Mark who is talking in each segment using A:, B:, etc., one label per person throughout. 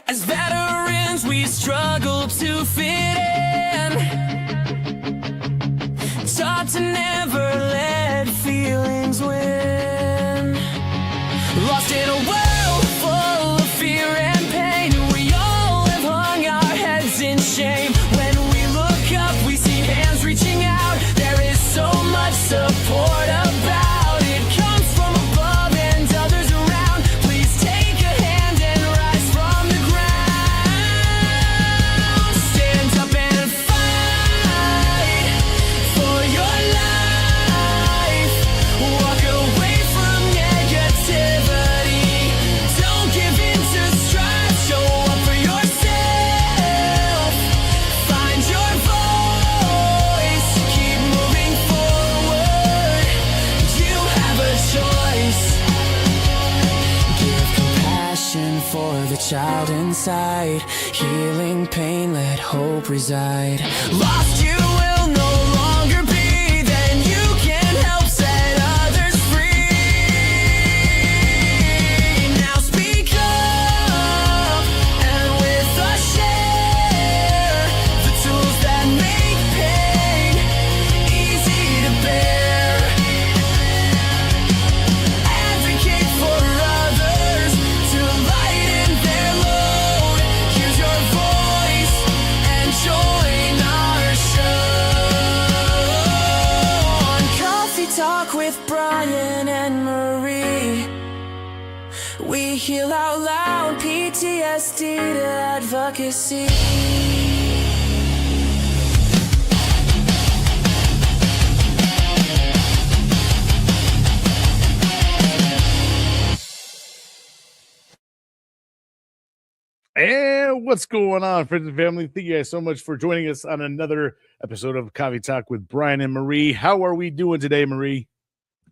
A: As veterans, we struggle to fit in. Taught to never let feelings win. Lost in a world full of fear and pain. We all have hung our heads in shame. When we look up, we see hands reaching out. There is so much support about it. Comes from above and others around. Please take a hand and rise from the ground. Stand up and fight for your life. Walk away from negativity. Don't give in to strife. Show up for yourself. Find your voice. Keep moving forward. You have a choice. Give compassion for the child inside. Healing pain, let hope reside. Lost you will no longer be. Then you can help set others free. Now speak up and with us share the tools that make pain easy to bear. Advocate for others to lighten their load. Use your voice and join our show. On Coffee Talk with Bryan and Marie, we heal out loud, PTSD to advocacy.
B: And what's going on, friends and family? Thank you guys so much for joining us on another episode of Coffee Talk with Bryan and Marie. How are we doing today, Marie?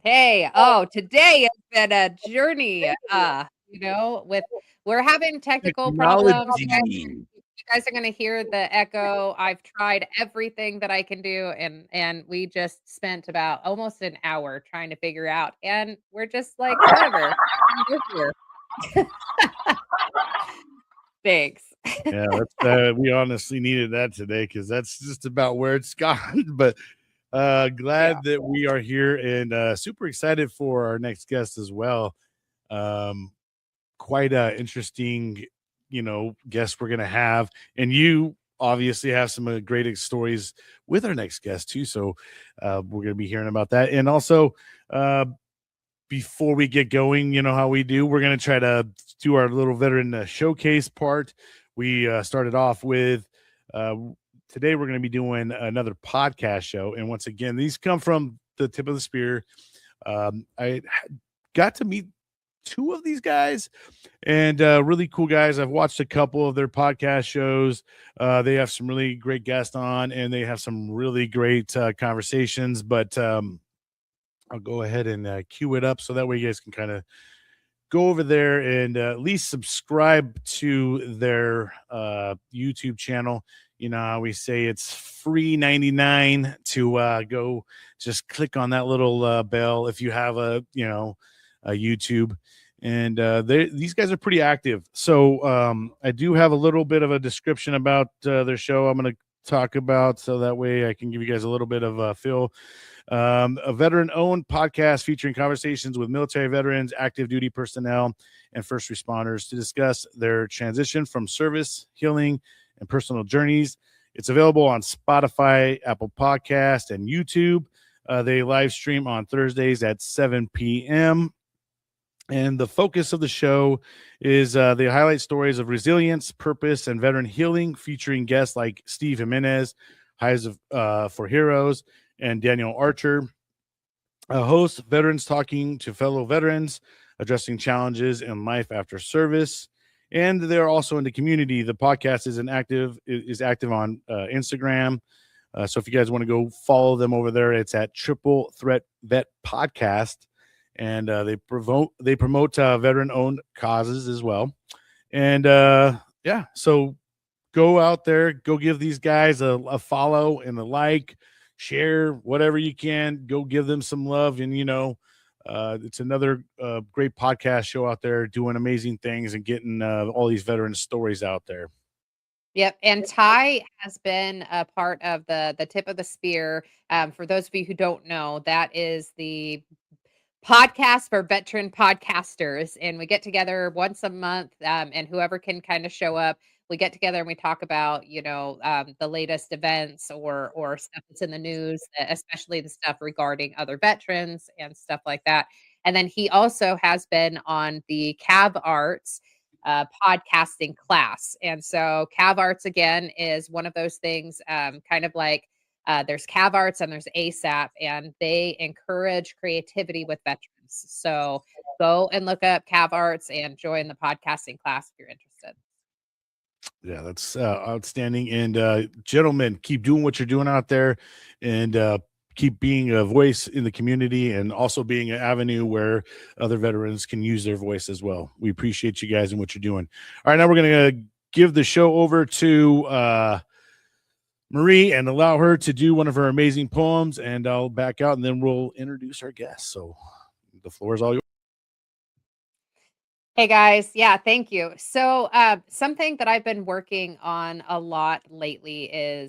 C: Hey, today has been a journey, we're having technical problems. You guys are going to hear the echo. I've tried everything that I can do, and we just spent about almost an hour trying to figure out, and we're just like, whatever. We're here. Thanks.
B: Yeah, we honestly needed that today because that's just about where it's gone. But glad that we are here and super excited for our next guest as well. Quite a interesting, guest we're gonna have, and you obviously have some great stories with our next guest too. So we're gonna be hearing about that, and also before we get going, you know how we do, we're going to try to do our little veteran showcase part. We started off with today we're going to be doing another podcast show, and once again, these come from the tip of the spear. I got to meet two of these guys, and really cool guys. I've watched a couple of their podcast shows. They have some really great guests on, and they have some really great conversations, but I'll go ahead and cue it up so that way you guys can kind of go over there and at least subscribe to their YouTube channel. You know how we say it's free 99 to go just click on that little bell if you have a YouTube. And these guys are pretty active. So I do have a little bit of a description about their show I'm going to talk about, so that way I can give you guys a little bit of a feel. A veteran-owned podcast featuring conversations with military veterans, active duty personnel, and first responders to discuss their transition from service, healing, and personal journeys. It's available on Spotify, Apple Podcast, and YouTube. They live stream on Thursdays at 7 p.m. And the focus of the show is they highlight stories of resilience, purpose, and veteran healing, featuring guests like Steve Jimenez, Highs for Heroes, and Daniel Archer. Host veterans talking to fellow veterans, addressing challenges in life after service. And they're also in the community. The podcast is active on Instagram. So if you guys want to go follow them over there, it's at Triple Threat Vet Podcast. And they promote veteran-owned causes as well. And so go out there, go give these guys a follow and a like, share whatever you can. Go give them some love, and It's another great podcast show out there doing amazing things and getting all these veteran stories out there.
C: Yep, and Ty has been a part of the tip of the spear. For those of you who don't know, that is the podcast for veteran podcasters, and we get together once a month, and whoever can kind of show up, we get together and we talk about, the latest events or stuff that's in the news, especially the stuff regarding other veterans and stuff like that. And then he also has been on the Cav Arts podcasting class, and so Cav Arts again is one of those things, kind of like there's Cav Arts and there's ASAP, and they encourage creativity with veterans. So go and look up Cav Arts and join the podcasting class if you're interested.
B: Yeah, that's outstanding. And gentlemen, keep doing what you're doing out there, and keep being a voice in the community, and also being an avenue where other veterans can use their voice as well. We appreciate you guys and what you're doing. All right, now we're going to give the show over to Marie and allow her to do one of her amazing poems, and I'll back out, and then we'll introduce our guests. So the floor is all yours.
C: Hey guys, yeah, thank you. So, something that I've been working on a lot lately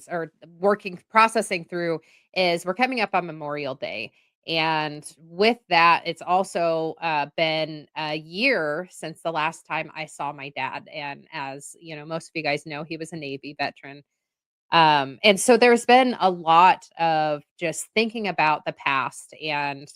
C: processing through is we're coming up on Memorial Day. And with that, it's also been a year since the last time I saw my dad. And as you know, most of you guys know, he was a Navy veteran. And so there's been a lot of just thinking about the past and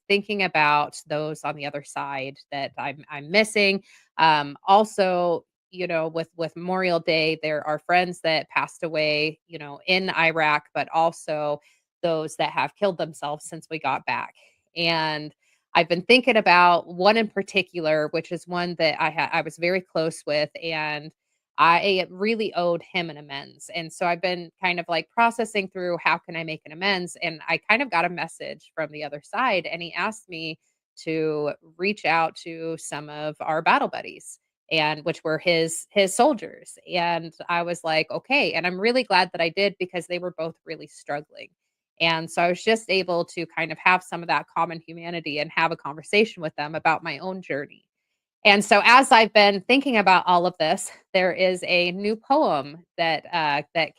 C: thinking about those on the other side that I'm missing. Also, with Memorial Day, there are friends that passed away, in Iraq, but also those that have killed themselves since we got back. And I've been thinking about one in particular, which is one that I was very close with, and I really owed him an amends. And so I've been kind of like processing through how can I make an amends? And I kind of got a message from the other side, and he asked me to reach out to some of our battle buddies, and which were his soldiers. And I was like, okay. And I'm really glad that I did, because they were both really struggling. And so I was just able to kind of have some of that common humanity and have a conversation with them about my own journey. And so as I've been thinking about all of this, there is a new poem that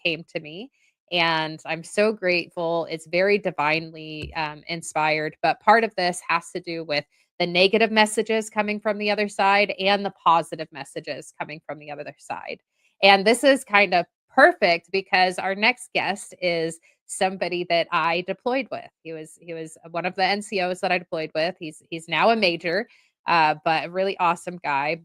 C: came to me, and I'm so grateful. It's very divinely inspired, but part of this has to do with the negative messages coming from the other side and the positive messages coming from the other side. And this is kind of perfect because our next guest is somebody that I deployed with. He was one of the NCOs that I deployed with. He's now a major, but a really awesome guy.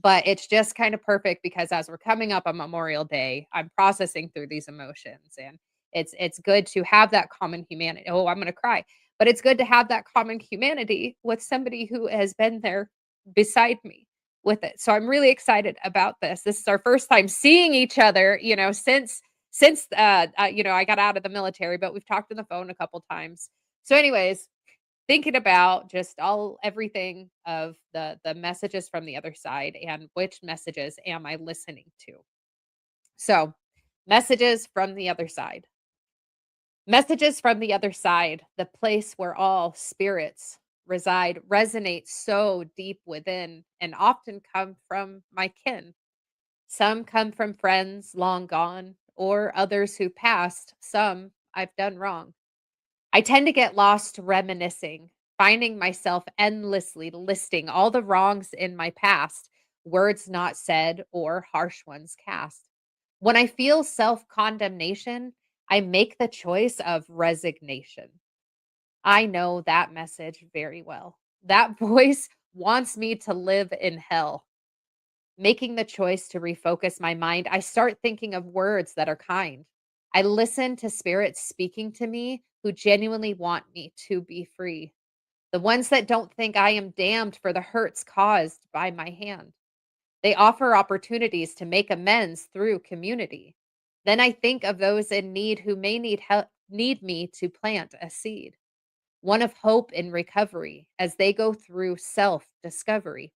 C: But it's just kind of perfect because as we're coming up on Memorial Day, I'm processing through these emotions, and it's good to have that common humanity. Oh, I'm gonna cry. But it's good to have that common humanity with somebody who has been there beside me with it. So I'm really excited about this. This is our first time seeing each other, since I got out of the military, but we've talked on the phone a couple times. So anyways, thinking about just everything of the messages from the other side and which messages am I listening to. So, messages from the other side. Messages from the other side, the place where all spirits reside, resonate so deep within and often come from my kin. Some come from friends long gone or others who passed, some I've done wrong. I tend to get lost reminiscing, finding myself endlessly listing all the wrongs in my past, words not said or harsh ones cast. When I feel self condemnation, I make the choice of resignation. I know that message very well. That voice wants me to live in hell. Making the choice to refocus my mind, I start thinking of words that are kind. I listen to spirits speaking to me who genuinely want me to be free. The ones that don't think I am damned for the hurts caused by my hand. They offer opportunities to make amends through community. Then I think of those in need who may need help, need me to plant a seed, one of hope and recovery as they go through self discovery.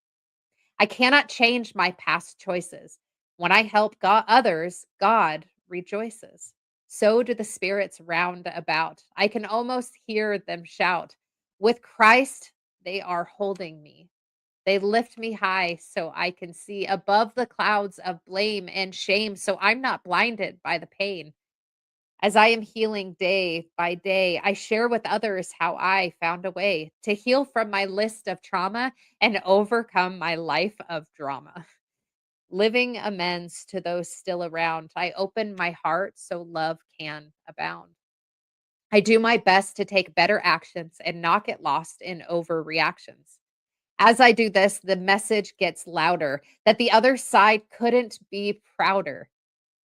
C: I cannot change my past choices. When I help others, God rejoices. So do the spirits round about. I can almost hear them shout, with Christ, They are holding me. They lift me high so I can see above the clouds of blame and shame so I'm not blinded by the pain. As I am healing day by day, I share with others how I found a way to heal from my list of trauma and overcome my life of drama. Living amends to those still around, I open my heart so love can abound. I do my best to take better actions and not get lost in overreactions. As I do this, the message gets louder that the other side couldn't be prouder.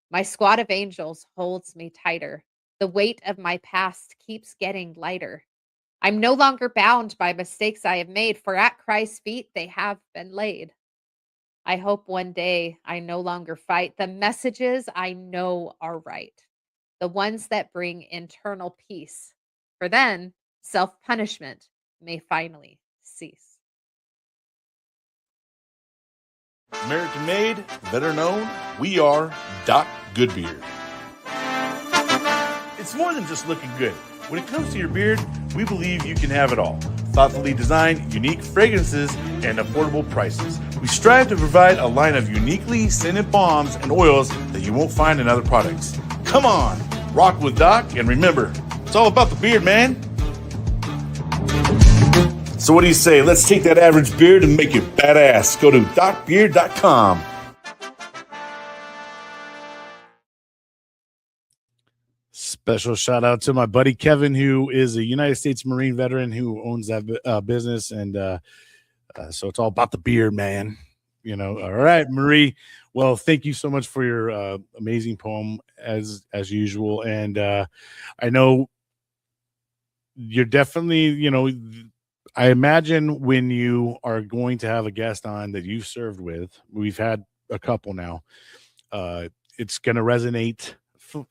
C: My squad of angels holds me tighter. The weight of my past keeps getting lighter. I'm no longer bound by mistakes I have made, for at Christ's feet they have been laid. I hope one day I no longer fight the messages I know are right, the ones that bring internal peace. For then, self punishment may finally cease.
D: American made, better known, we are Doc Goodbeard. It's more than just looking good. When it comes to your beard, we believe you can have it all. Thoughtfully designed, unique fragrances, and affordable prices. We strive to provide a line of uniquely scented balms and oils that you won't find in other products. Come on, rock with Doc, and remember, it's all about the beard, man. So what do you say? Let's take that average beard and make it badass. Go to docbeard.com.
B: Special shout out to my buddy Kevin, who is a United States Marine veteran who owns that business, and so it's all about the beard, man. All right, Marie. Well, thank you so much for your amazing poem as usual, and I know you're definitely, I imagine when you are going to have a guest on that you've served with, we've had a couple now, it's going to resonate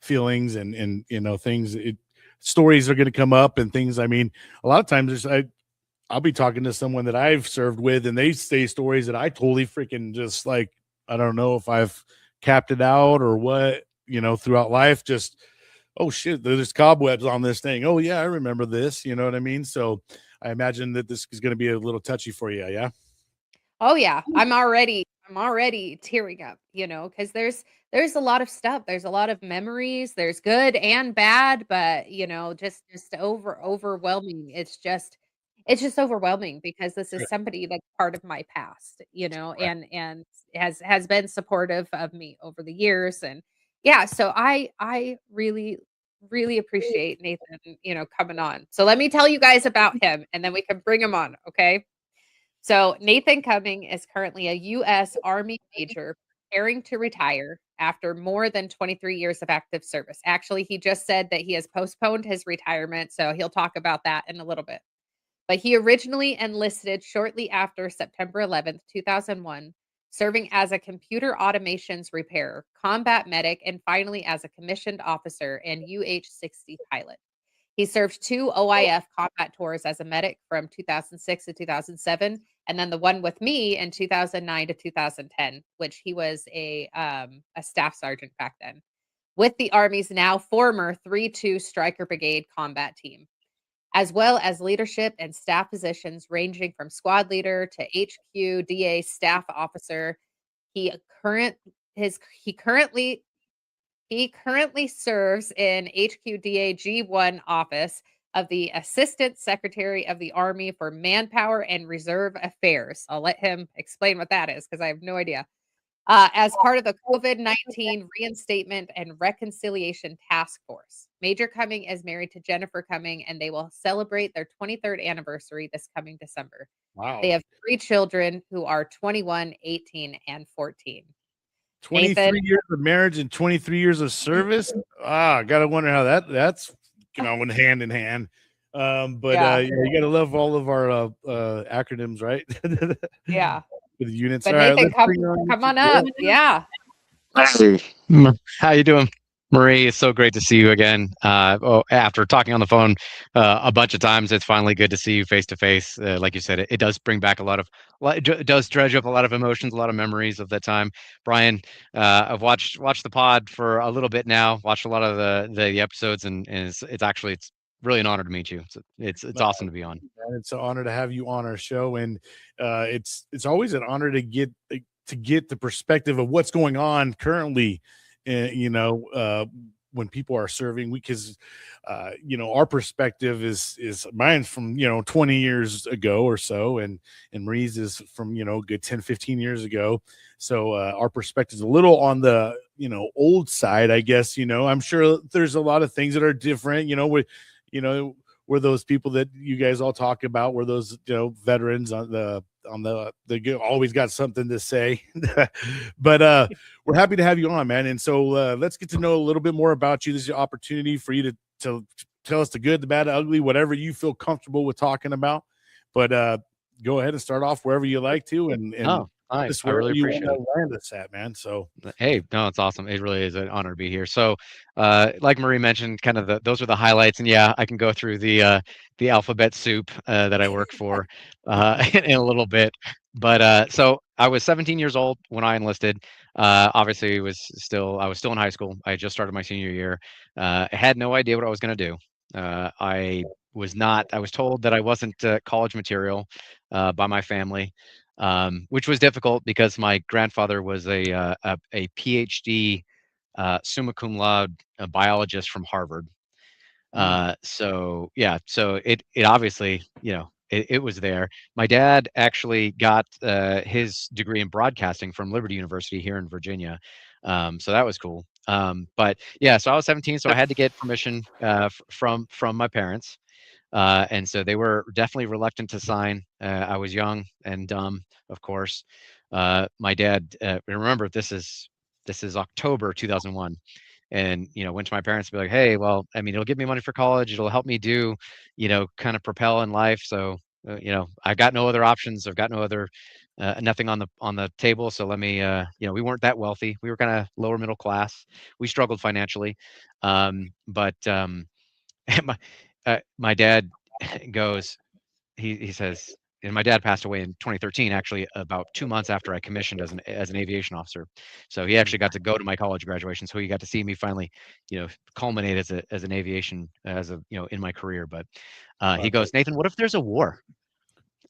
B: feelings and things. Stories are going to come up and things. I mean, a lot of times I'll be talking to someone that I've served with, and they say stories that I totally freaking just like, I don't know if I've capped it out or what, throughout life. Just, oh shit, there's cobwebs on this thing. Oh yeah, I remember this. You know what I mean? So I imagine that this is going to be a little touchy for you. Yeah.
C: Oh yeah, I'm already tearing up, because there's a lot of stuff. There's a lot of memories. There's good and bad, but just overwhelming. It's just overwhelming because this is somebody that's part of my past,
B: Right.
C: and has been supportive of me over the years. And yeah, so I really appreciate Nathan, coming on. So let me tell you guys about him and then we can bring him on, okay? So, Nathan Cumming is currently a U.S. Army major preparing to retire after more than 23 years of active service. Actually, he just said that he has postponed his retirement, so he'll talk about that in a little bit. But he originally enlisted shortly after September 11th, 2001, serving as a computer automations repair, combat medic, and finally as a commissioned officer and UH-60 pilot. He served 2 OIF combat tours as a medic from 2006 to 2007, and then the one with me in 2009 to 2010, which he was a staff sergeant back then, with the Army's now former 3-2 Stryker Brigade Combat Team, as well as leadership and staff positions ranging from squad leader to HQDA staff officer. He current his he currently serves in HQDA G1 office of the Assistant Secretary of the Army for Manpower and Reserve Affairs. I'll let him explain what that is because I have no idea. As part of the COVID-19 Reinstatement and Reconciliation Task Force, Major Cumming is married to Jennifer Cumming, and they will celebrate their 23rd anniversary this coming December. They
B: Wow.
C: have 3 children who are 21, 18, and 14.
B: 23
C: Nathan,
B: years of marriage and 23 years of service. I gotta wonder how that's going hand in hand. But
C: yeah,
B: yeah, you gotta love all of our acronyms, right?
C: yeah.
B: With the units.
C: But
B: All right,
C: Nathan,
B: let's
C: come
B: bring on
C: come on up. Yeah.
E: Hey, how you doing, Marie? It's so great to see you again. After talking on the phone a bunch of times, it's finally good to see you face to face. Like you said, it does bring back it does dredge up a lot of emotions, a lot of memories of that time. Bryan, I've watched the pod for a little bit now. Watched a lot of the episodes, and it's really an honor to meet you. It's awesome to be on.
B: And it's an honor to have you on our show, and it's always an honor to get the perspective of what's going on currently. When people are serving, because our perspective is mine's from 20 years ago or so, and Marie's is from good 10-15 years ago. So our perspective is a little on the old side, I guess. I'm sure there's a lot of things that are different. We're those people that you guys all talk about. We're those veterans they always got something to say. But we're happy to have you on, man. And so let's get to know a little bit more about you. This is your opportunity for you to tell us the good, the bad, the ugly, whatever you feel comfortable with talking about. But go ahead and start off wherever you like to, and
E: nice. I really appreciate it.
B: Land us at, man. So
E: hey, no, it's awesome. It really is an honor to be here. So like Marie mentioned, kind of those are the highlights, and yeah, I can go through the alphabet soup that I work for in a little bit. But so I was 17 years old when I enlisted. Obviously I was still in high school. I had just started my senior year. I had no idea what I was going to do. I was told that I wasn't college material by my family. Which was difficult because my grandfather was a PhD summa cum laude biologist from Harvard. So yeah, so it obviously it was there. My dad actually got his degree in broadcasting from Liberty University here in Virginia. So that was cool. But yeah, so I was 17, so I had to get permission from my parents. And so they were definitely reluctant to sign. I was young and dumb, of course. My dad, remember, this is October 2001, and went to my parents to be like, hey, well, I mean, it'll give me money for college, it'll help me do, kind of propel in life. So I've got no other options. I've got no other nothing on the table. So let me, we weren't that wealthy. We were kind of lower middle class. We struggled financially, but my dad goes, he says, and my dad passed away in 2013, actually about 2 months after I commissioned as an aviation officer. So he actually got to go to my college graduation. So he got to see me finally, culminate as an aviation, in my career. But he goes, Nathan, what if there's a war?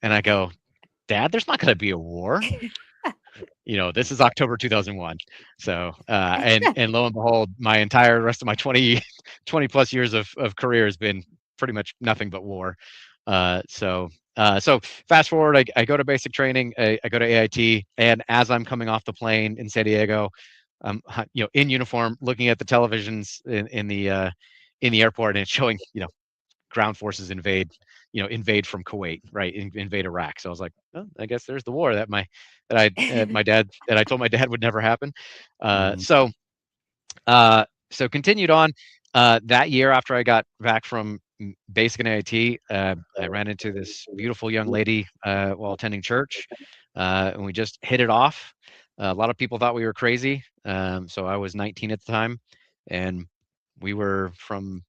E: And I go, Dad, there's not going to be a war. This is October 2001. So, and lo and behold, my entire rest of my 20 plus years of career has been pretty much nothing but war. So fast forward, I go to basic training, I go to AIT, and as I'm coming off the plane in San Diego, in uniform, looking at the televisions in the airport, and it's showing, ground forces invade from Kuwait, right? Invade Iraq. So I was like, oh, I guess there's the war that I told my dad would never happen. So continued on. That year after I got back from basic and AIT, I ran into this beautiful young lady while attending church, and we just hit it off. A lot of people thought we were crazy. So I was 19 at the time, and we were from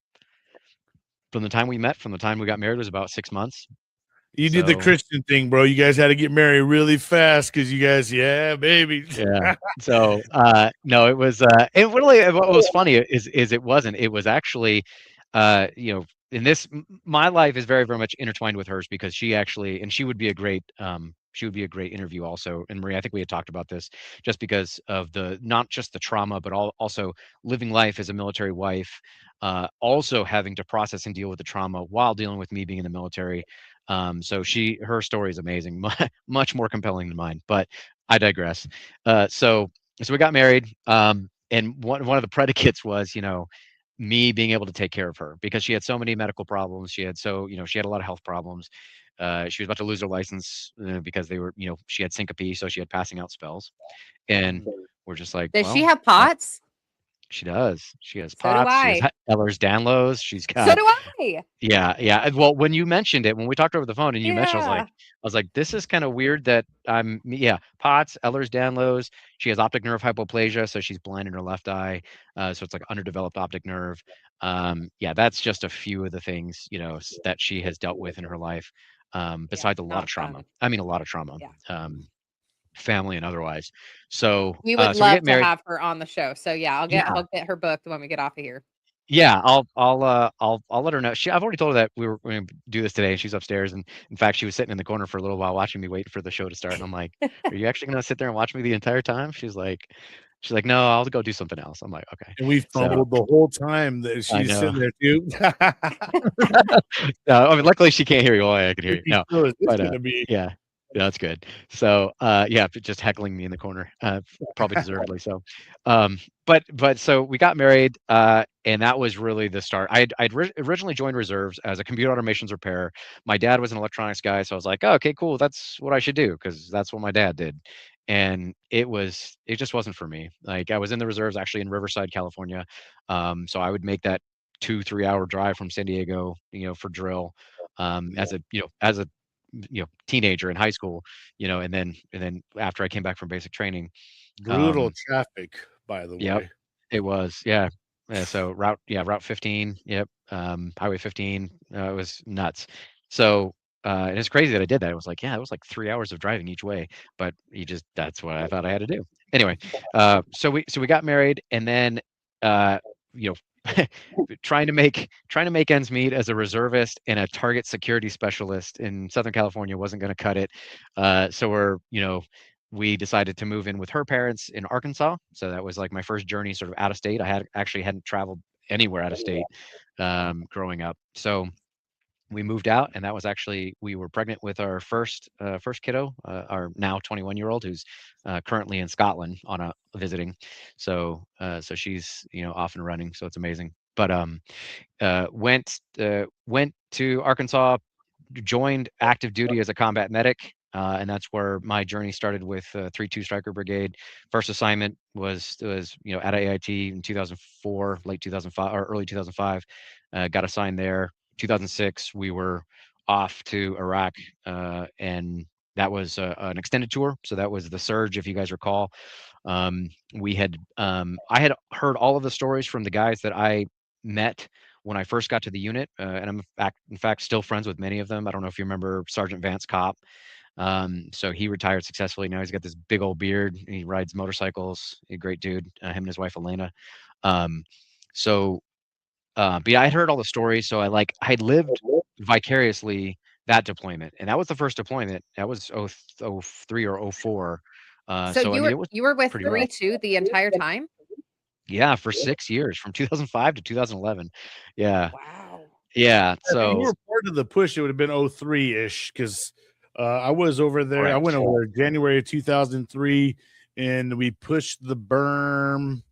E: the time we met, from the time we got married, was about 6 months.
B: You did the Christian thing, bro. You guys had to get married really fast because you guys, yeah, baby.
E: Yeah. So no, it was it really, what was funny is it wasn't. It was actually in this, my life is very, very much intertwined with hers, because she actually, and she would be a great interview also. And Marie, I think we had talked about this, just because of not just the trauma, but also living life as a military wife, also having to process and deal with the trauma while dealing with me being in the military. So her story is amazing, much more compelling than mine, but I digress. So we got married, and one of the predicates was, me being able to take care of her, because she had so many medical problems. She had a lot of health problems. She was about to lose her license because she had syncope, so she had passing out spells. And we're just like,
C: does she have POTS?
E: She does. She has
C: So
E: POTS.
C: do
E: She has Ehlers-Danlos. She's got.
C: So do I.
E: Yeah. Well, when you mentioned it, when we talked over the phone, and you mentioned, I was like, this is kind of weird that POTS, Ehlers-Danlos. She has optic nerve hypoplasia, so she's blind in her left eye. So it's like underdeveloped optic nerve. That's just a few of the things that she has dealt with in her life. Besides a lot of trauma. I mean, a lot of trauma.
C: Yeah.
E: Family and otherwise. So
C: we would love to have her on the show. So yeah, I'll get her booked when we get off of here.
E: Yeah, I'll let her know. I've already told her that we were going to do this today, and she's upstairs. And in fact, she was sitting in the corner for a little while watching me wait for the show to start. And I'm like, "Are you actually going to sit there and watch me the entire time?" She's like, "No, I'll go do something else." I'm like, "Okay."
B: And we
E: So
B: fumbled the whole time that
E: I
B: she's
E: know.
B: sitting there too.
E: I mean, luckily she can't hear you. Well, I can hear you.
B: He
E: No,
B: still is this
E: but
B: gonna be
E: yeah, yeah, that's good. So yeah, but just heckling me in the corner, probably deservedly so. But so we got married, and that was really the start. I'd originally joined reserves as a computer automations repair. My dad was an electronics guy, so I was like, oh, okay, cool. That's what I should do because that's what my dad did. And it just wasn't for me. Like I was in the reserves actually in Riverside, California. So I would make that 2-3 hour drive from San Diego, for drill, as a teenager in high school, and then after I came back from basic training.
B: brutal
E: um,
B: traffic, by the
E: yep,
B: way.
E: it was, yeah. So route 15, yep, highway 15, it was nuts. So and it's crazy that I did that. It was like, yeah, it was like 3 hours of driving each way, but that's what I thought I had to do. Anyway, so we got married, and then uh you know trying to make ends meet as a reservist and a target security specialist in Southern California wasn't going to cut it. So we decided to move in with her parents in Arkansas. So that was like my first journey sort of out of state. Hadn't traveled anywhere out of state growing up. So we moved out, and that was actually we were pregnant with our first kiddo, our now 21-year-old, who's currently in Scotland on a visiting. So she's off and running. So it's amazing. But went to Arkansas, joined active duty as a combat medic, and that's where my journey started with 3-2 Stryker Brigade. First assignment was at AIT in 2004, late 2005 or early 2005. Got assigned there. 2006, we were off to Iraq, and that was an extended tour. So that was the surge, if you guys recall. I had heard all of the stories from the guys that I met when I first got to the unit, and I'm in fact still friends with many of them. I don't know if you remember Sergeant Vance Kopp. So he retired successfully. Now he's got this big old beard. He rides motorcycles. A great dude. Him and his wife Elena. Um, so, but yeah, I had heard all the stories. So I had lived vicariously that deployment, and that was the first deployment. That was 03 or 04.
C: So
E: So I
C: you
E: mean,
C: were
E: it was
C: you were with
E: pretty rough.
C: 3-2 the entire time?
E: Yeah, for 6 years, from 2005 to 2011. Yeah,
C: Wow.
E: yeah.
B: If you
E: So
B: were part of the push, it would have been 03-ish because I was over there. I
E: correct.
B: went over there January of 2003, and we pushed the berm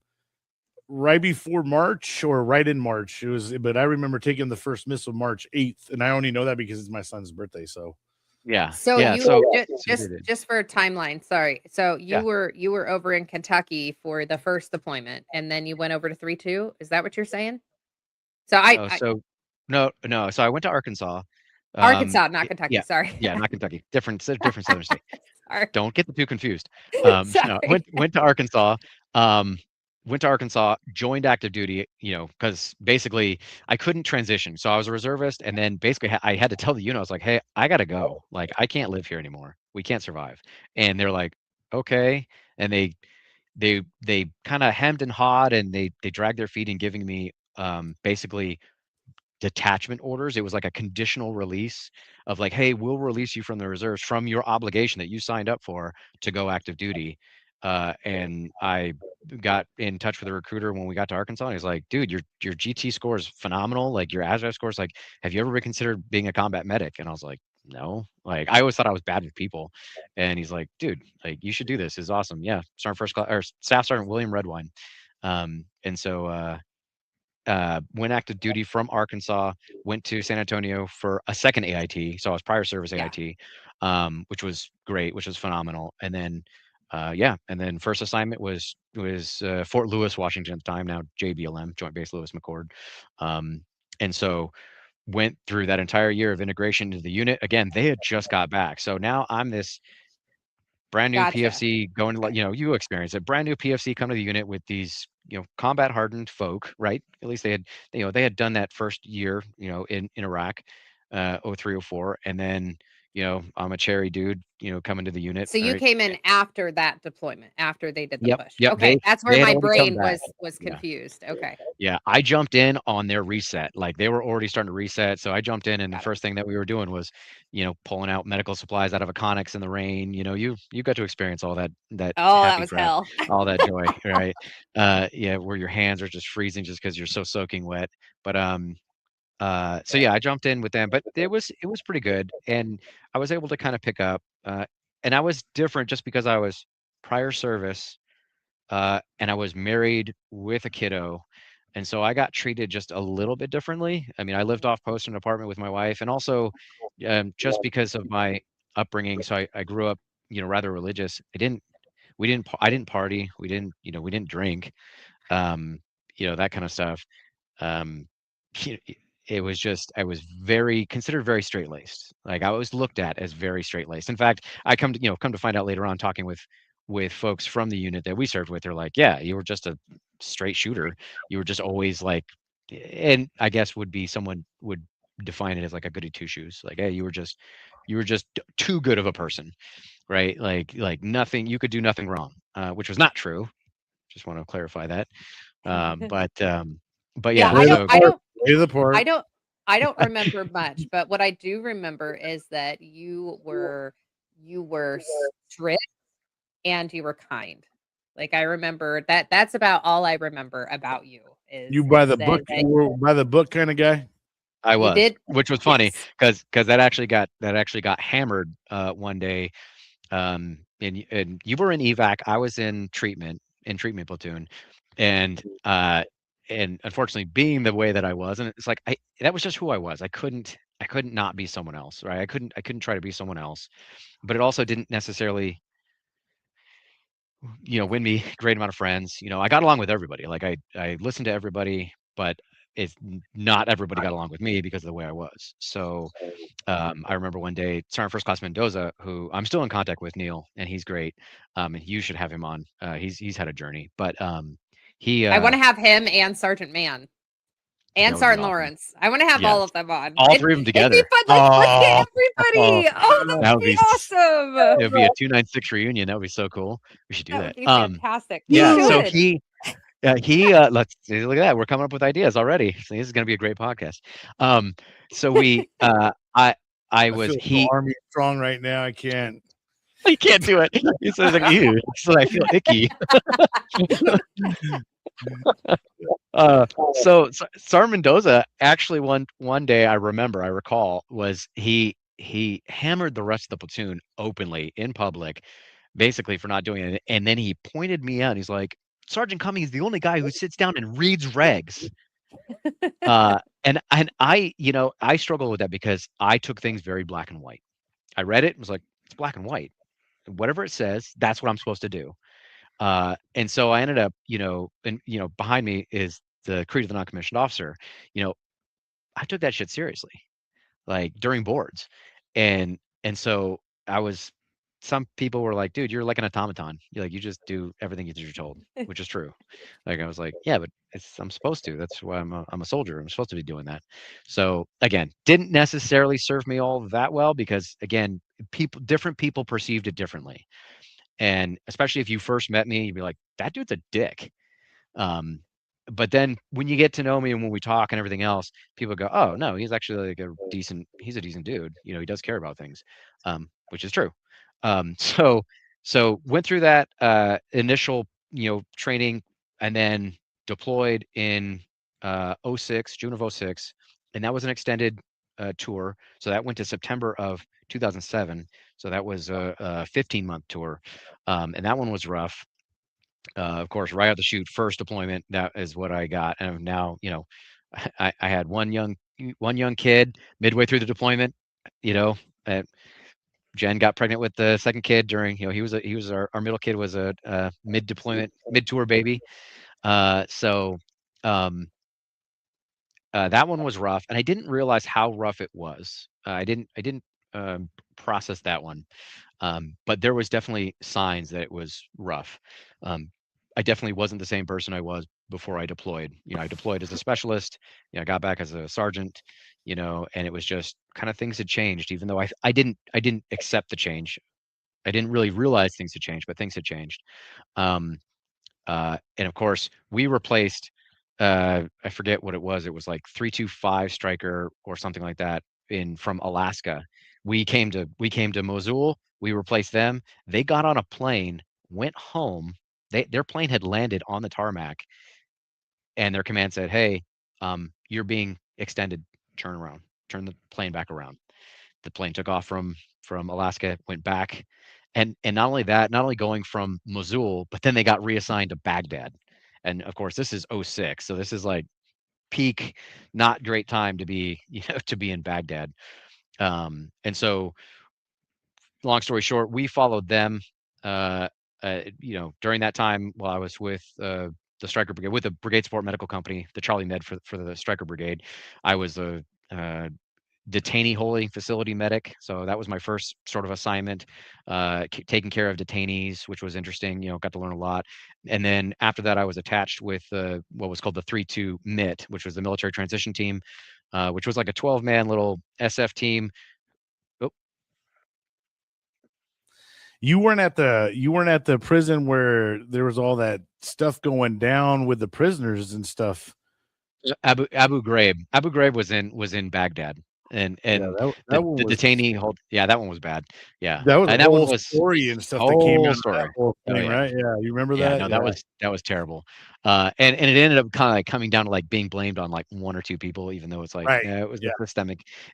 B: right before March or right in March. But I remember taking the first missile March 8th, and I only know that because it's my son's birthday. So
E: Yeah,
C: So
E: yeah.
C: you
E: So we did.
C: just for a timeline, sorry. So
E: Yeah.
C: you were over in Kentucky for the first deployment, and then you went over to 3-2. Is that what you're saying? So
E: No, so no. So I went to Arkansas.
C: Arkansas, not Kentucky.
E: Yeah,
C: Sorry.
E: yeah, not Kentucky. Different southern state.
C: Sorry.
E: Don't get the two confused. No,
C: Sorry.
E: went to Arkansas. Um, Went to Arkansas, joined active duty, because basically I couldn't transition. So I was a reservist, and then basically I had to tell the unit, I was like, hey, I gotta go. Like, I can't live here anymore. We can't survive. And they're like, okay. And they kind of hemmed and hawed, and they dragged their feet in giving me basically detachment orders. It was like a conditional release of like, hey, we'll release you from the reserves from your obligation that you signed up for to go active duty. And I got in touch with a recruiter when we got to Arkansas, and he's like, dude, your GT score is phenomenal. Like your ASVAB score is like, have you ever been considered being a combat medic? And I was like, no. Like I always thought I was bad with people. And he's like, dude, like you should do this. It's awesome. Yeah. Sergeant First Class or Staff Sergeant William Redwine. And so went active duty from Arkansas, went to San Antonio for a second AIT. So I was prior service
C: Yeah.
E: AIT, which was great, which was phenomenal. And then, and then first assignment was Fort Lewis, Washington at the time, now JBLM, Joint Base Lewis McChord. And so went through that entire year of integration into the unit. Again, they had just got back. So now I'm this brand new
C: Gotcha.
E: PFC going to, you experience it, brand new PFC come to the unit with these, combat hardened folk, right? At least they had done that first year, in Iraq, 03, 04. And then, I'm a cherry dude, coming to the unit.
C: So you
E: right?
C: came in after that deployment, after they did the
E: Yep,
C: push.
E: yep.
C: Okay, that's where
E: They had
C: my
E: already come
C: brain
E: back.
C: was
E: Yeah.
C: confused. Okay,
E: Yeah, I jumped in on their reset. Like they were already starting to reset, so I jumped in, and the
C: got it.
E: first thing that we were doing was, pulling out medical supplies out of a Connex in the rain. You got to experience all that
C: Oh, that
E: happy
C: was
E: crap,
C: hell.
E: all that joy, right? Yeah, where your hands are just freezing just because you're so soaking wet. But so yeah, I jumped in with them, but it was pretty good, and I was able to kind of pick up. And I was different just because I was prior service, and I was married with a kiddo, and so I got treated just a little bit differently. I mean, I lived off post in an apartment with my wife, and also just because of my upbringing. So I grew up, rather religious. I didn't party. We didn't drink. That kind of stuff. Um, it was just I was very considered very straight laced. Like I was looked at as very straight laced. In fact, I come to find out later on talking with folks from the unit that we served with. They're like, yeah, you were just a straight shooter. You were just always like, and I guess would be someone would define it as like a goody two shoes. Like, hey, you were just too good of a person, right? Like nothing, you could do nothing wrong, which was not true. Just want to clarify that. But
C: Yeah,
E: yeah,
B: Play the
E: so
B: part. Play the
C: I
B: part.
C: don't I don't remember much, but what I do remember is that you were strict and you were kind. Like I remember that's about all I remember about you
B: You
C: is
B: by the
C: that
B: book. You were by the book kind of guy.
E: I
C: you
E: was,
C: did.
E: which was funny
C: Yes.
E: because that actually got hammered one day. And you were in evac, I was in treatment platoon, and and unfortunately, being the way that I was, and it's like that was just who I was. I couldn't not be someone else, right? I couldn't try to be someone else, but it also didn't necessarily win me a great amount of friends. I got along with everybody. Like I listened to everybody, but it's not everybody got along with me because of the way I was. So I remember one day, Sergeant First Class Mendoza, who I'm still in contact with, Neil, and he's great. And you should have him on. He's had a journey, but he
C: I want to have him and Sergeant Mann and
E: that would be
C: Sergeant
E: awesome.
C: Lawrence. I want to have all
E: Yes,
C: of them on.
E: all
C: It'd
E: three of them
C: be
E: together.
C: fun. Let's
B: Oh,
C: get
E: Oh,
C: everybody. Oh, that
E: that
C: would
E: would
C: be
E: be
C: awesome.
E: it would be a 296 reunion. That would be so cool. We should do
C: That
E: that.
C: would be fantastic. We
E: Yeah. So
C: should.
E: he let's see, look at that. We're coming up with ideas already. See, this is going to be a great podcast. So we I
B: I
E: was
B: feel so Army strong right now. I can't.
E: he can't do it. He says like ew. So I feel icky. So Sar Mendoza actually one day I recall was he hammered the rest of the platoon openly in public, basically for not doing it. And then he pointed me out. He's like, Sergeant Cumming is the only guy who sits down and reads regs. And I struggle with that because I took things very black and white. I read it and was like, it's black and white. Whatever it says, that's what I'm supposed to do. And so I ended up, and behind me is the creed of the non-commissioned officer. You know, I took that shit seriously, like during boards, and so I was. Some people were like, "Dude, you're like an automaton. You just do everything you're told," which is true. Like I was like, "Yeah, but I'm supposed to. That's why I'm a soldier. I'm supposed to be doing that." So again, didn't necessarily serve me all that well because again, different people perceived it differently. And especially if you first met me, you'd be like, that dude's a dick. Um, but then when you get to know me and when we talk and everything else, people go, oh no, he's actually like he's a decent dude. He does care about things, which is true. So went through that initial, training and then deployed in '06, June of '06. And that was an extended tour. So that went to September of 2007. So that was a 15-month tour. And that one was rough. Of course, right out the chute, first deployment, that is what I got. And now, I had one young kid midway through the deployment, you know, uh, Jen got pregnant with the second kid during, he was our middle kid was a mid deployment, mid tour baby. So that one was rough, and I didn't realize how rough it was. I didn't process that one. But there was definitely signs that it was rough. Um, I definitely wasn't the same person I was before I deployed. I deployed as a specialist. I got back as a sergeant. And it was just kind of things had changed. Even though I didn't accept the change. I didn't really realize things had changed, but things had changed. Um, and of course, we replaced. I forget what it was. It was like 325 Stryker or something like that from Alaska. We came to Mosul. We replaced them. They got on a plane, went home. Their plane had landed on the tarmac, and their command said, "Hey, you're being extended. Turn around. Turn the plane back around." The plane took off from Alaska, went back, and not only that, not only going from Mosul, but then they got reassigned to Baghdad. And of course, this is '06, so this is like peak, not great time to be to be in Baghdad. And so, long story short, we followed them. Uh, during that time, while I was with the Stryker Brigade, with the Brigade Support Medical Company, the Charlie Med for the Stryker Brigade, I was a detainee holding facility medic. So that was my first sort of assignment, taking care of detainees, which was interesting. Got to learn a lot. And then after that, I was attached with what was called the 3-2 MIT, which was the military transition team, which was like a 12-man little SF team. Oh,
B: You weren't at the prison where there was all that stuff going down with the prisoners and stuff.
E: Abu Ghraib. Abu Ghraib was in Baghdad, and
B: Yeah, that one
E: the
B: was
E: detainee hold. Yeah, that one was bad. Yeah,
B: that was a
E: and that one
B: whole
E: was
B: story and stuff that came
E: whole
B: out of that
E: story.
B: whole
E: Oh
B: thing,
E: yeah.
B: right? Yeah, you remember
E: Yeah,
B: that?
E: no,
B: Yeah.
E: that was terrible. And it ended up kind of like coming down to like being blamed on like one or two people, even though it's like,
B: Right.
E: yeah,
B: Yeah.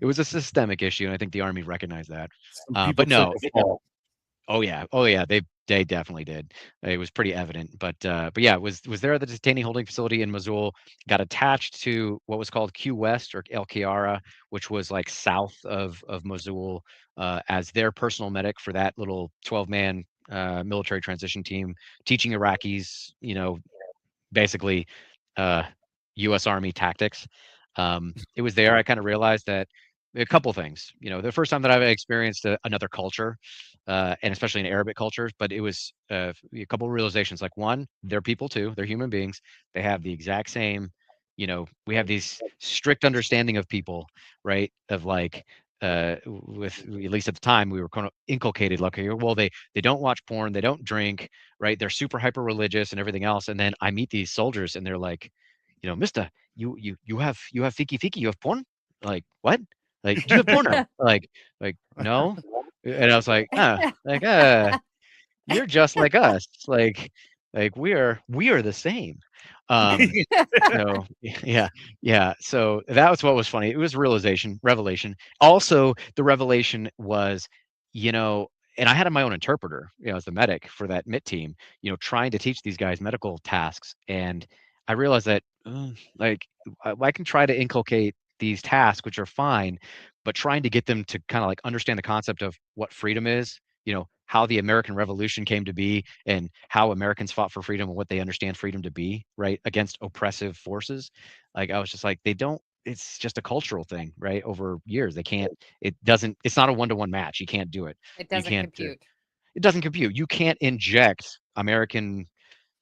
E: it was a systemic issue, and I think the Army recognized that.
B: Some people
E: But
B: took
E: no,
B: a fall.
E: oh yeah, they definitely did. It was pretty evident. But yeah, was there at the detainee holding facility in Mosul. Got attached to what was called Q West or El Kiara, which was like south of Mosul, as their personal medic for that little 12-man military transition team, teaching Iraqis, basically uh, U.S. Army tactics. It was there I kind of realized that a couple things. The first time that I've experienced another culture, and especially an Arabic culture, but it was a couple of realizations. Like one, they're people too; they're human beings. They have the exact same. We have these strict understanding of people, right? Of like, with at least at the time we were kind of inculcated. Like, okay, well, they don't watch porn, they don't drink, right? They're super hyper religious and everything else. And then I meet these soldiers, and they're like, Mister, you have fiki, you have porn? Like, what? Like, do you have porno? Like, no. And I was like, like, you're just like us. Like we are the same. Um, so yeah. So that was what was funny. It was revelation. Also, the revelation was, you know, and I had my own interpreter, as the medic for that MIT team, trying to teach these guys medical tasks. And I realized that, like, I can try to inculcate these tasks, which are fine, but trying to get them to kind of like understand the concept of what freedom is, how the American Revolution came to be, and how Americans fought for freedom and what they understand freedom to be, right, against oppressive forces. Like, I was just like, they don't. It's just a cultural thing, right? Over years, they can't. It doesn't. It's not a one-to-one match. You can't do it.
C: It
E: You
C: doesn't
E: can't.
C: compute.
E: It doesn't compute. You can't inject American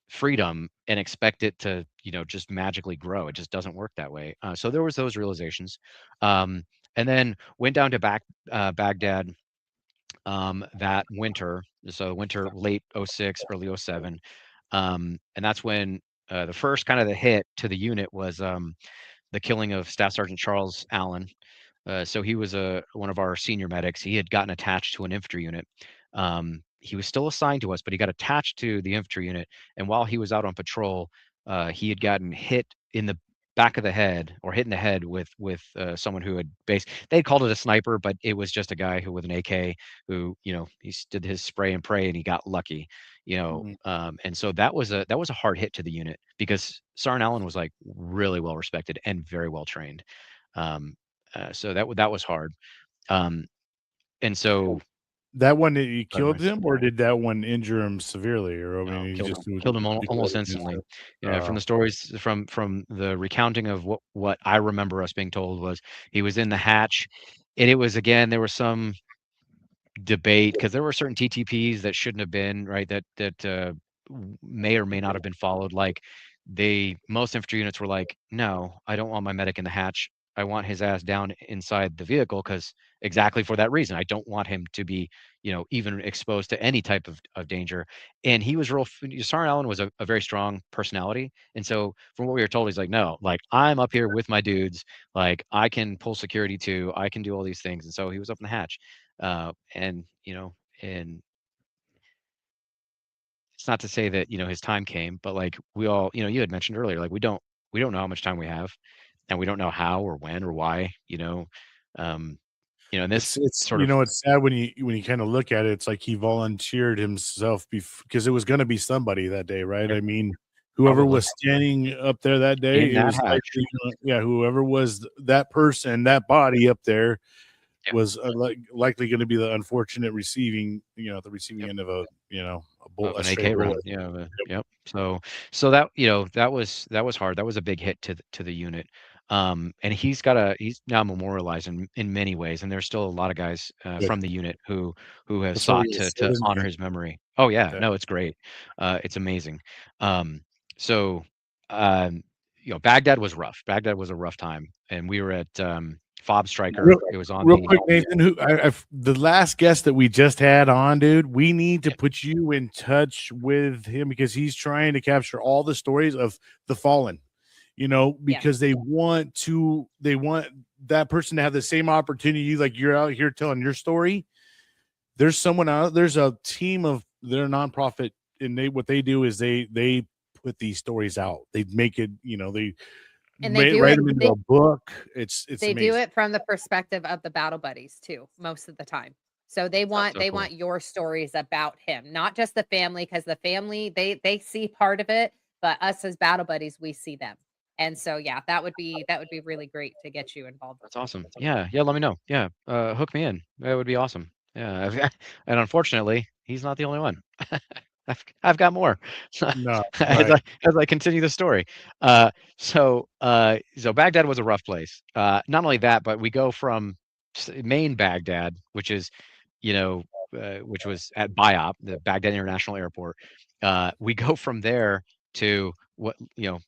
E: freedom and expect it to, just magically grow. It just doesn't work that way. So there was those realizations, and then went down to Baghdad that winter. So winter late '06, early '07, and that's when the first kind of the hit to the unit was the killing of Staff Sergeant Charles Allen. So he was one of our senior medics. He had gotten attached to an infantry unit. He was still assigned to us, but he got attached to the infantry unit. And while he was out on patrol, he had gotten hit in the back of the head, or hit in the head with someone who had they called it a sniper, but it was just a guy who with an AK who, he did his spray and pray, and he got lucky.
B: Mhm.
E: And so that was a hard hit to the unit, because Sergeant Allen was like really well respected and very well trained. So that was hard. Um, and so
B: That one, you
E: Pardon
B: killed
E: me.
B: him, or did that one injure him severely? Or I mean,
E: No,
B: he just
E: killed him almost instantly. From the stories, from the recounting of what I remember us being told, was he was in the hatch, and it was, again, there was some debate because there were certain TTPs that shouldn't have been, right, that may or may not have been followed. Like most infantry units were like, no, I don't want my medic in the hatch. I want his ass down inside the vehicle, because exactly for that reason, I don't want him to be, even exposed to any type of danger. And he was Sergeant Allen was a very strong personality. And so from what we were told, he's like, no, like I'm up here with my dudes. Like I can pull security too. I can do all these things. And so he was up in the hatch. And it's not to say that, his time came, but like we all, you had mentioned earlier, like we don't know how much time we have, and we don't know how or when or why, um, and this
B: It's
E: sort of,
B: it's sad when you kind of look at it. It's like he volunteered himself because it was going to be somebody that day, right? I mean, whoever
E: probably
B: was standing up there that day,
E: in
B: it
E: that
B: was
E: hatch.
B: likely, yeah, whoever was that person, that body up there
E: Yep.
B: was likely going to be the unfortunate receiving, the receiving
E: Yep.
B: end of a
E: Of
B: a
E: an
B: stray
E: AK round.
B: bullet.
E: Yeah. Yep. So that was hard. That was a big hit to the unit. And he's now memorialized in many ways, and there's still a lot of guys
B: Good.
E: from the unit who have
B: Before
E: sought
B: he was
E: to
B: said his
E: honor
B: name.
E: his memory. Oh yeah,
B: Yeah.
E: no, it's great. It's amazing. So um, Baghdad was rough. Baghdad was a rough time, and we were at Fob Stryker.
B: Real,
E: It was on
B: real
E: the
B: quick, Nathan. The last guest that we just had on, dude? We need to
E: yeah,
B: put you in touch with him because he's trying to capture all the stories of the fallen. Because they want that person to have the same opportunity. Like you're out here telling your story. There's a team of their nonprofit, and what they do is they put these stories out. They make it. They
C: And they do
B: write
C: it.
B: them into a book. It's
C: They do
B: amazing.
C: it from the perspective of the battle buddies too, most of the time. So they
E: that's
C: want
E: so
C: they
E: cool.
C: want your stories about him, not just the family, because the family they see part of it, but us as battle buddies, we see them. And so yeah, that would be really great to get you involved with
E: That's
C: that.
E: awesome. Yeah, yeah, let me know. Yeah, hook me in. That would be awesome. Yeah, and unfortunately, he's not the only one. I've got more
B: No,
E: as
B: right.
E: I continue the story. So Baghdad was a rough place. Not only that, but we go from main Baghdad, which was at BIOP, the Baghdad International Airport. We go from there to what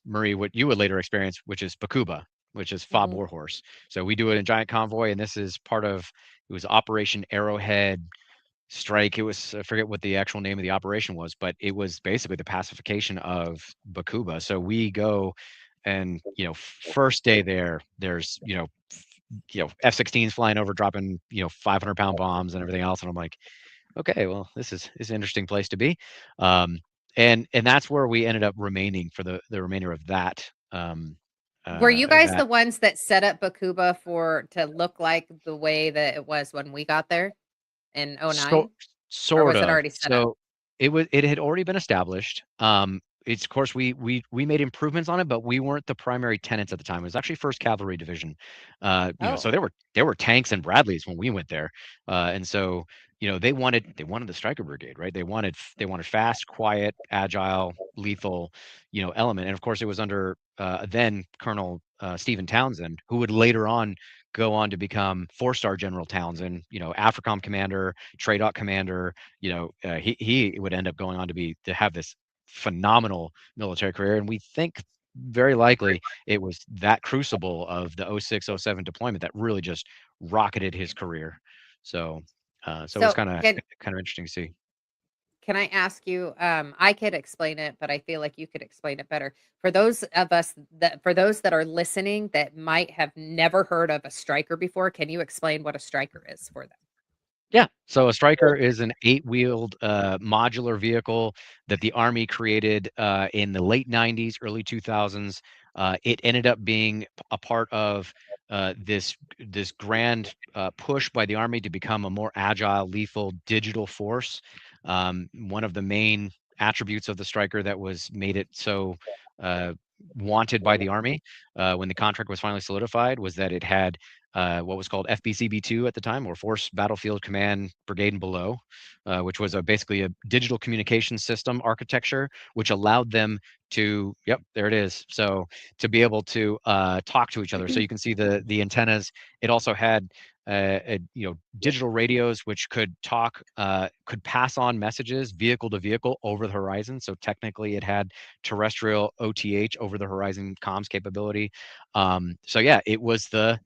E: Marie, what you would later experience, which is Bakuba, which is Fob
C: Mhm.
E: Warhorse. So we do it in giant convoy, and this is part of it was Operation Arrowhead Strike. It was, I forget what the actual name of the operation was, but it was basically the pacification of Bakuba. So we go, and first day there, there's F-16s flying over, dropping 500-pound bombs and everything else, and I'm like, okay, well, this is an interesting place to be. And that's where we ended up remaining for the remainder of that.
C: Were you guys
E: That
C: the ones that set up Bakuba to look like the way that it was when we got there in
E: so
C: '09? Or
E: sort
C: was it
E: of.
C: already set up?
E: So it had already been established. It's of course we made improvements on it, but we weren't the primary tenants at the time. It was actually First Cavalry Division. So
C: Oh.
E: there were tanks and Bradleys when we went there, and so they wanted the Stryker Brigade, right? They wanted fast, quiet, agile, lethal, element. And of course, it was under then Colonel Stephen Townsend, who would later on go on to become 4-star General Townsend, AFRICOM commander, TRADOC commander. He would end up going on to have this phenomenal military career, and we think very likely it was that crucible of the 06-07 deployment that really just rocketed his career. So it was
C: So
E: kind of interesting to see.
C: can I ask you, I could explain it, but I feel like you could explain it better. For those that are listening that might have never heard of a striker before, can you explain what a striker is for them?
E: Yeah. So a Stryker is an 8-wheeled modular vehicle that the Army created in the late 90s, early 2000s. It ended up being a part of this grand push by the Army to become a more agile, lethal, digital force. One of the main attributes of the Stryker that made it so wanted by the Army when the contract was finally solidified was that it had what was called FBCB2 at the time, or Force Battlefield Command Brigade and Below, which was basically a digital communication system architecture, which allowed them to, yep, there it is. So to be able to talk to each other. So you can see the antennas. It also had digital radios which could talk, could pass on messages vehicle to vehicle over the horizon. So technically, it had terrestrial OTH, over the horizon comms capability. So yeah, it was the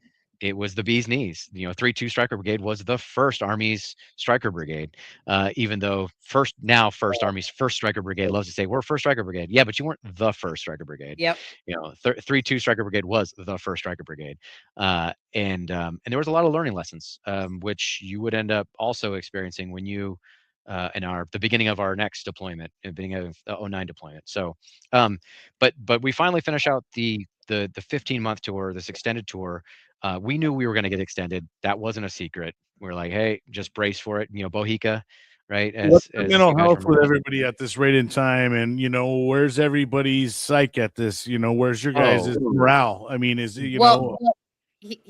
E: bee's knees. 3-2 Stryker Brigade was the first Army's Stryker Brigade, even though first Army's first Stryker Brigade loves to say we're first Stryker Brigade. Yeah, but you weren't the first Stryker Brigade.
C: Yep.
E: 3-2 Stryker Brigade was the first Stryker Brigade, and there was a lot of learning lessons, which you would end up also experiencing when you in the beginning of our next deployment, in the beginning of the 09 deployment. So, but we finally finish out the 15-month tour, this extended tour. We knew we were going to get extended. That wasn't a secret. We are like, hey, just brace for it. Bohica, right?
B: What's the mental health with everybody at this rate in time? And, where's everybody's psych at this? Where's your guys' morale? I mean, is,
C: he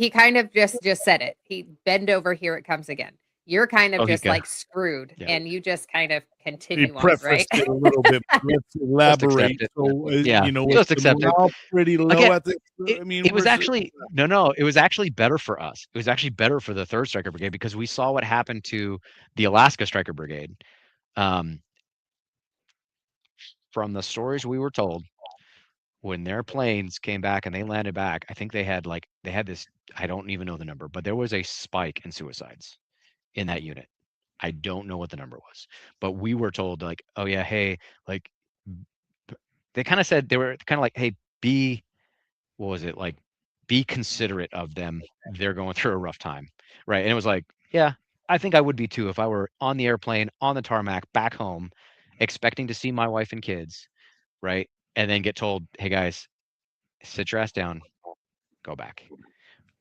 C: kind of just said it. He bend over, here it comes again. You're kind of just like screwed, and you just kind of continue on, right?
B: It a little bit. Let's elaborate. So,
E: just accept it.
B: Pretty low
E: again,
B: at the. I mean,
E: it was actually no. It was actually better for us. It was actually better for the 3rd Stryker Brigade, because we saw what happened to the Alaska Stryker Brigade. From the stories we were told, when their planes came back and they landed back, I think they had this. I don't even know the number, but there was a spike in suicides in that unit. I don't know what the number was, but we were told, like, oh yeah, hey, like, they kind of said, they were kind of like, hey, be considerate of them. They're going through a rough time, right? And it was like, yeah, I think I would be too if I were on the airplane, on the tarmac, back home, expecting to see my wife and kids, right? And then get told, hey guys, sit your ass down, go back.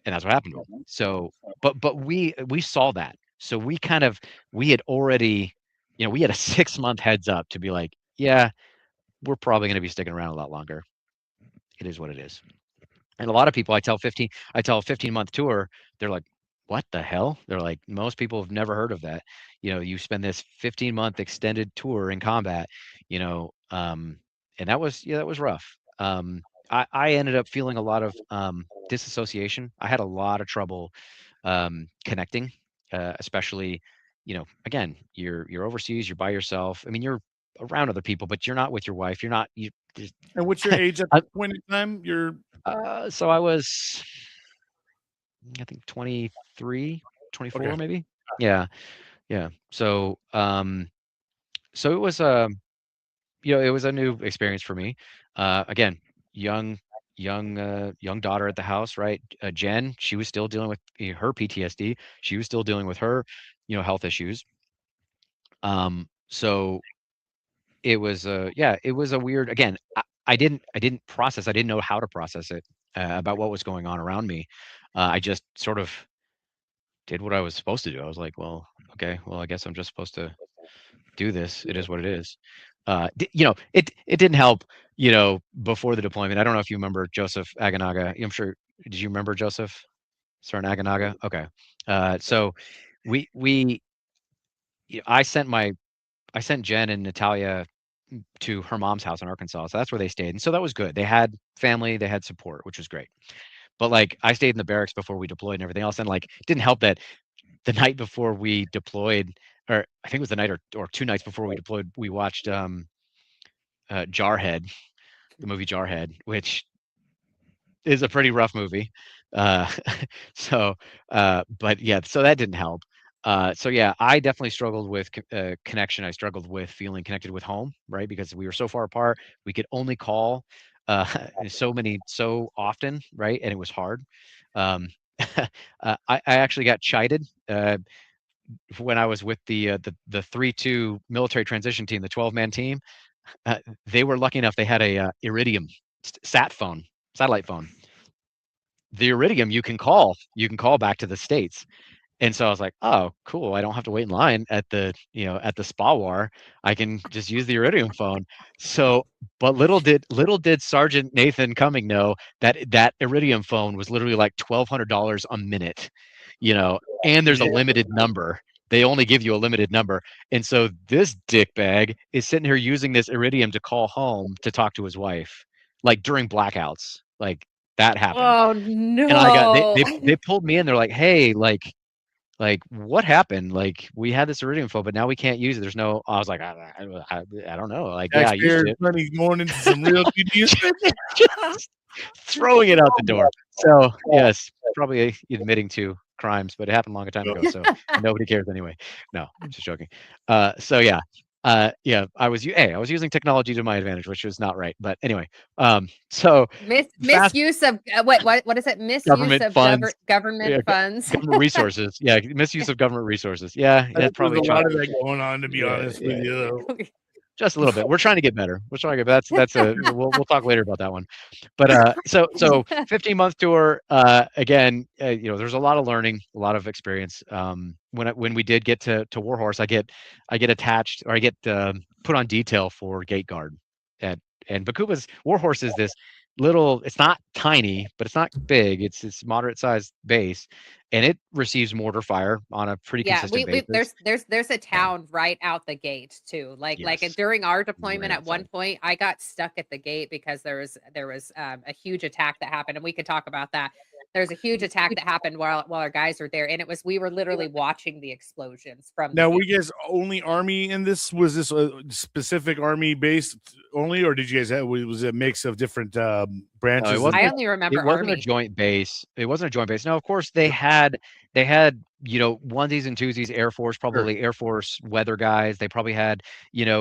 E: And that's what happened to them. So, but we saw that. So we had already, we had a 6-month heads up to be like, yeah, we're probably going to be sticking around a lot longer. It is what it is. And a lot of people, I tell a 15-month tour, they're like, what the hell? They're like, most people have never heard of that. You spend this 15-month extended tour in combat, and that was rough. I ended up feeling a lot of disassociation. I had a lot of trouble connecting, especially, again, you're overseas, you're by yourself. I mean, you're around other people, but you're not with your wife. You're not.
B: And what's your age at this point in time?
E: So I was, I think 23, 24, okay. Maybe. Yeah. So, so it was it was a new experience for me. Again, young daughter at the house, right? Jen, she was still dealing with her PTSD. She was still dealing with her, health issues. So it was it was a weird, again, I didn't process, I didn't know how to process it, about what was going on around me. I just sort of did what I was supposed to do. I was like, well, okay, well, I guess I'm just supposed to do this. It is what it is. It didn't help, before the deployment. I don't know if you remember Joseph Aganaga. I'm sure. Did you remember Joseph? Sergeant Aganaga? Okay. So I sent Jen and Natalia to her mom's house in Arkansas. So that's where they stayed. And so that was good. They had family, they had support, which was great. But like, I stayed in the barracks before we deployed and everything else. And like, it didn't help that the night before we deployed, or I think it was the night or 2 nights before we deployed, we watched Jarhead, the movie Jarhead, which is a pretty rough movie. But yeah, so that didn't help. So yeah, I definitely struggled with connection. I struggled with feeling connected with home, right? Because we were so far apart, we could only call so often, right? And it was hard. I actually got chided when I was with the 3-2 military transition team, the 12-man team. They were lucky enough; they had a Iridium satellite phone. The Iridium you can call back to the States. And so I was like, oh, cool. I don't have to wait in line at the spa war. I can just use the Iridium phone. So, but little did Sergeant Nathan Cumming know that Iridium phone was literally like $1,200 a minute, and there's a limited number. They only give you a limited number. And so this dickbag is sitting here using this Iridium to call home to talk to his wife, like during blackouts. Like, That happened.
C: Oh
E: And I got
C: no.
E: they pulled me in. They're like, "Hey, like what happened? Like we had this iridium flow, but now we can't use it. There's no." I was like, I don't know. Like, yeah, I used
B: Taxpayers'
E: it.
B: money going into some real tedious.
E: Just throwing it out the door. So yes, probably admitting to crimes, but it happened a long time ago. So nobody cares anyway. No, I'm just joking. So yeah. Yeah, I was using technology to my advantage, which was not right. But anyway, so fast
C: Misuse of what is it? Misuse
E: government
C: of
E: funds.
C: government
E: Yeah,
C: funds.
E: government resources. Yeah, misuse of government resources. Yeah,
B: I
E: that
B: think there's
E: probably
B: a lot of that going on, to be
E: yeah,
B: honest with you. Though.
E: just a little bit. We're trying to get better. We're trying to get that's a we'll talk later about that one. But so 15-month tour again, there's a lot of learning, a lot of experience. When we did get to Warhorse, I get attached, or I get put on detail for gate guard at and Bakuba's Warhorse is this little, it's not tiny, but it's not big. It's moderate sized base, and it receives mortar fire on a pretty
C: Yeah,
E: consistent
C: we
E: basis.
C: there's a
E: Yeah.
C: town right out the gate too. Like
E: Yes.
C: during our
E: Right
C: deployment at one
E: outside.
C: point, I got stuck at the gate because there was a huge attack that happened, and we could talk about that. There's a huge attack that happened while our guys were there, and we were literally watching the explosions from the
B: Now, were
C: gate.
B: you guys only Army in this? Was this a specific Army base only, or did you guys have? Was it a mix of different
E: No,
B: branches?
C: I only remember
E: it wasn't a
C: Army.
E: joint base. It wasn't a joint base. Now, of course, they had onesies and twosies, Air Force,
B: Sure.
E: probably Air Force weather guys. They probably had,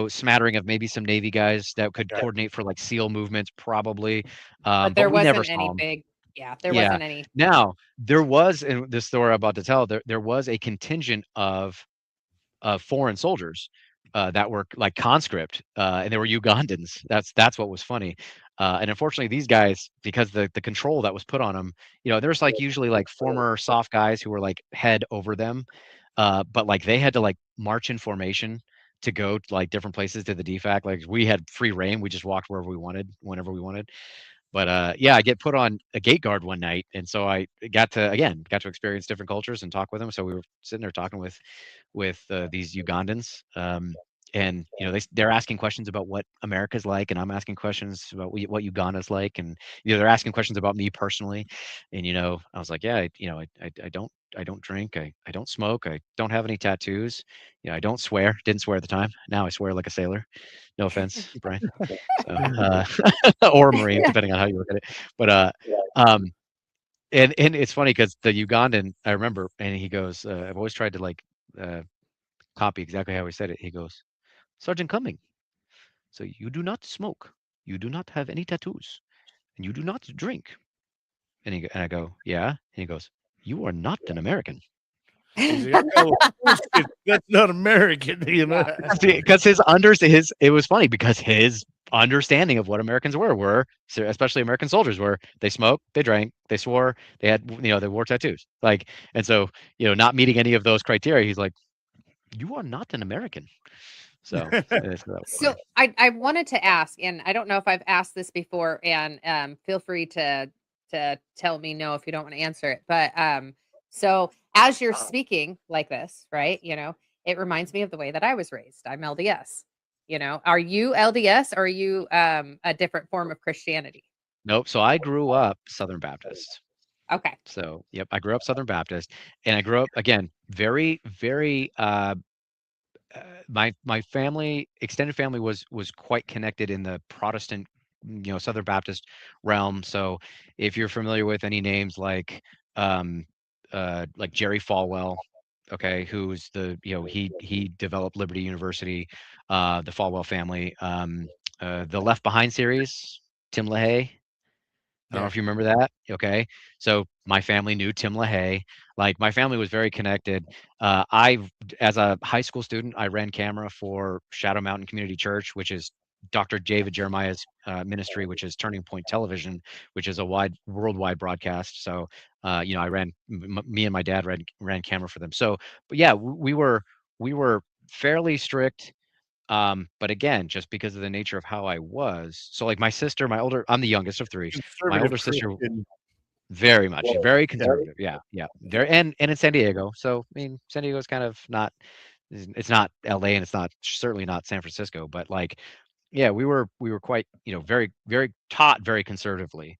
E: smattering of maybe some Navy guys that could
B: Yeah.
E: coordinate for like SEAL movements, probably.
C: But
E: But
C: there
E: we never
C: wasn't
E: saw
C: any
E: them.
C: big, yeah, there
E: Yeah.
C: wasn't any.
E: Now, there was in this story I'm about to tell, there was a contingent of foreign soldiers that were like conscript, and they were Ugandans. That's what was funny. And unfortunately, these guys, because the control that was put on them, there's like usually like former soft guys who were like head over them, but like they had to like march in formation to go to like different places to the DFAC. Like we had free reign, we just walked wherever we wanted, whenever we wanted. But yeah, I get put on a gate guard one night, and so I got to experience different cultures and talk with them. So we were sitting there talking with these Ugandans, and they're asking questions about what America's like, and I'm asking questions about what Uganda's like, and they're asking questions about me personally, and I was like, yeah, I don't drink, I don't smoke, I don't have any tattoos, I don't swear, didn't swear at the time. Now I swear like a sailor. No offense, Brian. So or Marine, depending on how you look at it. But um, and it's funny because the Ugandan, I remember, and he goes, I've always tried to like uh, copy exactly how he said it. He goes, Sergeant Cumming, so you do not smoke, you do not have any tattoos, and you do not drink. And I go, yeah. And he goes, you are not an American.
B: He's like, oh, bullshit, that's not American,
E: Because it was funny because his understanding of what Americans were, especially American soldiers, were they smoked, they drank, they swore, they had, they wore tattoos. Like, and so, not meeting any of those criteria, he's like, you are not an American. So,
C: So I wanted to ask, and I don't know if I've asked this before, and feel free to tell me no if you don't want to answer it. But so as you're speaking like this, right? It reminds me of the way that I was raised. I'm LDS. Are you LDS, or are you a different form of Christianity?
E: nope. So I grew up Southern Baptist.
C: Okay.
E: So, yep, I grew up Southern Baptist, and I grew up again very, very. My family, extended family, was quite connected in the Protestant, Southern Baptist realm. So, if you're familiar with any names um, like Jerry Falwell, okay, who's he developed Liberty University, the Falwell family, the Left Behind series, Tim LaHaye. I don't know
B: Yeah.
E: if you remember that. Okay. So my family knew Tim LaHaye. Like my family was very connected. As a high school student, I ran camera for Shadow Mountain Community Church, which is Dr. David Jeremiah's ministry, which is Turning Point Television, which is a worldwide broadcast. So, I ran, me and my dad ran camera for them. So, but yeah, we were fairly strict. But again, just because of the nature of how I was, so like my sister, I'm the youngest of three. My
B: Conservative
E: older sister,
B: Christian.
E: very much,
B: Well,
E: very
B: yeah.
E: conservative. Yeah, yeah. Very, and in San Diego. So I mean, San Diego is kind of not. It's not LA, and it's not certainly not San Francisco. But like, yeah, we were quite, very very taught very conservatively.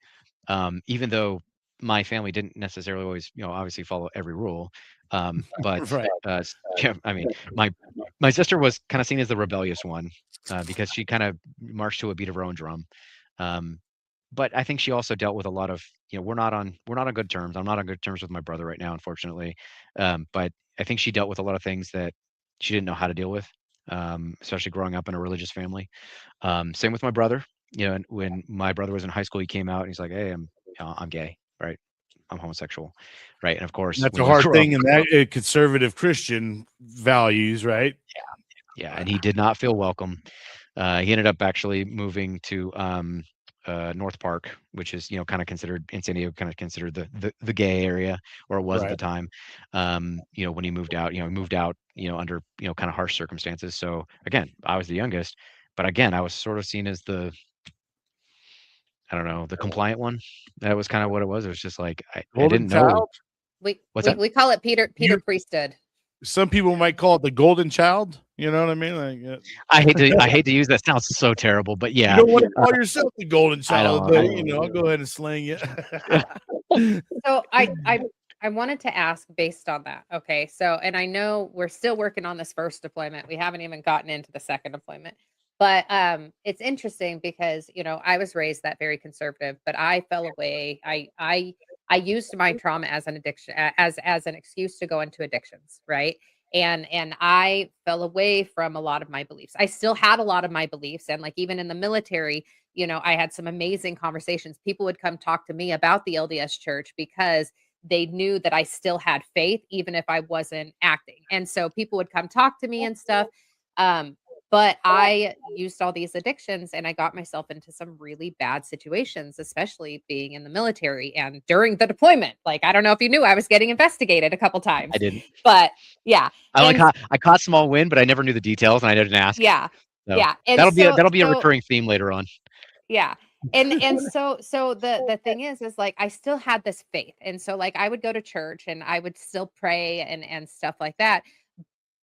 E: even though my family didn't necessarily always, obviously follow every rule. But
B: Right.
E: yeah, I mean, my sister was kind of seen as the rebellious one because she kind of marched to a beat of her own drum. Um, but I think she also dealt with a lot of, we're not on good terms. I'm not on good terms with my brother right now, unfortunately. But I think she dealt with a lot of things that she didn't know how to deal with, especially growing up in a religious family. Same with my brother. And when my brother was in high school, he came out and he's like, "Hey, I'm gay, right? I'm homosexual, right?" And of course,
B: That's
E: when
B: a
E: you
B: hard
E: grow up,
B: thing in that conservative Christian values, right?
E: yeah, and he did not feel welcome. He ended up actually moving to North Park, which is kind of considered in San Diego, kind of considered the gay area, or it was at
B: Right.
E: the time. When he moved out, under kind of harsh circumstances. So again, I was the youngest, but again, I was sort of seen as I don't know, the compliant one. That was kind of what it was. It was just like I
B: Golden
E: didn't know.
B: child.
C: We
E: What's
C: we
E: that?
C: we call it Peter
B: You
C: Priesthood.
B: Some people might call it the golden child. You know what I mean? Like
E: I hate to use that. Sounds so terrible, but
B: you
E: yeah,
B: don't want to call yourself the golden
E: I
B: child,
E: don't.
B: but I'll go ahead and slang you.
C: So I wanted to ask based on that. Okay. So, and I know we're still working on this first deployment. We haven't even gotten into the second deployment. But it's interesting because, I was raised that very conservative, but I fell away. I used my trauma as an addiction as an excuse to go into addictions, right? And I fell away from a lot of my beliefs. I still had a lot of my beliefs, and like even in the military, I had some amazing conversations. People would come talk to me about the LDS church because they knew that I still had faith, even if I wasn't acting. And so people would come talk to me and stuff. Um, but I used all these addictions and I got myself into some really bad situations, especially being in the military and during the deployment. Like, I don't know if you knew I was getting investigated a couple
E: I
C: times,
E: didn't.
C: but yeah. And
E: I caught small wind, but I never knew the details, and I didn't ask.
C: yeah,
E: So
C: yeah. And
E: that'll be a
C: so
E: recurring theme later on.
C: yeah. And so the thing is like I still had this faith. And so like I would go to church and I would still pray and stuff like that,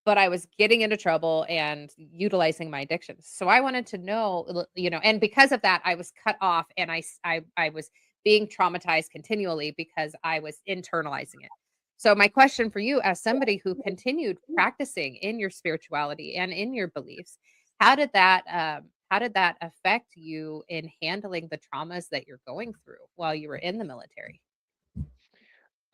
C: but I was getting into trouble and utilizing my addictions. So I wanted to know, and because of that I was cut off and I was being traumatized continually because I was internalizing it. So my question for you as somebody who continued practicing in your spirituality and in your beliefs, how did that affect you in handling the traumas that you're going through while you were in the military?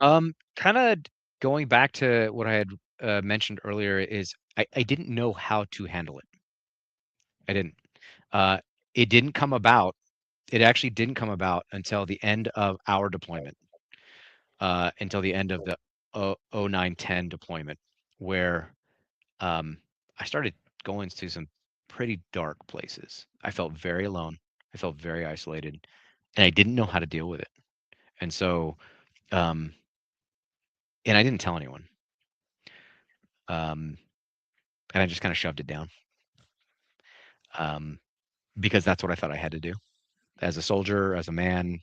E: Kind of going back to what I had mentioned earlier is I didn't know how to handle it. I didn't. Uh, it didn't come about. It actually didn't come about until the end of our deployment, until the end of the 09-10 deployment, where um, I started going to some pretty dark places. I felt very alone. I felt very isolated, and I didn't know how to deal with it. And so, um, and I didn't tell anyone. Um, and I just kind of shoved it down, um, because that's what I thought I had to do as a soldier, as a man,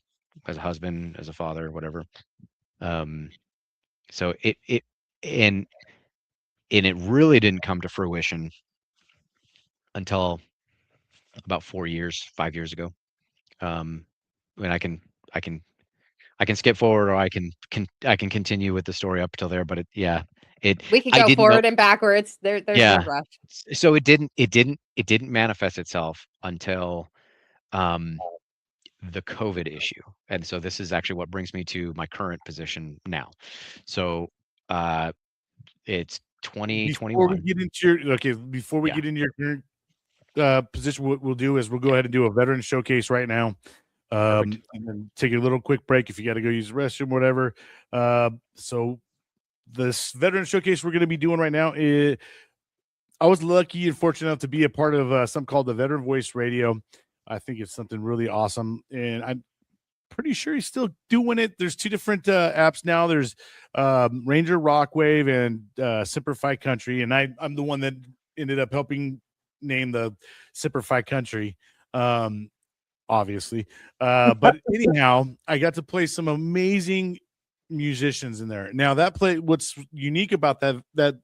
E: as a husband, as a father, whatever. Um, so and and it really didn't come to fruition until about 4 years, 5 years ago. When I can I can skip forward, or I can continue with the story up till there. But
C: We could
E: I
C: go
E: didn't know.
C: forward and backwards. There's no
E: Yeah.
C: rush.
E: So it didn't manifest itself until um, the COVID issue, and so this is actually what brings me to my current position now. So it's
B: Before we
E: 2021.
B: get into your before we
E: Yeah,
B: get into your current position, what we'll do is we'll go ahead and do a veteran showcase right now.
E: perfect.
B: And then take a little quick break if you got to go use the restroom, whatever. So this veteran showcase we're going to be doing right now is I was lucky and fortunate enough to be a part of something called the Veteran Voice Radio. I think it's something really awesome, and I'm pretty sure he's still doing it. There's two different apps now. There's Ranger Rockwave and Simplify Country, and I'm the one that ended up helping name the Simplify Country, obviously. But anyhow, I got to play some amazing musicians in there. Now what's unique about that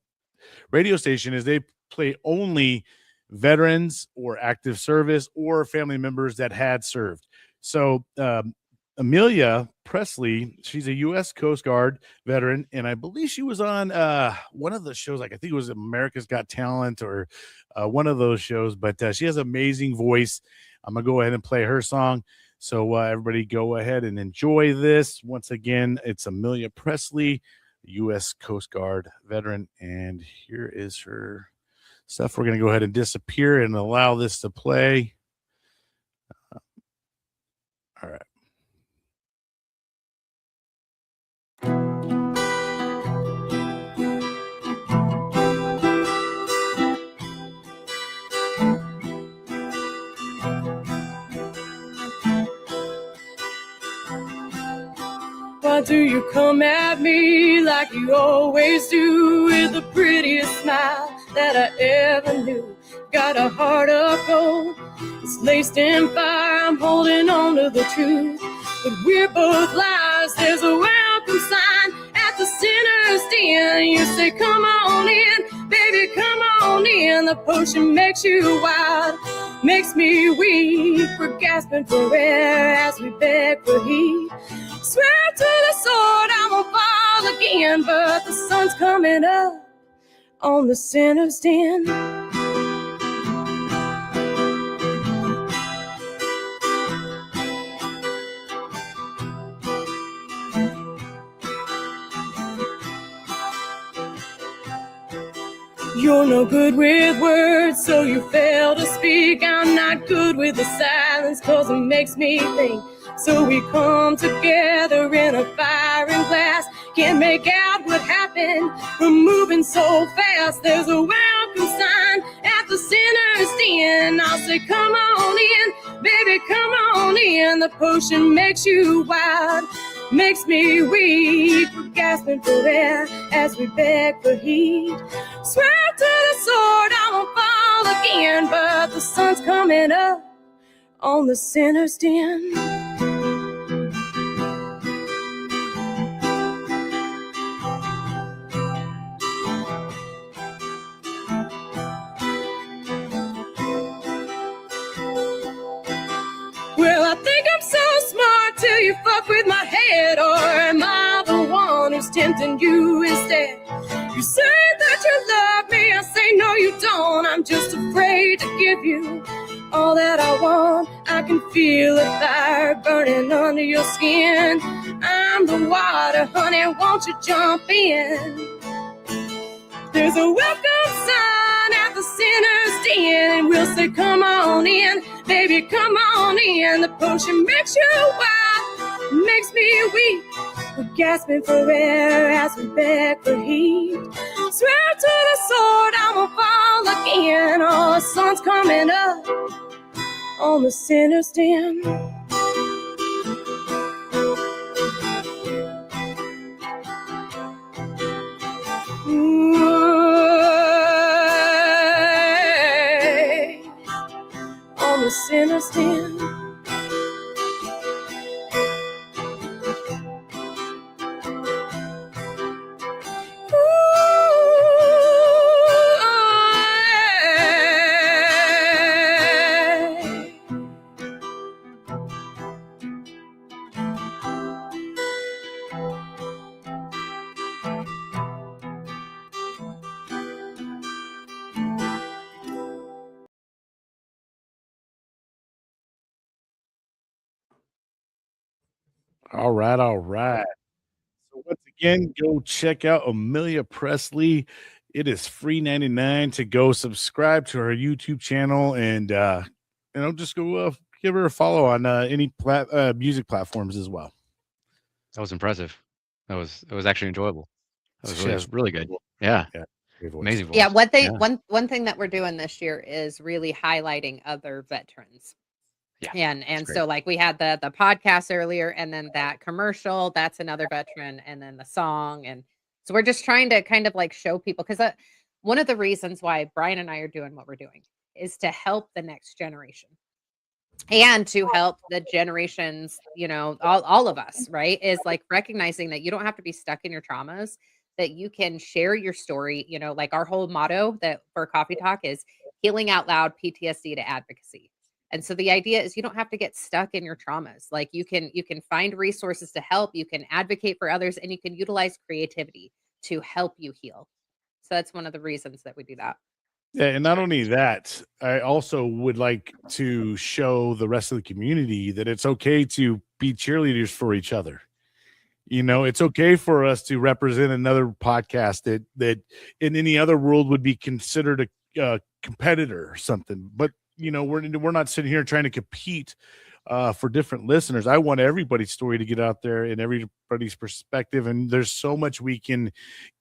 B: radio station is they play only veterans or active service or family members that had served. So Amelia Presley, she's a U.S. Coast Guard veteran, and I believe she was on one of the shows, like I think it was America's Got Talent or one of those shows, but she has an amazing voice. I'm going to go ahead and play her song. So everybody go ahead and enjoy this. Once again, it's Amelia Presley, U.S. Coast Guard veteran, and here is her stuff. We're going to go ahead and disappear and allow this to play. All right.
F: Why do you come at me like you always do, with the prettiest smile that I ever knew? Got a heart of gold, it's laced in fire, I'm holding on to the truth. But we're both lies, there's a welcome sign at the sinner's den. You say come on in, baby, come on in. The potion makes you wild, makes me weak. We're gasping for air as we beg for heat. Swear to the sword I won't fall again, but the sun's coming up on the sinner's den. You're no good with words, so you fail to speak. I'm not good with the silence, cause it makes me think. So we come together in a firing glass. Can't make out what happened, we're moving so fast. There's a welcome sign at the sinner's den. I'll say come on in, baby, come on in. The potion makes you wild, makes me weak. We're gasping for air as we beg for heat. Swear to the sword I won't fall again, but the sun's coming up on the sinner's den. Well, I think I'm so smart till you fuck with my head, or am I the one who's tempting you instead? You say that you love me, I say no you don't. I'm just afraid to give you all that I want. I can feel the fire burning under your skin. I'm the water, honey, won't you jump in? There's a welcome sign at the sinner's den, and we'll say come on in, baby, come on in. The potion makes you wild, makes me weak. We're gasping for air as we beg for heat. Swear to the sword I won't fall again. Oh, the sun's coming up on the sinner's den. On the sinner's den.
B: All right, all right. So once again, go check out Amelia Presley. It is free 99 to go subscribe to her YouTube channel, and just go give her a follow on any music platforms as well.
E: That was impressive. It was actually enjoyable. That
B: She has
E: was really good. Yeah.
B: great voice.
E: Amazing voice.
C: Yeah, one thing
E: Yeah.
C: one thing that we're doing this year is really highlighting other veterans.
E: Yeah,
C: And
E: great.
C: so like we had the podcast earlier, and then that commercial, that's another veteran, and then the song. And so we're just trying to kind of like show people, because one of the reasons why Bryan and I are doing what we're doing is to help the next generation and to help the generations, all of us, right? Is like recognizing that you don't have to be stuck in your traumas, that you can share your story. Like our whole motto that for Coffee Talk is healing out loud, PTSD to advocacy. And so the idea is you don't have to get stuck in your traumas. Like you can find resources to help, you can advocate for others, and you can utilize creativity to help you heal. So that's one of the reasons that we do that.
B: Yeah, and not only that, I also would like to show the rest of the community that it's okay to be cheerleaders for each other. You know, it's okay for us to represent another podcast that in any other world would be considered a competitor or something. But you know, we're not sitting here trying to compete for different listeners. I want everybody's story to get out there and everybody's perspective. And there's so much we can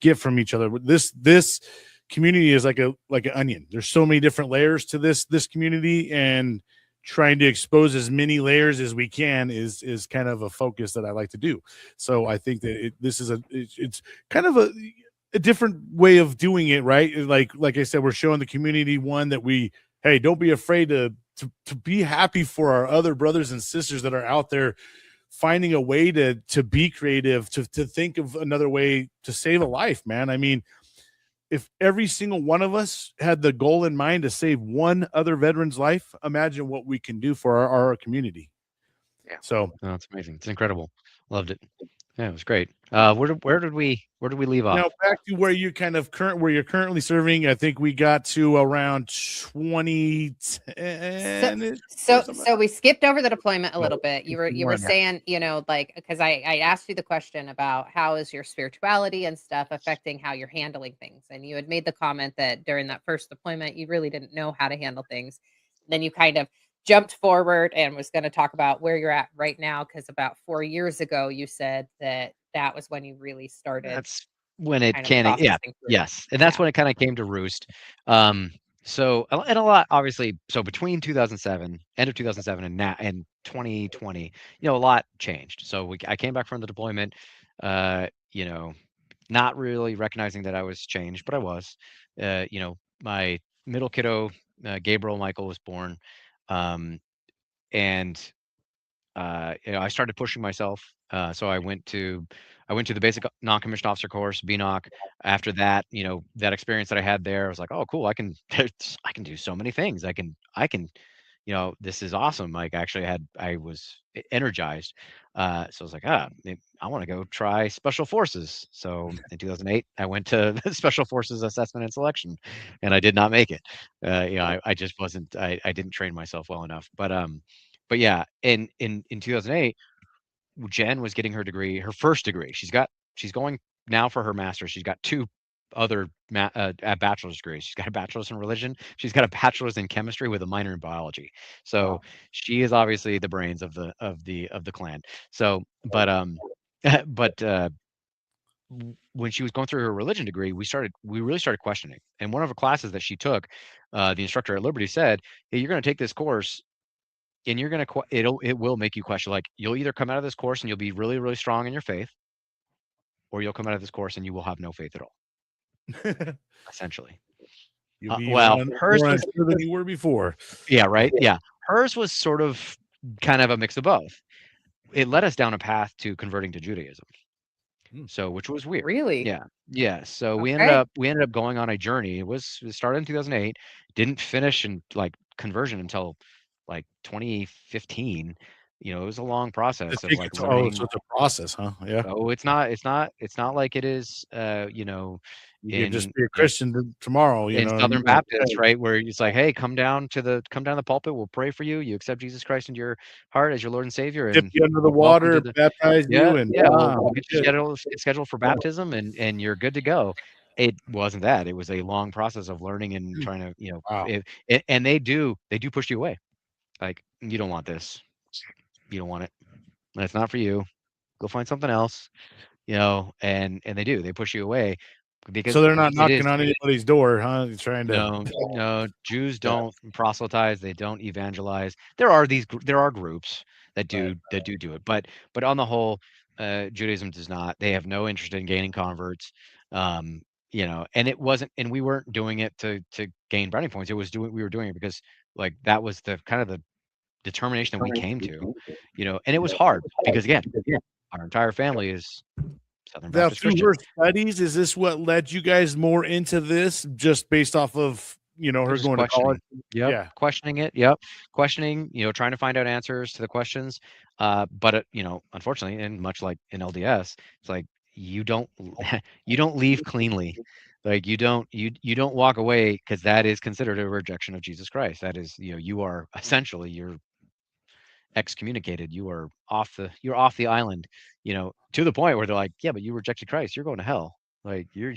B: get from each other. This community is like an onion. There's so many different layers to this community, and trying to expose as many layers as we can is kind of a focus that I like to do. So I think that this is it's kind of a different way of doing it, right? Like I said, we're showing the community one that hey, don't be afraid to be happy for our other brothers and sisters that are out there finding a way to be creative, to think of another way to save a life, man. I mean, if every single one of us had the goal in mind to save one other veteran's life, imagine what we can do for our community.
E: Yeah.
B: So
E: it's amazing. It's incredible. Loved it. Yeah, it was great. Where did we leave off?
B: now back to where you're currently serving. I think we got to around 2010.
C: So we skipped over the deployment a little bit. You were saying, you know, like, because I asked you the question about how is your spirituality and stuff affecting how you're handling things, and you had made the comment that during that first deployment you really didn't know how to handle things. Then you kind of jumped forward and was going to talk about where you're at right now, because about 4 years ago you said that was when you really started.
E: That's when it
C: kind of
E: can, yeah,
C: processing through.
E: yes, and that's when it kind of came to roost. So and a lot, obviously, so between 2007, end of 2007, and now and 2020, you know, a lot changed. So I came back from the deployment, you know, not really recognizing that I was changed, but I was. You know, my middle kiddo, Gabriel Michael, was born, and you know, I started pushing myself. So I went to the basic non-commissioned officer course, BNOC. After that, you know, that experience that I had there, I was like, oh, cool. I can do so many things. I can, you know, this is awesome. Like, actually, I was energized. So I was like, I want to go try special forces. So in 2008, I went to special forces assessment and selection, and I did not make it. You know, I just wasn't. I didn't train myself well enough. But yeah, in 2008, Jen was getting her degree, her first degree. She's going now for her master's. She's got two other bachelor's degrees. She's got a bachelor's in religion. She's got a bachelor's in chemistry with a minor in biology. So
B: Wow.
E: she is obviously the brains of the clan. So, but when she was going through her religion degree, we really started questioning. And one of her classes that she took, the instructor at Liberty said, hey, you're going to take this course, and you're going to it will make you question. Like, you'll either come out of this course and you'll be really, really strong in your faith, or you'll come out of this course and you will have no faith at all, essentially.
B: You'll be
E: well, hers
B: more
E: was
B: unsure than you were before.
E: Yeah, right. Yeah, hers was sort of kind of a mix of both. It led us down a path to converting to Judaism. So, which was weird.
C: Really?
E: Yeah. So we
C: Okay.
E: ended up going on a journey. It started in 2008, didn't finish in like conversion until like 2015. You know, it was a long process of like learning.
B: So it's a process, huh? Yeah.
E: Oh, it's not like it is, you know,
B: You can just be a Christian tomorrow, you
E: in
B: know.
E: Southern Baptist, right? Where it's like, hey, come down the pulpit. We'll pray for you. You accept Jesus Christ into your heart as your Lord and Savior,
B: Dip
E: and
B: you under the
E: welcome
B: water,
E: to
B: baptize you, and
E: we'll get you scheduled for baptism, and you're good to go. It wasn't that. It was a long process of learning and trying to, you know,
B: wow.
E: And they do push you away. Like, you don't want this. You don't want it. That's not for you. Go find something else, you know, and they push you away because
B: So they're not knocking on anybody's door, huh? Trying to
E: no, Jews don't proselytize, they don't evangelize. There are groups that do it, but on the whole, Judaism does not. They have no interest in gaining converts. You know, and we weren't doing it to gain brownie points. We were doing it because, like, that was the kind of the determination that we came to, you know, and it was hard because, again, our entire family is Southern
B: now
E: Baptist
B: through
E: Christian.
B: her studies, is this what led you guys more into this, just based off of, you know, her
E: Just
B: going to college.
E: Yep.
B: Yeah.
E: Questioning it. Yep. Questioning, trying to find out answers to the questions. But unfortunately, and much like in LDS, it's like you don't you don't leave cleanly. Like you don't walk away, because that is considered a rejection of Jesus Christ. That is, you are essentially, you're excommunicated. You're off the island, to the point where they're like, yeah, but you rejected Christ. You're going to hell. Like you're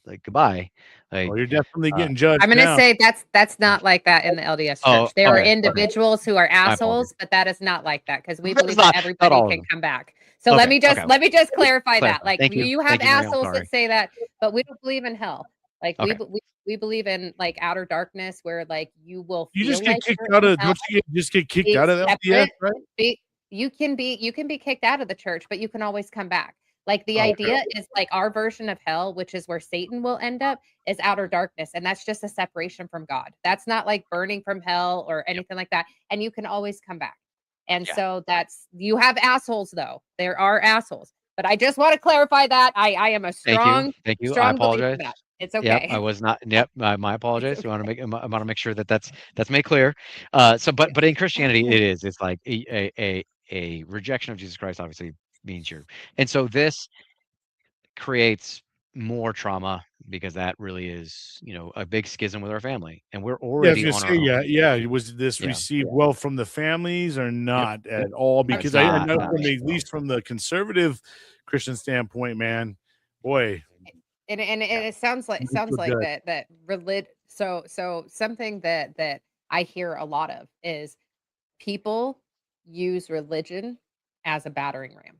E: like, goodbye. Like,
B: Well, you're definitely
E: uh,
B: getting judged
C: I'm gonna
B: now.
C: say that's not like that in the LDS
E: oh,
C: church. There are
E: okay.
C: individuals who are
E: My apologies.
C: assholes, but that is not like that, because we
E: It's
C: believe
E: not
C: that everybody
E: all of
C: can
E: them.
C: come back. So let
E: Okay.
C: me just
E: Okay.
C: let me just clarify that.
E: Clarify.
C: Like
E: Thank you.
C: you have
E: Thank you, Marie. I'm
C: assholes
E: sorry.
C: that say that, but we don't believe in hell. Like
E: Okay.
C: we believe in like outer darkness, where like you will
B: You
C: feel
B: just get
C: like
B: kicked
C: you're
B: out
C: in
B: of.
C: hell.
B: Don't you just get kicked
C: Be
B: out of LDS,
C: separate.
B: right?
C: You can be kicked out of the church, but you can always come back. Like the
B: Oh, okay.
C: idea is like our version of hell, which is where Satan will end up, is outer darkness. And that's just a separation from God. That's not like burning from hell or anything like that. And you can always come back. And
E: Yeah.
C: so you have assholes though. There are assholes. But I just want to clarify that. I am a
E: Thank you.
C: strong
E: I
C: believer
E: apologize.
C: of that. It's
E: Yep,
C: okay.
E: I was not. Yep, my apologies.
C: It's
E: We want to
C: okay.
E: make. I want to make sure that that's made clear. But in Christianity, it is. It's like a rejection of Jesus Christ. Obviously, means you're. And so this creates more trauma, because that really is, a big schism with our family, and we're
B: Yeah, I was
E: already
B: gonna
E: on
B: say,
E: our own.
B: yeah. Was this
E: Yeah.
B: received well from the families or
E: Yep.
B: not
E: Yep.
B: at all?
E: It's
B: Because I know
E: not
B: from
E: received
B: at
E: well.
B: least from the conservative Christian standpoint, man, boy,
C: And
E: Yeah.
C: it sounds like
B: not so good.
C: that so something that I hear a lot of is people use religion as a battering ram.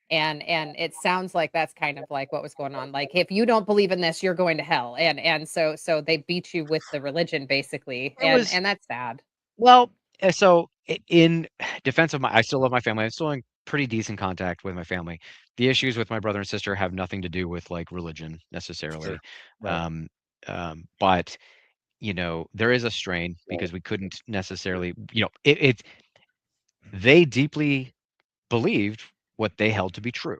C: And it sounds like that's kind of like what was going on. Like if you don't believe in this, you're going to hell. And so they beat you with the religion basically.
E: It was
C: And that's sad.
E: Well, so in defense of I still love my family. I'm still in pretty decent contact with my family. The issues with my brother and sister have nothing to do with like religion necessarily.
B: Sure. Right.
E: But there is a strain, because we couldn't necessarily, they deeply believed what they held to be true,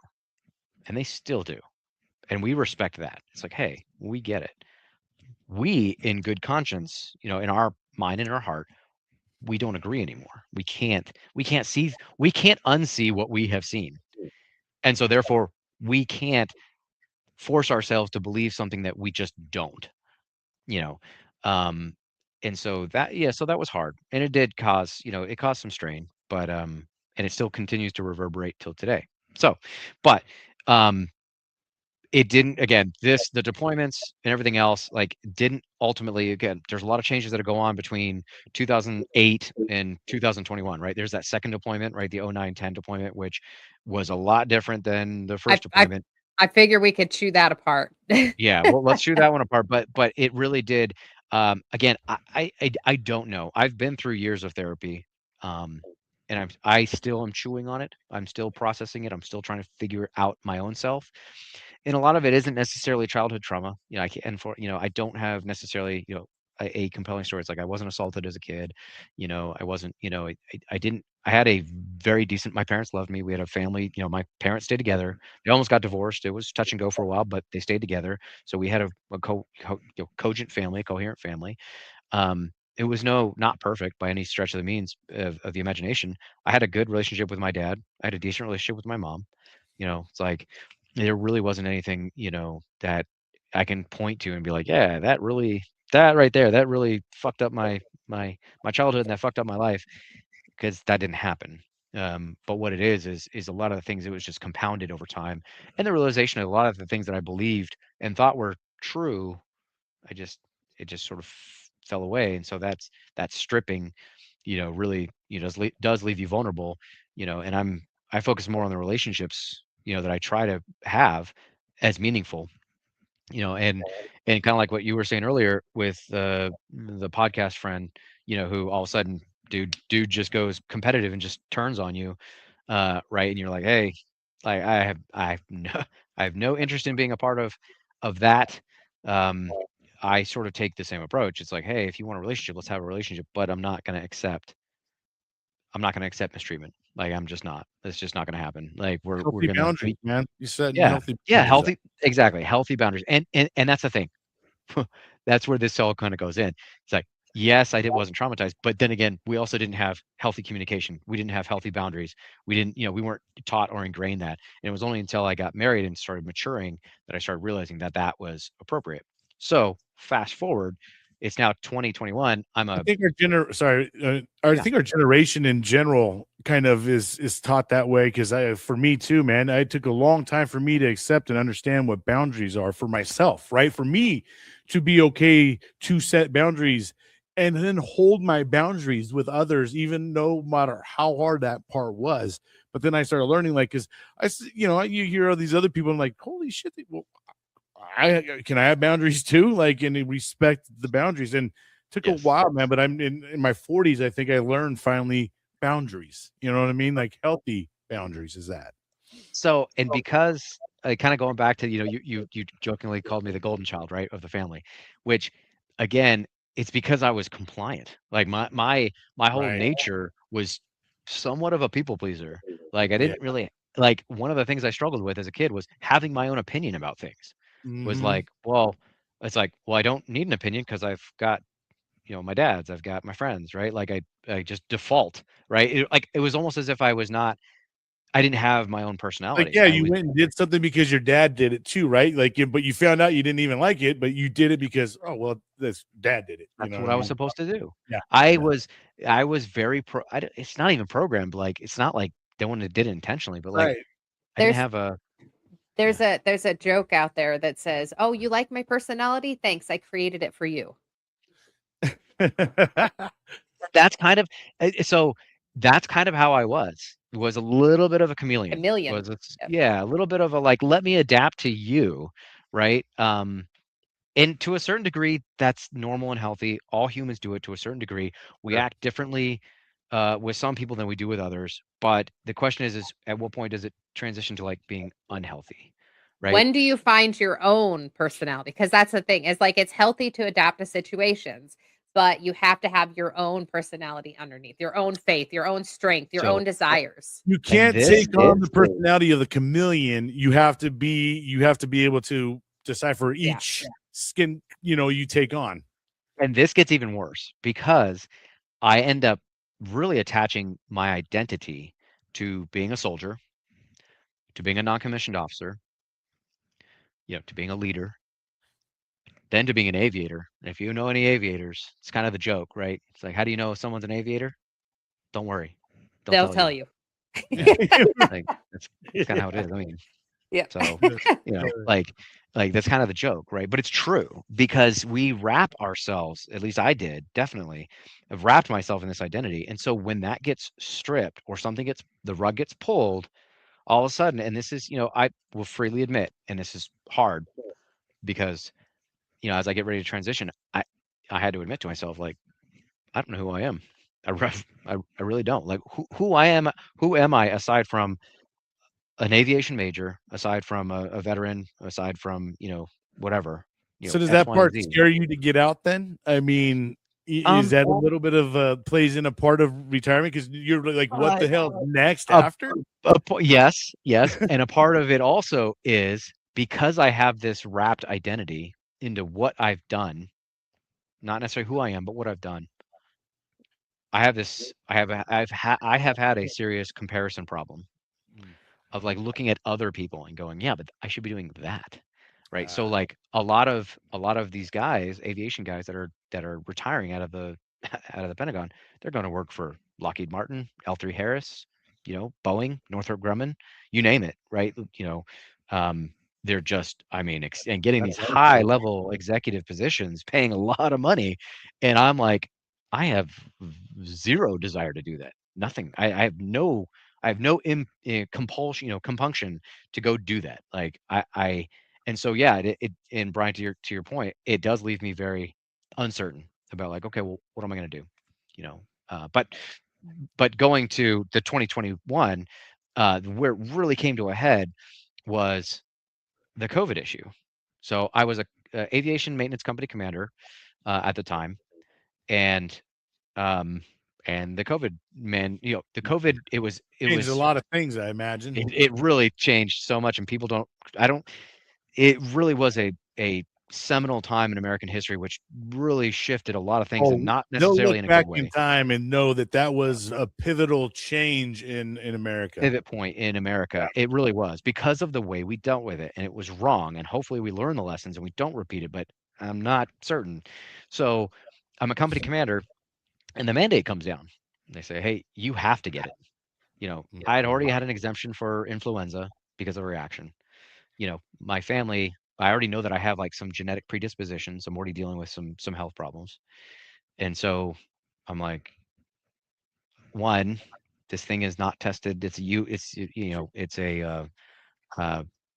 E: and they still do. And we respect that. It's like, hey, we get it. We, in good conscience, in our mind and our heart, we don't agree anymore. We can't unsee what we have seen. And so therefore we can't force ourselves to believe something that we just don't, you know. Um and so that was hard. And it did cause, it caused some strain, but and it still continues to reverberate till today. So, but um it didn't, again, the deployments and everything else, like, didn't ultimately, again, there's a lot of changes that go on between 2008 and 2021, right? There's that second deployment, right? The 09-10 deployment, which was a lot different than the
C: I
E: first
C: I
E: deployment.
C: I figure we could chew that apart.
E: Yeah, well, let's chew that one apart. But it really did. Again, I don't know. I've been through years of therapy, um, and I still am chewing on it. I'm still processing it. I'm still trying to figure out my own self. And a lot of it isn't necessarily childhood trauma. I can, and for I don't have necessarily a compelling story. It's like I wasn't assaulted as a kid. I wasn't. I didn't. I had a very decent. My parents loved me. We had a family. My parents stayed together. They almost got divorced. It was touch and go for a while, but they stayed together. So we had a cogent family, a coherent family. It was not perfect by any stretch of the means of the imagination. I had a good relationship with my dad. I had a decent relationship with my mom. It's like there really wasn't anything, that I can point to and be like, yeah, that right there, that really fucked up my childhood, and that fucked up my life, because that didn't happen. But what it is a lot of the things, it was just compounded over time, and the realization of a lot of the things that I believed and thought were true, I just it just sort of fell away. And so that stripping, really, does leave you vulnerable, and I focus more on the relationships, that I try to have as meaningful, and kind of like what you were saying earlier with the podcast friend, who all of a sudden, dude just goes competitive and just turns on you, right? And you're like, hey, like I have no I have no interest in being a part of that. Um, I sort of take the same approach. It's like, hey, if you want a relationship, let's have a relationship, but I'm not gonna accept mistreatment. Like, I'm just not. It's just not gonna happen. Like, we're
B: Healthy
E: gonna
B: boundaries, man. You setting
E: yeah,
B: healthy
E: yeah,
B: boundaries up.
E: exactly, healthy boundaries. And that's the thing. that's where this all kind of goes in. It's like, yes, wasn't traumatized, but then again, we also didn't have healthy communication. We didn't have healthy boundaries. We didn't, we weren't taught or ingrained that. And it was only until I got married and started maturing that I started realizing that that was appropriate. So fast forward, it's now 2021.
B: I think I
E: Yeah.
B: think our generation in general kind of is taught that way, because for me too, man, it took a long time for me to accept and understand what boundaries are for myself, right? For me to be okay to set boundaries and then hold my boundaries with others, even no matter how hard that part was. But then I started learning, like, because you hear all these other people, and like, holy shit, well, I have boundaries too, like, and respect the boundaries. And took a while, man, but I'm in my 40s. I think I learned finally boundaries. You know what I mean? Like healthy boundaries is that.
E: So, and because kind of going back to, you jokingly called me the golden child, right, of the family, which again, it's because I was compliant. Like my whole
B: Right.
E: nature was somewhat of a people pleaser. Like I
B: Yeah.
E: didn't really like, one of the things I struggled with as a kid was having my own opinion about things. Was
B: Mhm.
E: like, well, it's like, well, I don't need an opinion because I've got, my dad's, I've got my friends, right? Like I just default, right? It was almost as if I didn't have my own
B: Like,
E: personality.
B: yeah,
E: I
B: you
E: was
B: went and did something because your dad did it too, right? Like, but you found out you didn't even like it, but you did it because, oh well, this dad did it. You
E: That's
B: know
E: what
B: what I
E: I was
B: mean?
E: supposed to do.
B: Yeah.
E: I
B: Yeah.
E: was very it's not even programmed. Like, it's not like no one did it intentionally, but like
B: Right.
E: I didn't
C: There's
E: have a
C: there's a joke out there that says, "Oh, you like my personality? Thanks, I created it for you."
E: that's kind of so that's kind of how I was a little bit of a chameleon.
C: Chameleon. Yep.
E: Yeah, a little bit of a, like, let me adapt to you, right? And to a certain degree, that's normal and healthy. All humans do it to a certain degree. We
B: Sure.
E: act differently with some people than we do with others. But the question is at what point does it transition to like being unhealthy, right?
C: When do you find your own personality? Because that's the thing. It's like it's healthy to adapt to situations, but you have to have your own personality underneath, your own faith, your own strength, your
E: So,
C: own desires.
B: You
E: and
B: can't
E: this
B: take on the personality of the chameleon. You have to be able to decipher
C: Yeah.
B: each skin, you take on.
E: and this gets even worse because I end up really attaching my identity to being a soldier, to being a non-commissioned officer, to being a leader, then to being an aviator. And if you know any aviators, it's kind of the joke, right? It's like, how do you know if someone's an aviator? Don't worry, they'll
C: They'll
E: tell
C: tell
E: you.
C: you.
E: Yeah, like that's kind of how it is. I mean,
C: Yeah.
E: so like that's kind of the joke, right? But it's true because we wrap ourselves. At least I did, definitely. I've wrapped myself in this identity, and so when that gets stripped or the rug gets pulled, all of a sudden, and this is, I will freely admit, and this is hard because as I get ready to transition, I had to admit to myself, like, I don't know who I am. I really don't. Like, who am I aside from an aviation major, aside from a veteran, aside from, whatever,
B: So does
E: X,
B: that
E: Y, and
B: part
E: Z.
B: scare you to get out then? I mean, is that a little bit of plays in a part of retirement? Because you're like, what the hell next after?
E: Yes, yes. And a part of it also is because I have this wrapped identity into what I've done, not necessarily who I am, but what I've done. I have had a serious comparison problem of like looking at other people and going, yeah, but I should be doing that. Right. So like a lot of these guys, aviation guys that are retiring out of the out of the Pentagon, they're going to work for Lockheed Martin, L3 Harris, Boeing, Northrop Grumman, you name it, right? They're just, I mean, and getting these high level executive positions, paying a lot of money, and I'm like, I have zero desire to do that. Nothing. I have no compulsion, compunction to go do that. Like and so yeah, and Brian, to your point, it does leave me very uncertain about like, okay, well, what am I going to do? But going to the 2021, where it really came to a head was the COVID issue. So I was a aviation maintenance company commander at the time, and um, the COVID, man, the COVID,
B: Changed a lot of things, I imagine.
E: it really changed so much, and people don't, I don't, it really was a seminal time in American history, which really shifted a lot of things, and not
B: they'll
E: necessarily
B: look
E: in a
B: back
E: good
B: in
E: way.
B: time and know that that was a pivotal change in America.
E: Pivot point in America. It really was, because of the way we dealt with it, and it was wrong. And hopefully we learn the lessons and we don't repeat it, but I'm not certain. So I'm a company commander, and the mandate comes down. They say, hey, you have to get it. I had already had an exemption for influenza because of a reaction. My family, I already know that I have like some genetic predispositions. I'm already dealing with some health problems. And so I'm like, one, this thing is not tested. It's a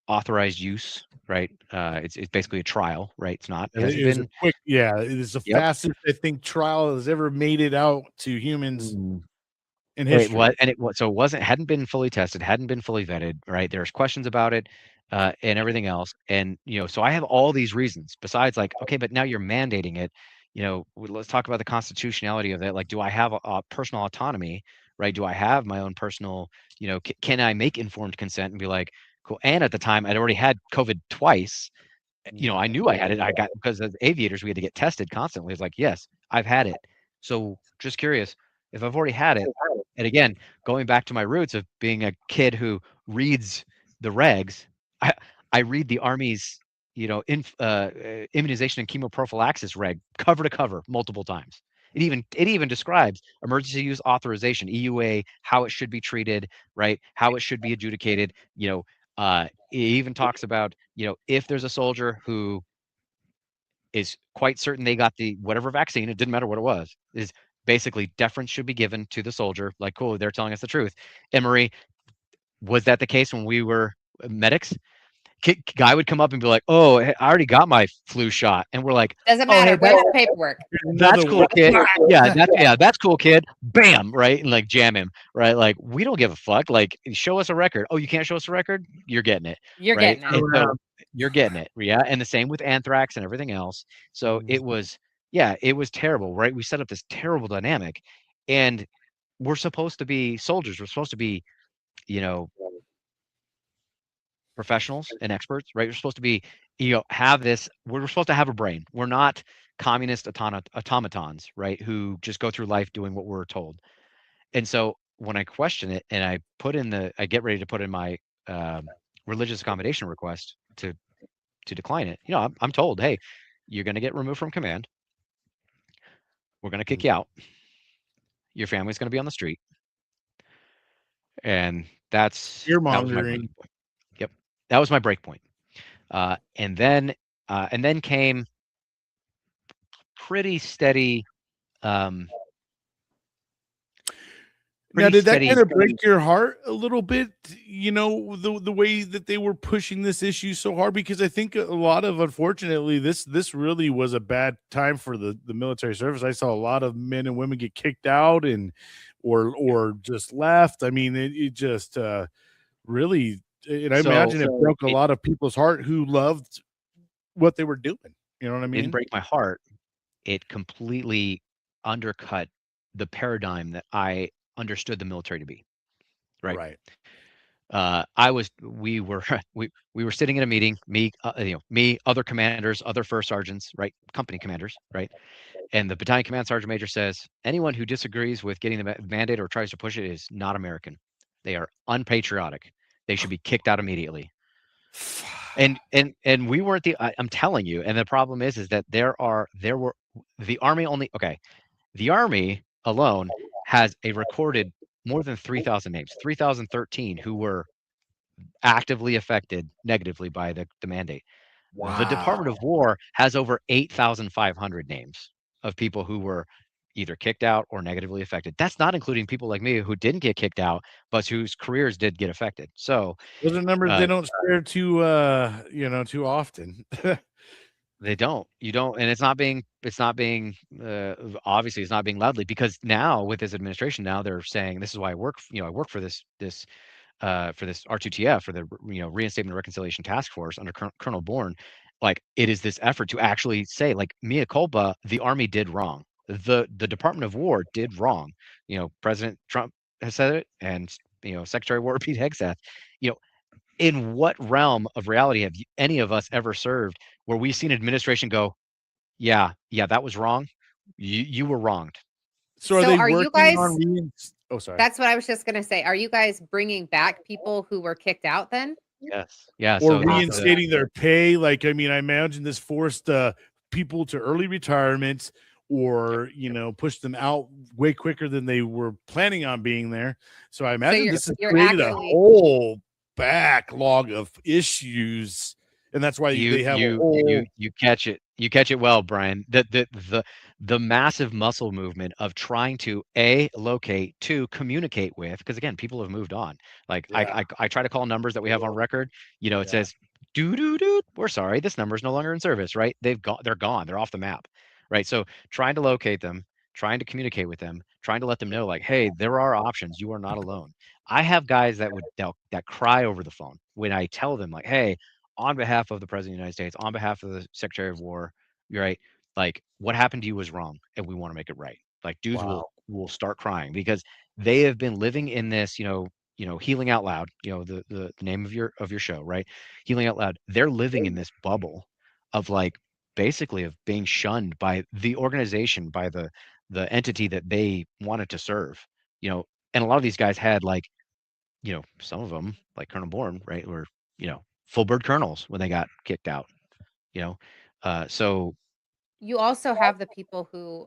E: authorized use, right? It's basically a trial, right? It
B: And
E: hasn't
B: it was a
E: been.
B: quick, yeah, it is the
E: Yep.
B: fastest I think trial has ever made it out to humans in history.
E: So it hadn't been fully tested, hadn't been fully vetted, right? There's questions about it, and everything else. And, so I have all these reasons besides, like, okay, but now you're mandating it. Let's talk about the constitutionality of it. Like, do I have a personal autonomy, right? Do I have my own personal, can I make informed consent and be like, cool. And at the time I'd already had COVID twice. I knew I had it. I got, because as aviators, we had to get tested constantly. It's like, yes, I've had it. So just curious, if I've already had it, and again, going back to my roots of being a kid who reads the regs, I, I read the Army's, immunization and chemoprophylaxis reg cover to cover multiple times. It even describes emergency use authorization, EUA, how it should be treated, right? How it should be adjudicated. It even talks about, if there's a soldier who is quite certain they got the whatever vaccine, it didn't matter what it was, is basically deference should be given to the soldier. Like, cool, they're telling us the truth. And Marie, was that the case when we were medics? Guy would come up and be like, "Oh, hey, I already got my flu shot," and we're like,
C: Doesn't
E: "Oh,
C: matter.
E: hey,
C: Where's the paperwork?
E: that's
B: Another
E: cool,
B: one.
E: kid. That's cool, kid. Bam, right, and like jam him, right? Like, we don't give a fuck. Like, show us a record. Oh, you can't show us a record? You're getting it,
C: You're
E: right?
C: getting it.
E: And so you're getting it, yeah. And the same with anthrax and everything else. So it was terrible, right? We set up this terrible dynamic, and we're supposed to be soldiers. We're supposed to be, you know, professionals and experts, right? We're supposed to be, have this. We're supposed to have a brain. We're not communist automatons, right? Who just go through life doing what we're told. And so when I question it and I get ready to put in my religious accommodation request to decline it, I'm told, hey, you're going to get removed from command. We're going to kick you out. Your family's going to be on the street. And that was my
B: Fear-mongering.
E: break point. Yep, that was my break point. And then came pretty steady.
B: Now, did that
E: steady.
B: kind of break your heart a little bit? The way that they were pushing this issue so hard, because I think a lot of, unfortunately, this really was a bad time for the military service. I saw a lot of men and women get kicked out or just left. I mean, it just really, and I imagine it broke a lot of people's heart who loved what they were doing. You know what I mean?
E: Didn't break my heart. It completely undercut the paradigm that I understood the military to be. Right. We were we were sitting in a meeting, me, other commanders, other first sergeants, right, company commanders, right, and the battalion command sergeant major says, anyone who disagrees with getting the mandate or tries to push it is not American. They are unpatriotic. They should be kicked out immediately. And we weren't I'm telling you. And the problem is that there were the Army only. Okay, the Army alone has a recorded more than 3,000 names, 3,013 who were actively affected negatively by the mandate. Wow. The Department of War has over 8,500 names of people who were either kicked out or negatively affected. That's not including people like me who didn't get kicked out, but whose careers did get affected. So
B: those are numbers they don't share too often.
E: They don't. You don't, and it's not being obviously it's not being loudly, because now with this administration, now they're saying, this is why I work for this for this R2TF, for the Reinstatement and Reconciliation Task Force under Colonel Bourne. Like, it is this effort to actually say, like, mea culpa, the Army did wrong. The Department of War did wrong. President Trump has said it, and Secretary of War Pete Hegseth. In what realm of reality have any of us ever served where we've seen administration go, yeah, that was wrong. You were wronged.
B: So are
C: So
B: they
C: are you
B: working
C: guys?
B: on oh, sorry.
C: That's what I was just gonna say. Are you guys bringing back people who were kicked out then?
E: Yes. Yeah.
B: Or
E: So
B: reinstating their pay? Like, I mean, I imagine this forced people to early retirement, or pushed them out way quicker than they were planning on being there. So I imagine this has
C: you're
B: created a
C: actually-
B: whole backlog of issues, and that's why they have a whole.
E: you catch it. You catch it well, Brian. The massive muscle movement of trying to locate, to communicate with, because again, people have moved on. Like
B: Yeah.
E: I try to call numbers that we have on record. It
B: Yeah.
E: says we're sorry, this number is no longer in service, right? They're gone, they're off the map, right? So trying to locate them, trying to communicate with them, trying to let them know, like, hey, there are options. You are not alone. I have guys that cry over the phone when I tell them, like, hey, on behalf of the President of the United States, on behalf of the Secretary of War, you're right. Like, what happened to you was wrong, and we want to make it right. Like, dudes will start crying because they have been living in this, healing out loud. The name of your show, right? Healing out loud. They're living in this bubble of, like, basically of being shunned by the organization, by the entity that they wanted to serve. And a lot of these guys had, like, some of them, like Colonel Bourne, right, were full bird colonels when they got kicked out. So
C: You also have the people who,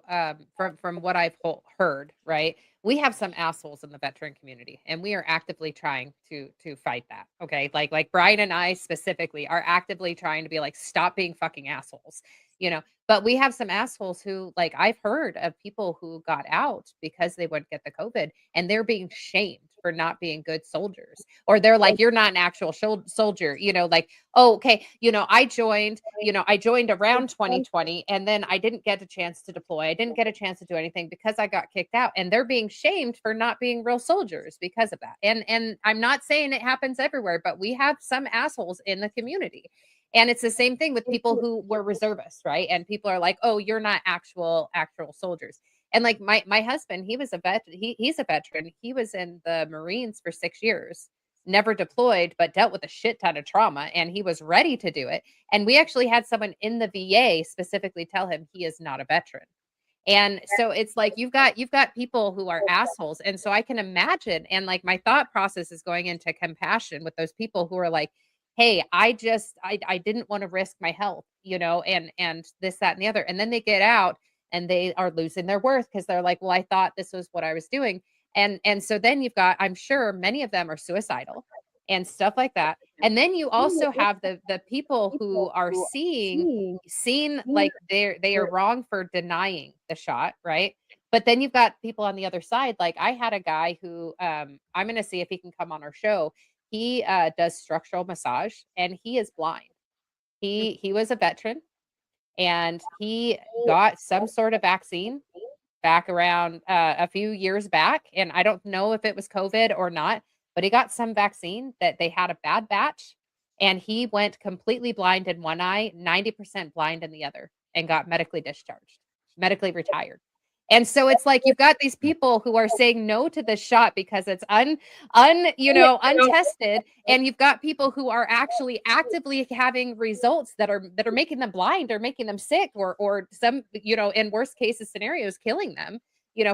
C: from what I've heard, right? We have some assholes in the veteran community, and we are actively trying to fight that. Okay, like Bryan and I specifically are actively trying to be like, stop being fucking assholes, But we have some assholes who, like, I've heard of people who got out because they wouldn't get the COVID, and they're being shamed for not being good soldiers, or they're like, you're not an actual soldier, like, oh, okay, I joined around 2020, and then I didn't get a chance to deploy. I didn't get a chance to do anything because I got kicked out, and they're being shamed for not being real soldiers because of that. And I'm not saying it happens everywhere, but we have some assholes in the community. And it's the same thing with people who were reservists, right? And people are like, "Oh, you're not actual soldiers." And like my husband, he was a vet. He's a veteran. He was in the Marines for 6 years, never deployed, but dealt with a shit ton of trauma, and he was ready to do it. And we actually had someone in the VA specifically tell him he is not a veteran. And so it's like you've got people who are assholes. And so I can imagine, and like my thought process is going into compassion with those people who are like, hey, I didn't want to risk my health, and this, that, and the other. And then they get out and they are losing their worth because they're like, well, I thought this was what I was doing. And so then you've got, I'm sure many of them are suicidal and stuff like that. And then you also have the people who are seen like they are wrong for denying the shot, right? But then you've got people on the other side. Like I had a guy who I'm going to see if he can come on our show. He does structural massage, and he is blind. He was a veteran, and he got some sort of vaccine back around a few years back. And I don't know if it was COVID or not, but he got some vaccine that they had a bad batch, and he went completely blind in one eye, 90% blind in the other, and got medically discharged, medically retired. And so it's like you've got these people who are saying no to this shot because it's untested, and you've got people who are actually actively having results that are making them blind or making them sick, or some, in worst cases scenarios, killing them,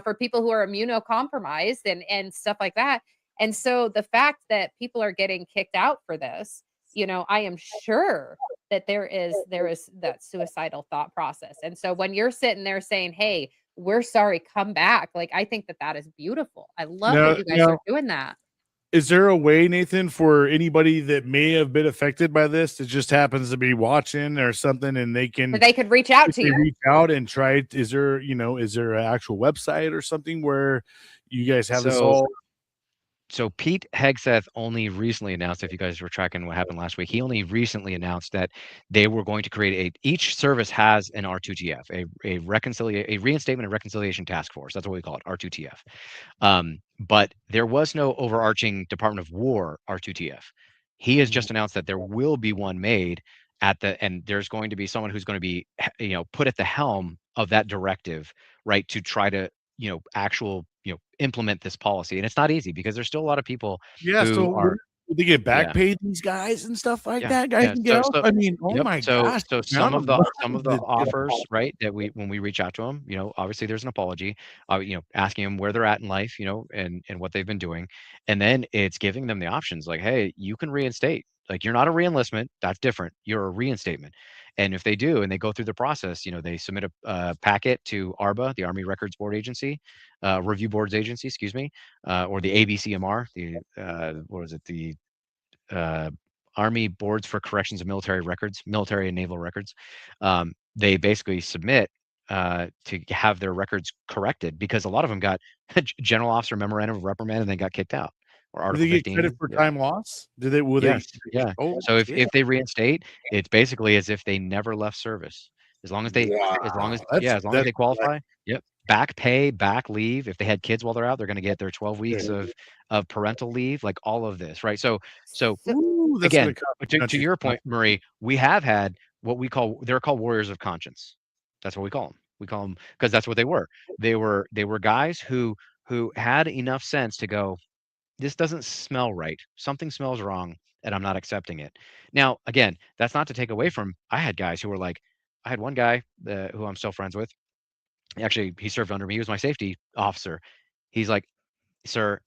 C: for people who are immunocompromised and stuff like that. And so the fact that people are getting kicked out for this, I am sure that there is that suicidal thought process. And so when you're sitting there saying, hey, we're sorry, come back. Like, I think that is beautiful. I love that you guys are doing that.
B: Is there a way, Nathan, for anybody that may have been affected by this that just happens to be watching or something, and they
C: could reach out to you?
B: Reach out and try. Is there an actual website or something where you guys have this all?
E: So Pete Hegseth only recently announced, if you guys were tracking what happened last week, he only recently announced that they were going to create each service has an R2TF, a reinstatement and reconciliation task force. That's what we call it, R2TF. But there was no overarching Department of War R2TF. He has just announced that there will be one made and there's going to be someone who's going to be, put at the helm of that directive, right, to try to, implement this policy. And it's not easy because there's still a lot of people
B: who
E: are
B: Would they get back
E: Yeah.
B: paid, these guys and stuff like
E: Yeah,
B: that? Guys
E: yeah.
B: can get off? I mean, oh
E: Yep.
B: my
E: So
B: gosh,
E: so
B: the amount
E: some of the
B: money that
E: offers, right, that when we reach out to them, obviously there's an apology, asking them where they're at in life, and what they've been doing, and then it's giving them the options like, hey, you can reinstate. Like you're not a reenlistment, that's different. You're a reinstatement, and if they do and they go through the process, they submit a packet to ARBA, the Army Records Board Agency, Review Boards Agency, excuse me, or the ABCMR, the what was it, the uh, Army Boards for Corrections of Military Records, Military and Naval Records. They basically submit to have their records corrected because a lot of them got General Officer Memorandum of Reprimand and they got kicked out, or
B: do they
E: Article
B: get
E: 15.
B: credit for time loss? Do they will they
E: Yes, yeah.
B: oh,
E: So if
B: shit.
E: they reinstate, it's basically as if they never left service. As long as
B: Wow,
E: as long as
B: that's
E: they qualify, yep. Back pay, back leave. If they had kids while they're out, they're going to get their 12 weeks of parental leave, like all of this, right? So
C: So,
B: ooh, that's gonna
E: again,
B: cost the
E: to
B: country
E: your
B: so much.
E: point, Marie, we have had what they're called warriors of conscience. That's what we call them. We call them because that's what they were. They were guys who had enough sense to go, this doesn't smell right. Something smells wrong, and I'm not accepting it. Now, again, that's not to take away from. I had guys who were like, I had one guy who I'm still friends with. Actually, he served under me. He was my safety officer. He's like, sir,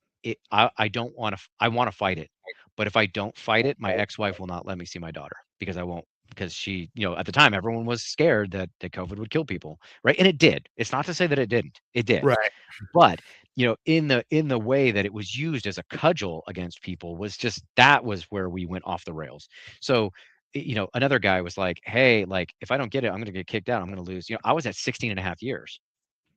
E: I don't want to. I want to fight it, but if I don't fight it, my ex-wife will not let me see my daughter because I won't. Because she, at the time, everyone was scared that COVID would kill people, right? And it did. It's not to say that it didn't. It did.
B: Right.
E: But in the way that it was used as a cudgel against people was just that was where we went off the rails. So another guy was like, hey, like if I don't get it, I'm going to get kicked out. I'm going to lose. I was at 16 and a half years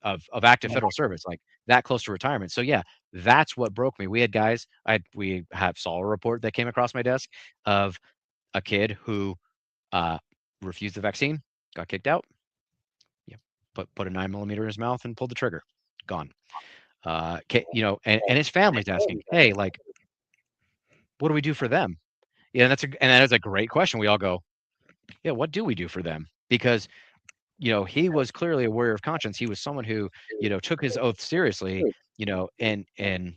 E: of active federal service, like that close to retirement. So yeah, that's what broke me. We had guys, we have saw a report that came across my desk of a kid who uh, refused the vaccine, got kicked out. Yeah, put a 9mm in his mouth and pulled the trigger. Gone. And his family's asking, hey, like, what do we do for them? Yeah, and that is a great question. We all go, yeah, what do we do for them? Because he was clearly a warrior of conscience. He was someone who, took his oath seriously, and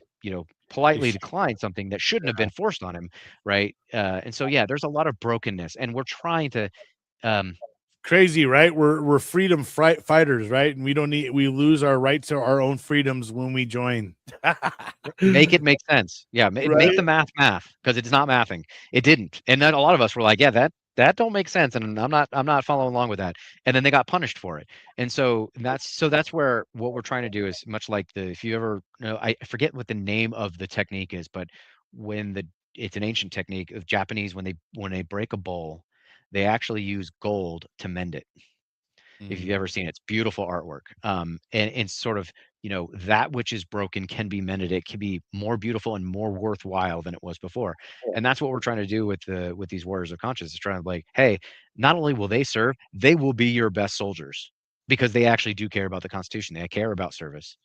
E: politely declined something that shouldn't have been forced on him, right? And so yeah, there's a lot of brokenness, and we're trying to um,
B: Crazy, right? We're freedom fighters, right? And we lose our right to our own freedoms when we join.
E: make it make sense. Yeah, make
B: Right?
E: the math because it's not mathing. It didn't, and then a lot of us were like, yeah, that don't make sense, and I'm not following along with that. And then they got punished for it. And that's where what we're trying to do is much like if you ever I forget what the name of the technique is, but it's an ancient technique of Japanese when they break a bowl, they actually use gold to mend it. If you've ever seen it, it's beautiful artwork. And sort of, that which is broken can be mended. It can be more beautiful and more worthwhile than it was before. And that's what we're trying to do with these warriors of conscience. Is trying to like, hey, not only will they serve, they will be your best soldiers because they actually do care about the Constitution. They care about service.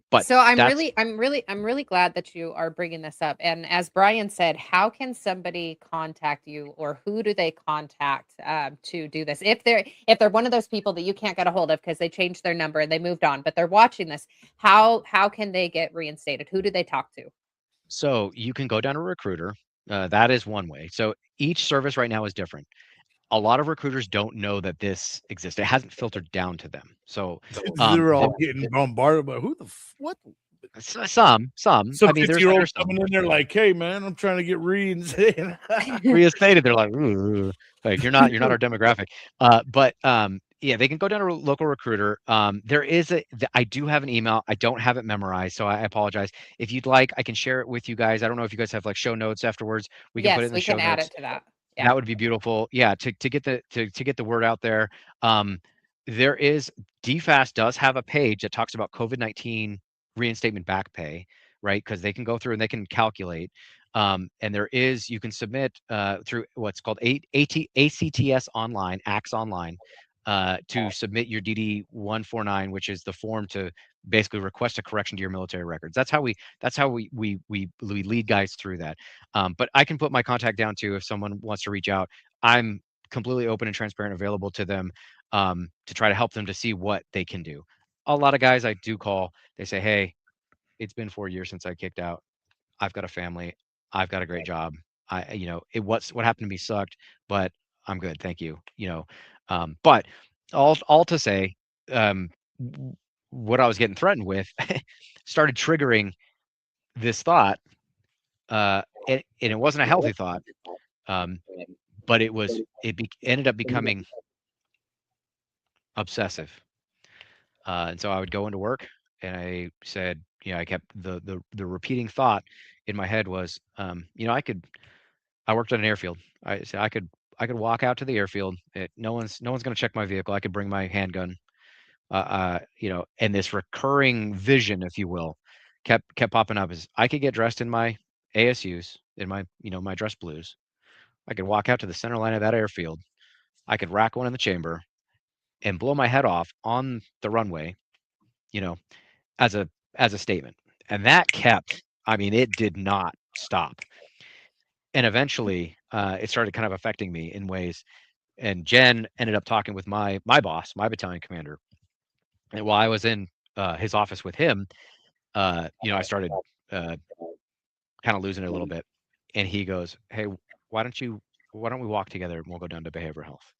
E: But
C: so I'm
E: that's
C: really glad that you are bringing this up. And as Bryan said, how can somebody contact you, or who do they contact to do this? If they're one of those people that you can't get a hold of because they changed their number and they moved on, but they're watching this, how can they get reinstated? Who do they talk to?
E: so you can go down to a recruiter. That is one way. So each service right now is different. A lot of recruiters don't know that this exists. It hasn't filtered down to them. So
B: They're all getting bombarded by what?
E: some.
B: Some
E: I mean, there's
B: 50-year-old
E: some
B: coming in there like, hey man, I'm trying to get reinstated.
E: reinstated. They're like, "Ooh, like you're not our demographic. But yeah, they can go down to a local recruiter. I do have an email. I don't have it memorized, so I apologize. If you'd like, I can share it with you guys. I don't know if you guys have like show notes afterwards. We can put it
C: Yes,
E: in the
C: we
E: show
C: can add
E: notes.
C: it to that. Yeah.
E: That would be beautiful. Yeah, to get the word out there. There is DFAS does have a page that talks about COVID-19 reinstatement back pay, right? Because they can go through and they can calculate. And you can submit through what's called ACTS online, ACTS online, to submit your DD 149, which is the form to basically request a correction to your military records. That's how we lead guys through that. But I can put my contact down too if someone wants to reach out. I'm completely open and transparent, available to them to try to help them to see what they can do. A lot of guys I do call, they say, hey, it's been 4 years since I kicked out. I've got a family. I've got a great job. What happened to me sucked, but I'm good, thank you. But all to say, um, what I was getting threatened with started triggering this thought, and it wasn't a healthy thought, um, but ended up becoming obsessive. And so I would go into work, and I said, I kept the repeating thought in my head was, I worked on an airfield. I said I could walk out to the airfield. No one's going to check my vehicle. I could bring my handgun. And this recurring vision, if you will, kept popping up. Is I could get dressed in my ASUs, in my dress blues. I could walk out to the center line of that airfield. I could rack one in the chamber and blow my head off on the runway, you know, as a statement. And that kept. I mean, it did not stop. And eventually, it started kind of affecting me in ways. And Jen ended up talking with my boss, my battalion commander. And while I was in his office with him, I started kind of losing it a little bit. And he goes, "Hey, why don't we walk together and we'll go down to behavioral health?"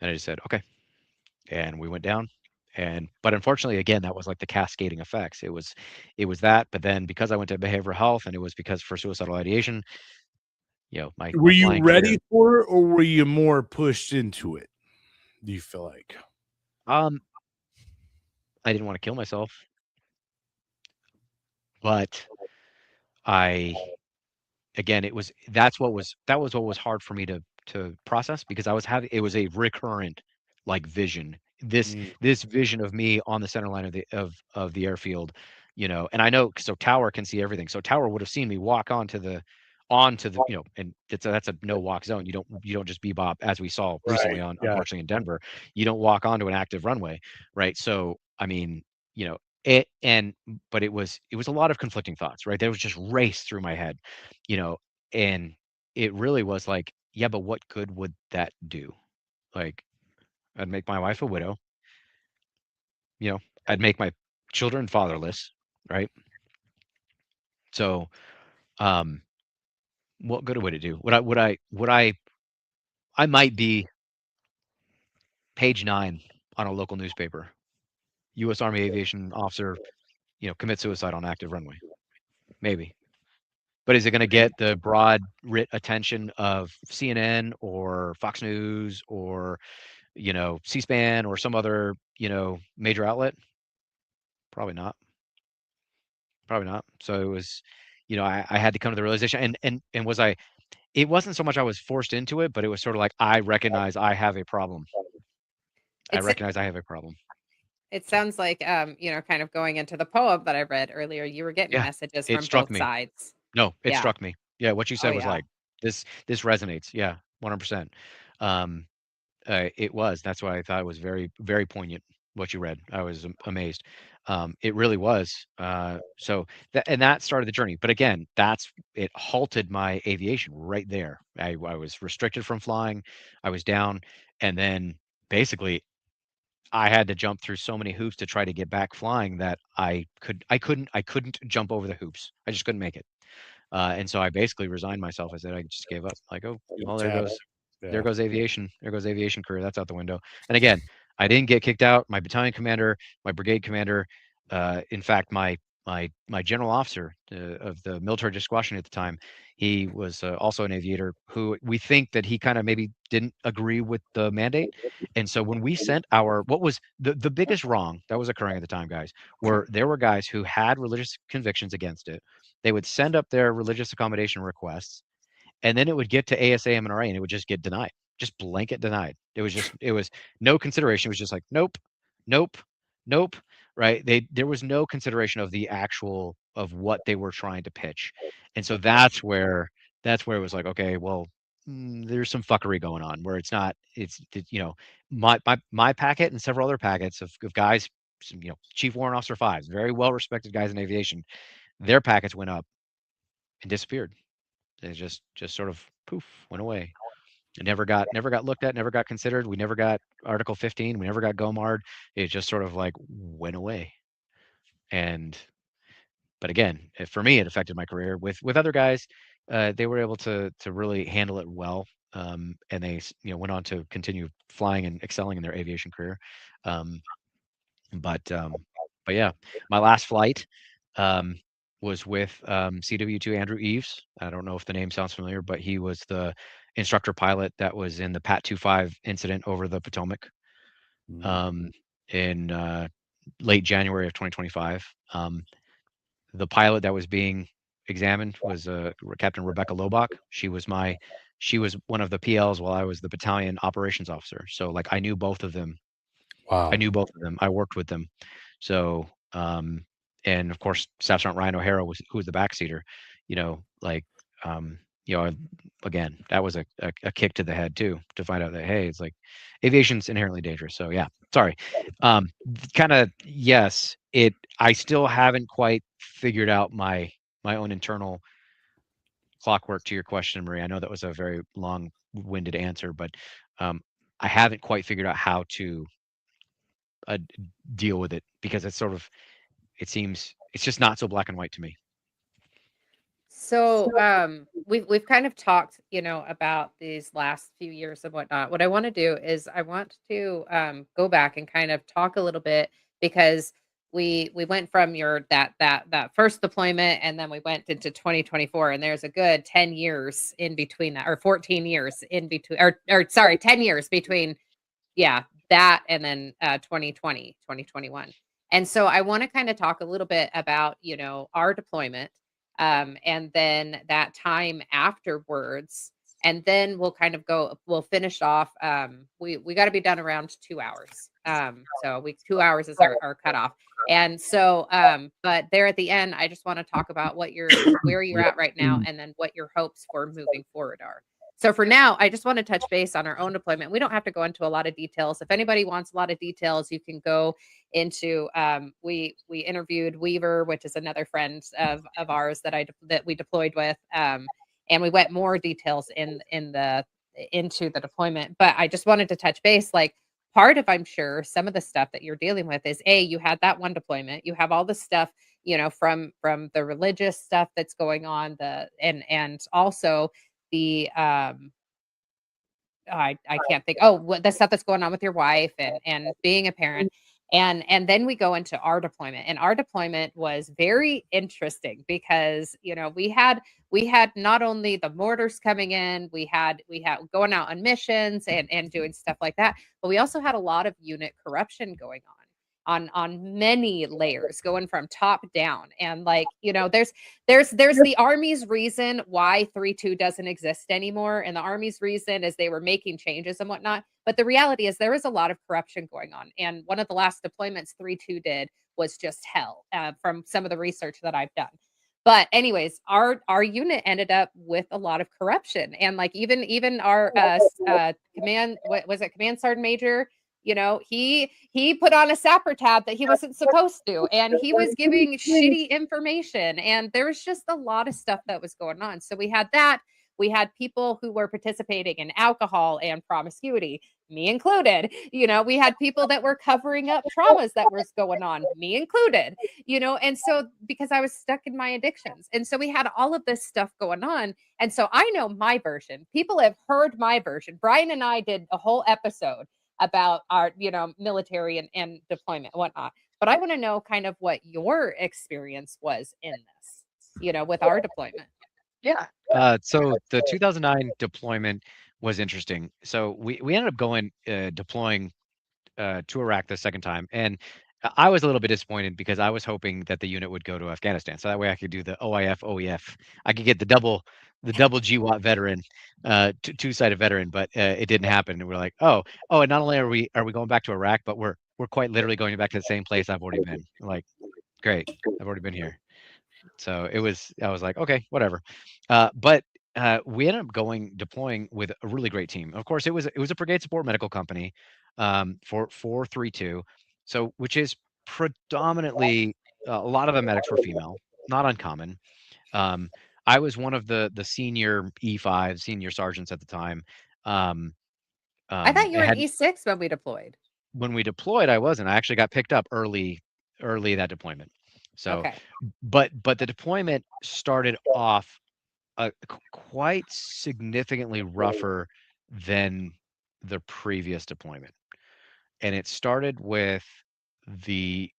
E: And I just said, "Okay." And we went down. But unfortunately, again, that was like the cascading effects. It was that, but then because I went to behavioral health, and it was because for suicidal ideation, my
B: Were you
E: flying
B: ready
E: career.
B: for it, or were you more pushed into it? Do you feel like?
E: I didn't want to kill myself, but I again, that was what was hard for me to process, because it was a recurrent like vision. This
B: Mm,
E: this vision of me on the center line of the airfield, and I know, so Tower can see everything. So Tower would have seen me walk onto the, and that's a no walk zone. You don't just bebop, as we saw recently
B: right.
E: on,
B: Yeah.
E: unfortunately, in Denver. You don't walk onto an active runway, right? So I mean, it and but it was a lot of conflicting thoughts, right? There was just race through my head, you know, and it really was like, yeah, but what good would that do? Like, I'd make my wife a widow, you know, I'd make my children fatherless, right? So, um, what good would it do? I might be page 9 on a local newspaper. U.S. Army aviation officer, commits suicide on active runway. Maybe. But is it going to get the broad writ attention of CNN or Fox News or, C-SPAN or some other, major outlet? Probably not. Probably not. So it was, I had to come to the realization, and it wasn't so much I was forced into it, but it was sort of like, I recognize I have a problem. I
C: It's
E: recognize I have a problem.
C: it sounds like kind of going into the poem that I read earlier, you were getting
E: Yeah.
C: messages
E: It
C: from
E: struck
C: both
E: me.
C: sides.
E: No, it
C: Yeah.
E: struck me. Yeah. What you
C: Oh
E: said was
C: yeah.
E: like, this resonates. Yeah. 100%. Um, it was. That's why I thought it was very, very poignant what you read. I was amazed. It really was. That started the journey. But again, it halted my aviation right there. I was restricted from flying. I was down, and then basically I had to jump through so many hoops to try to get back flying that I couldn't jump over the hoops. I just couldn't make it. And so I basically resigned myself. I said I just gave up. Like, oh,
B: You
E: well, there
B: tap.
E: goes there
B: Yeah.
E: goes aviation. There goes aviation career. That's out the window. And again, I didn't get kicked out. My battalion commander, my brigade commander, in fact, my general officer of the military disquisition at the time, he was also an aviator, who we think that he kind of maybe didn't agree with the mandate. And so when we sent what was the biggest wrong that was occurring at the time, guys, there were guys who had religious convictions against it. They would send up their religious accommodation requests, and then it would get to ASAM&RA, and it would just get denied, just blanket denied. It was no consideration. It was just like, nope, nope, nope. Right? There was no consideration of the actual of what they were trying to pitch, and so that's where it was like, okay, well, there's some fuckery going on where it's not. My packet and several other packets of guys, Chief Warrant Officer fives, very well respected guys in aviation, their packets went up and disappeared. They just sort of poof, went away. It never got looked at, never got considered. We never got Article 15. We never got GOMARD. It just sort of like went away. And But again, for me, it affected my career. With other guys, they were able to really handle it well, and they went on to continue flying and excelling in their aviation career. Um, but yeah, my last flight was with CW2 Andrew Eves. I don't know if the name sounds familiar, but he was the instructor pilot that was in the Pat 25 incident over the Potomac in late January of 2025. The pilot that was being examined was Captain Rebecca Lobach. She was one of the PLs while I was the battalion operations officer. So like I knew both of them.
B: Wow.
E: I knew both of them. I worked with them. So and of course Staff Sergeant Ryan O'Hara who was the backseater. Again, that was a kick to the head too, to find out that, hey, it's like aviation's inherently dangerous. So yeah, sorry. Kind of, yes, I still haven't quite figured out my own internal clockwork to your question, Marie. I know that was a very long-winded answer, but I haven't quite figured out how to deal with it, because it seems it's just not so black and white to me.
C: So we've kind of talked, about these last few years and whatnot. What I want to do is I want to go back and kind of talk a little bit, because we went from your that first deployment, and then we went into 2024, and there's a good 10 years in between that, or 14 years in between, or sorry, 10 years between, yeah, that and then 2020, 2021. And so I want to kind of talk a little bit about, our deployment, and then that time afterwards. And then we'll finish off. We got to be done around 2 hours. So 2 hours is our cutoff. And so, but there at the end, I just want to talk about where you're at right now, and then what your hopes for moving forward are. So for now, I just want to touch base on our own deployment. We don't have to go into a lot of details. If anybody wants a lot of details, you can go into we interviewed Weaver, which is another friend of ours that we deployed with, and we went more details into the deployment. But I just wanted to touch base, like, part of, I'm sure, some of the stuff that you're dealing with is, you had that one deployment, you have all the stuff, from the religious stuff that's going on, and also the I can't think. Oh, the stuff that's going on with your wife, and being a parent. And then we go into our deployment, and our deployment was very interesting, because we had not only the mortars coming in, we had going out on missions and doing stuff like that, but we also had a lot of unit corruption going on many layers, going from top down. And like, there's the Army's reason why 3-2 doesn't exist anymore, and the Army's reason is they were making changes and whatnot. But the reality is there is a lot of corruption going on, and one of the last deployments 3-2 did was just hell, from some of the research that I've done. But anyways, our unit ended up with a lot of corruption, and like even our command, what was it, Command Sergeant Major, he put on a sapper tab that he wasn't supposed to, and he was giving shitty information, and there was just a lot of stuff that was going on. So we had that. We had people who were participating in alcohol and promiscuity, me included. We had people that were covering up traumas that was going on, me included. And so, because I was stuck in my addictions, and so we had all of this stuff going on. And so I know my version. People have heard my version. Bryan and I did a whole episode about our, military and deployment and whatnot. But I want to know kind of what your experience was in this, with our deployment.
E: Yeah. So the 2009 deployment was interesting. So we ended up going deploying to Iraq the second time, and I was a little bit disappointed, because I was hoping that the unit would go to Afghanistan, so that way I could do the OIF OEF. I could get the double GWAT veteran, two-sided veteran, but it didn't happen. And we're like, oh, and not only are we going back to Iraq, but we're quite literally going back to the same place I've already been. I'm like, great, I've already been here. So I was like, okay, whatever. But we ended up deploying with a really great team. Of course, it was a brigade support medical company for 432. So, which is predominantly a lot of the medics were female, not uncommon. I was one of the senior E5 senior sergeants at the time.
C: I thought you were an E6 when we deployed.
E: When we deployed, I wasn't. I actually got picked up early that deployment. So,
C: Okay.
E: but the deployment started off quite significantly rougher than the previous deployment, and it started with the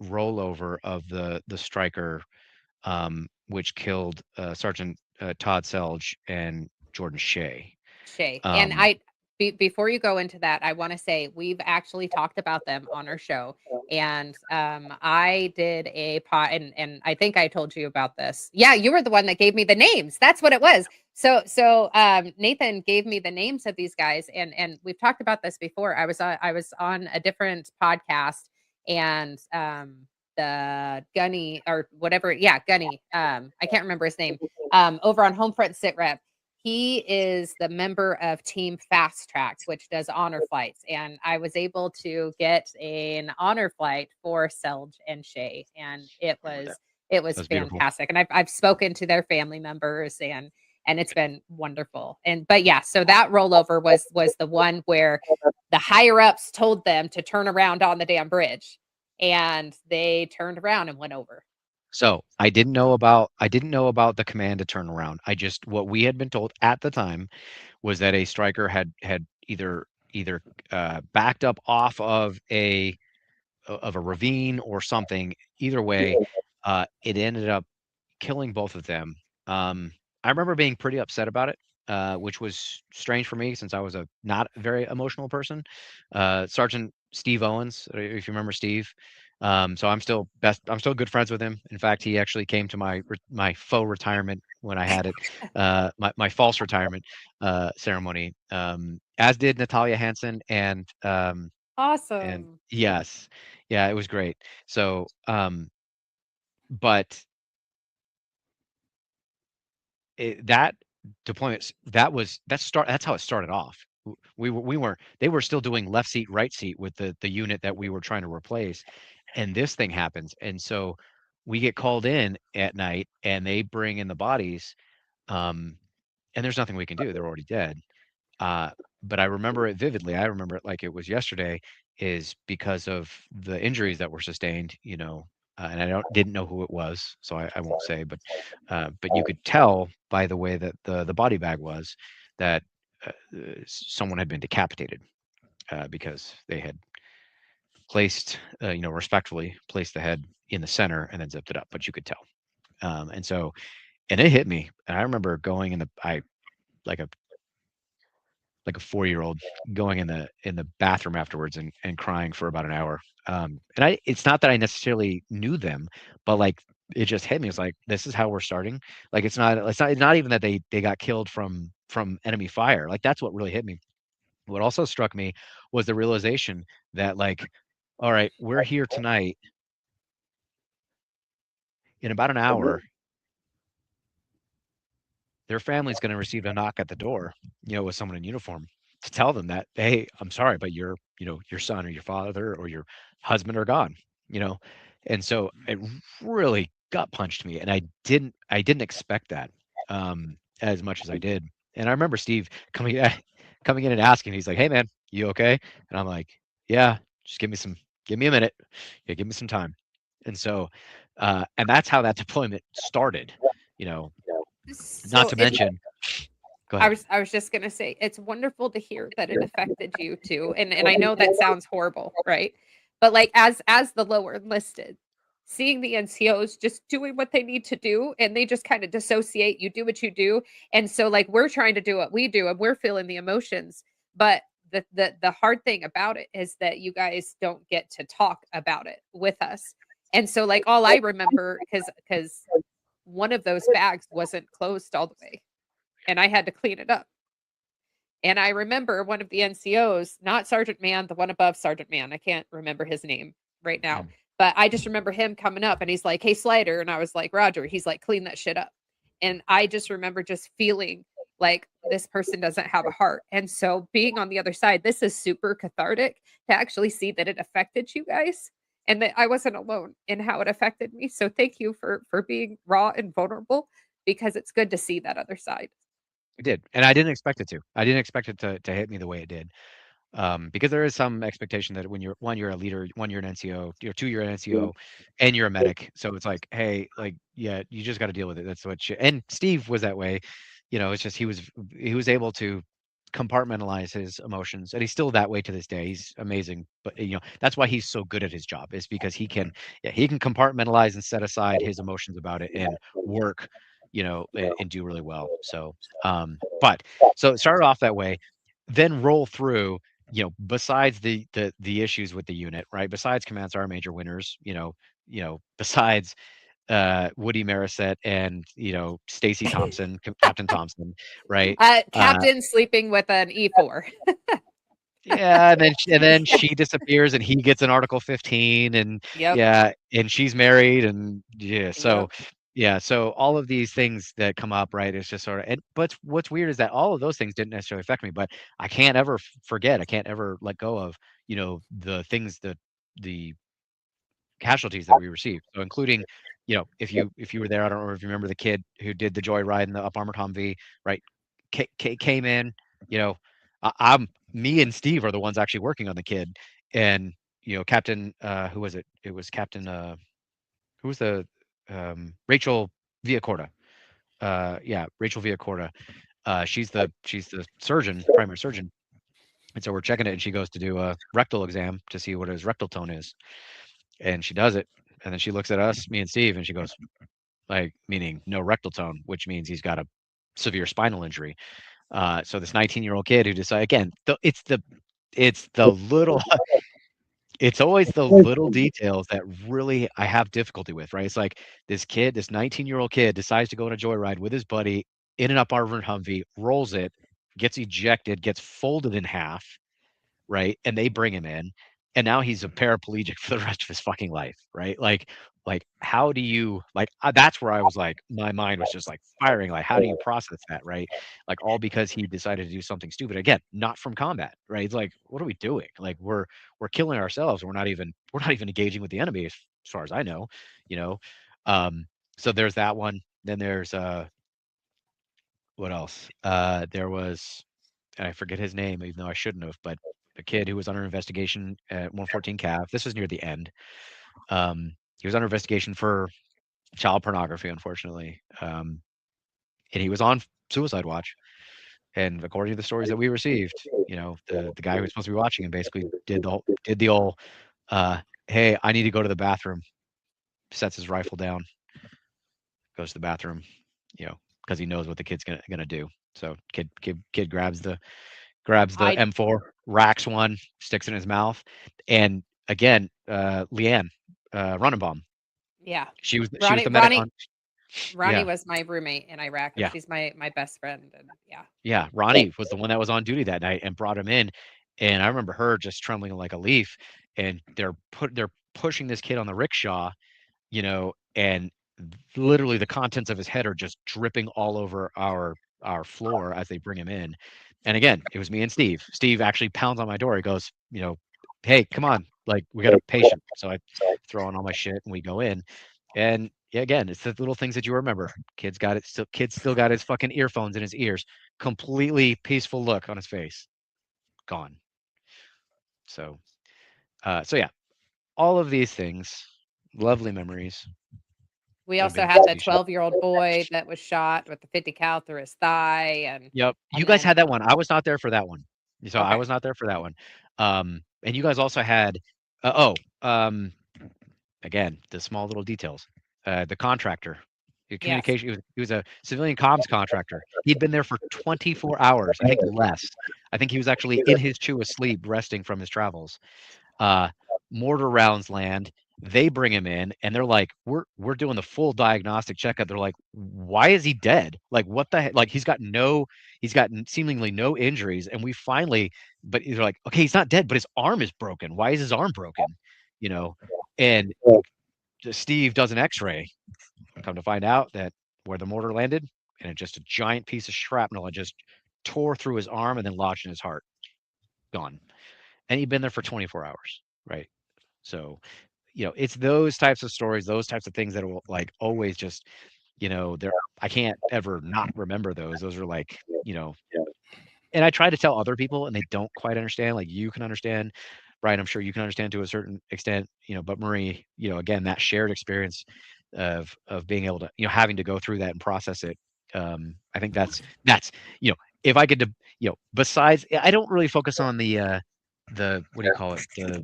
E: rollover of the Stryker, which killed Sergeant Todd Selge and Jordan Shea.
C: Shay. And
E: Um,
C: before you go into that, I want to say we've actually talked about them on our show. And I did a pot, and I think I told you about this. Yeah, you were the one that gave me the names. That's what it was. So Nathan gave me the names of these guys, and we've talked about this before. I was on a different podcast, and the Gunny or whatever, yeah, Gunny. I can't remember his name. Over on Homefront Sit Rep. He is the member of Team Fast Track, which does honor flights. And I was able to get an honor flight for Selge and Shay. And it was
E: That's beautiful.
C: fantastic. And I've spoken to their family members, and it's been wonderful. And but yeah, so that rollover was the one where the higher ups told them to turn around on the damn bridge. And they turned around and went over.
E: So I didn't know about the command to turn around. What we had been told at the time was that a Stryker had either backed up off of a ravine or something. Either way, it ended up killing both of them. I remember being pretty upset about it, which was strange for me since I was a not very emotional person. Sergeant Steve Owens, if you remember Steve. So I'm still good friends with him. In fact, he actually came to my faux retirement when I had it, my false retirement ceremony. As did Natalia Hansen and
C: Awesome.
E: yes, yeah, it was great. So, but that deployment that's how it started off. We weren't They were still doing left seat right seat with the unit that we were trying to replace, and this thing happens, and so we get called in at night and they bring in the bodies, um and there's nothing we can do, they're already dead. uh but I remember it vividly. I remember it like it was yesterday, is because of the injuries that were sustained, and I didn't know who it was, so I won't say, but you could tell by the way that the body bag was that someone had been decapitated, because they had respectfully placed the head in the center and then zipped it up, but you could tell. And it hit me. And I remember going like a 4-year-old going in the bathroom afterwards and crying for about an hour. It's not that I necessarily knew them, but like it just hit me. It's like, this is how we're starting. Like it's not even that they got killed from enemy fire. Like that's what really hit me. What also struck me was the realization that, like, all right, we're here tonight. In about an hour, their family's going to receive a knock at the door, with someone in uniform to tell them that, hey, I'm sorry, but your son or your father or your husband are gone, you know. And so it really gut punched me, and I didn't expect that, as much as I did. And I remember Steve coming in and asking, he's like, "Hey man, you okay?" And I'm like, "Yeah, just give me a minute. Yeah, give me some time." And so, and that's how that deployment started, you know, not
C: So
E: to
C: it
E: mention. Go
C: I
E: ahead.
C: was just gonna say it's wonderful to hear that it affected you too. And I know that sounds horrible, right? But like as the lower enlisted, seeing the NCOs just doing what they need to do and they just kind of dissociate, you do what you do. And so like we're trying to do what we do and we're feeling the emotions. But the hard thing about it is that you guys don't get to talk about it with us. And so like all I remember, because one of those bags wasn't closed all the way and I had to clean it up. And I remember one of the NCOs, not Sergeant Man, the one above Sergeant Man. I can't remember his name right now,
E: Mm.
C: but I just remember him coming up and he's like, "Hey, Slider." And I was like, "Roger." He's like, "Clean that shit up." And I just remember just feeling like this person doesn't have a heart. And so being on the other side, this is super cathartic to actually see that it affected you guys and that I wasn't alone in how it affected me. So thank you for being raw and vulnerable because it's good to see that other side.
E: It did, and I didn't expect it to. I didn't expect it to hit me the way it did. Because there is some expectation that when you're a leader, you're an NCO, you're 2 you're an NCO, and you're a medic. So it's like, hey, like, yeah, you just got to deal with it. That's what. And Steve was that way. It's just he was able to compartmentalize his emotions, and he's still that way to this day. He's amazing, but that's why he's so good at his job, is because he can compartmentalize and set aside his emotions about it and work, and do really well. So, but so it started off that way, then roll through, besides the issues with the unit, right? Besides Command Sergeant Major Winters, besides Woody Marisette and Stacy Thompson, Captain Thompson, right?
C: Captain sleeping with an E4.
E: Yeah, and then she disappears, and he gets an Article 15, and
C: Yep.
E: yeah, and she's married, and yeah, so
C: Yep.
E: yeah, so all of these things that come up, right? It's just sort of, and but what's weird is that all of those things didn't necessarily affect me, but I can't ever forget, I can't ever let go of, the things that the casualties that we received. So including, if you were there, I don't know if you remember the kid who did the joyride in the up armored Humvee, right? Came in, you know, I'm me and Steve are the ones actually working on the kid, and Captain, who was it? It was Captain, who was the Rachel Villacorta. Yeah, Rachel Villacorta. She's the surgeon, primary surgeon, and so we're checking it, and she goes to do a rectal exam to see what his rectal tone is, and she does it, and then she looks at us, me and Steve, and she goes, like, meaning no rectal tone, which means he's got a severe spinal injury. So this 19-year-old kid who decided, again, it's the little, it's always the little details that really I have difficulty with, right? It's like this 19-year-old kid decides to go on a joyride with his buddy in an up armored Humvee, rolls it, gets ejected, gets folded in half, right? And they bring him in, and now he's a paraplegic for the rest of his fucking life, right? Like how do you like? That's where I was like, my mind was just like firing. Like, how do you process that, right? Like, all because he decided to do something stupid. Again, not from combat, right? It's like, what are we doing? Like, we're killing ourselves. We're not even engaging with the enemy, as far as I know, you know. Um, so there's that one. Then there's what else? There was, and I forget his name, even though I shouldn't have, but a kid who was under investigation at 114 Cav. This was near the end. He was under investigation for child pornography, unfortunately, and he was on suicide watch. And according to the stories that we received, the guy who was supposed to be watching him basically did the old, uh, hey, I need to go to the bathroom. Sets his rifle down, goes to the bathroom, because he knows what the kid's gonna do. So kid grabs the
C: I
E: M4, racks one, sticks it in his mouth, and again, Leanne, Runenbaum,
C: Yeah.
E: she was
C: Ronnie
E: the medic
C: Ronnie
E: on.
C: Ronnie
E: Yeah,
C: was my roommate in Iraq, and
E: yeah,
C: she's my best friend, and yeah.
E: yeah. Ronnie was the one that was on duty that night and brought him in, and I remember her just trembling like a leaf, and they're pushing this kid on the rickshaw, and literally the contents of his head are just dripping all over our floor as they bring him in. And again, it was me and Steve. Steve actually pounds on my door. He goes, hey, come on, like, we got a patient. So I throw on all my shit and we go in. And yeah, again, it's the little things that you remember. Kid still got his fucking earphones in his ears. Completely peaceful look on his face. Gone. So so yeah, all of these things, lovely memories
C: We
E: of
C: also
E: being
C: had the
E: stationed.
C: 12-year-old boy that was shot with the 50 cal through his thigh,
E: Yep. You
C: and
E: guys
C: then
E: had that one. I was not there for that one. So I
C: okay.
E: was not there for that one. And you guys also had, oh, again, the small little details. The contractor, the
C: Yes.
E: communication. He was a civilian comms contractor. He'd been there for 24 hours, I think less. I think he was actually in his chew asleep, resting from his travels. uh, Mortar rounds land. They bring him in, and they're like, "We're doing the full diagnostic checkup." They're like, "Why is he dead? Like, what the heck? Like, he's got seemingly no injuries." And we finally, but they're like, "Okay, he's not dead, but his arm is broken. Why is his arm broken?" You know, and Steve does an X-ray. Come to find out that where the mortar landed, and it just a giant piece of shrapnel, and just tore through his arm and then lodged in his heart. Gone. And he'd been there for 24 hours, right? So, it's those types of stories, those types of things that will, like, always just, there. I can't ever not remember those. Those are like, and I try to tell other people, and they don't quite understand. Like you can understand, Bryan. I'm sure you can understand to a certain extent, But Marie, again, that shared experience of being able to, having to go through that and process it. I think that's if I could, besides, I don't really focus on the what do you call it, the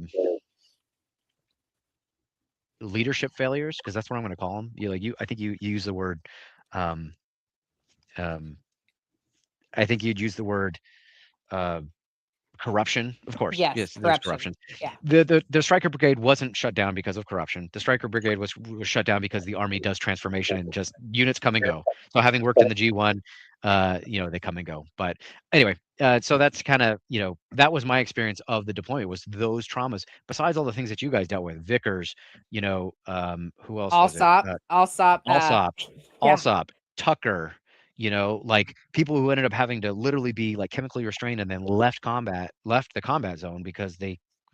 E: leadership failures, because that's what I'm going to call them. I think you use the word. Um, um, I think you'd use the word corruption. Of course,
C: Yes,
E: there's
C: corruption.
E: corruption.
C: Yeah.
E: The Stryker Brigade wasn't shut down because of corruption. The Stryker Brigade was shut down because the Army does transformation and just units come and go. So having worked in the G1, they come and go. But anyway, so that's kind of that was my experience of the deployment, was those traumas. Besides all the things that you guys dealt with, Vickers, who else was it?
C: Allsop,
E: Allsop, Tucker. Like people who ended up having to literally be like chemically restrained and then left the combat zone because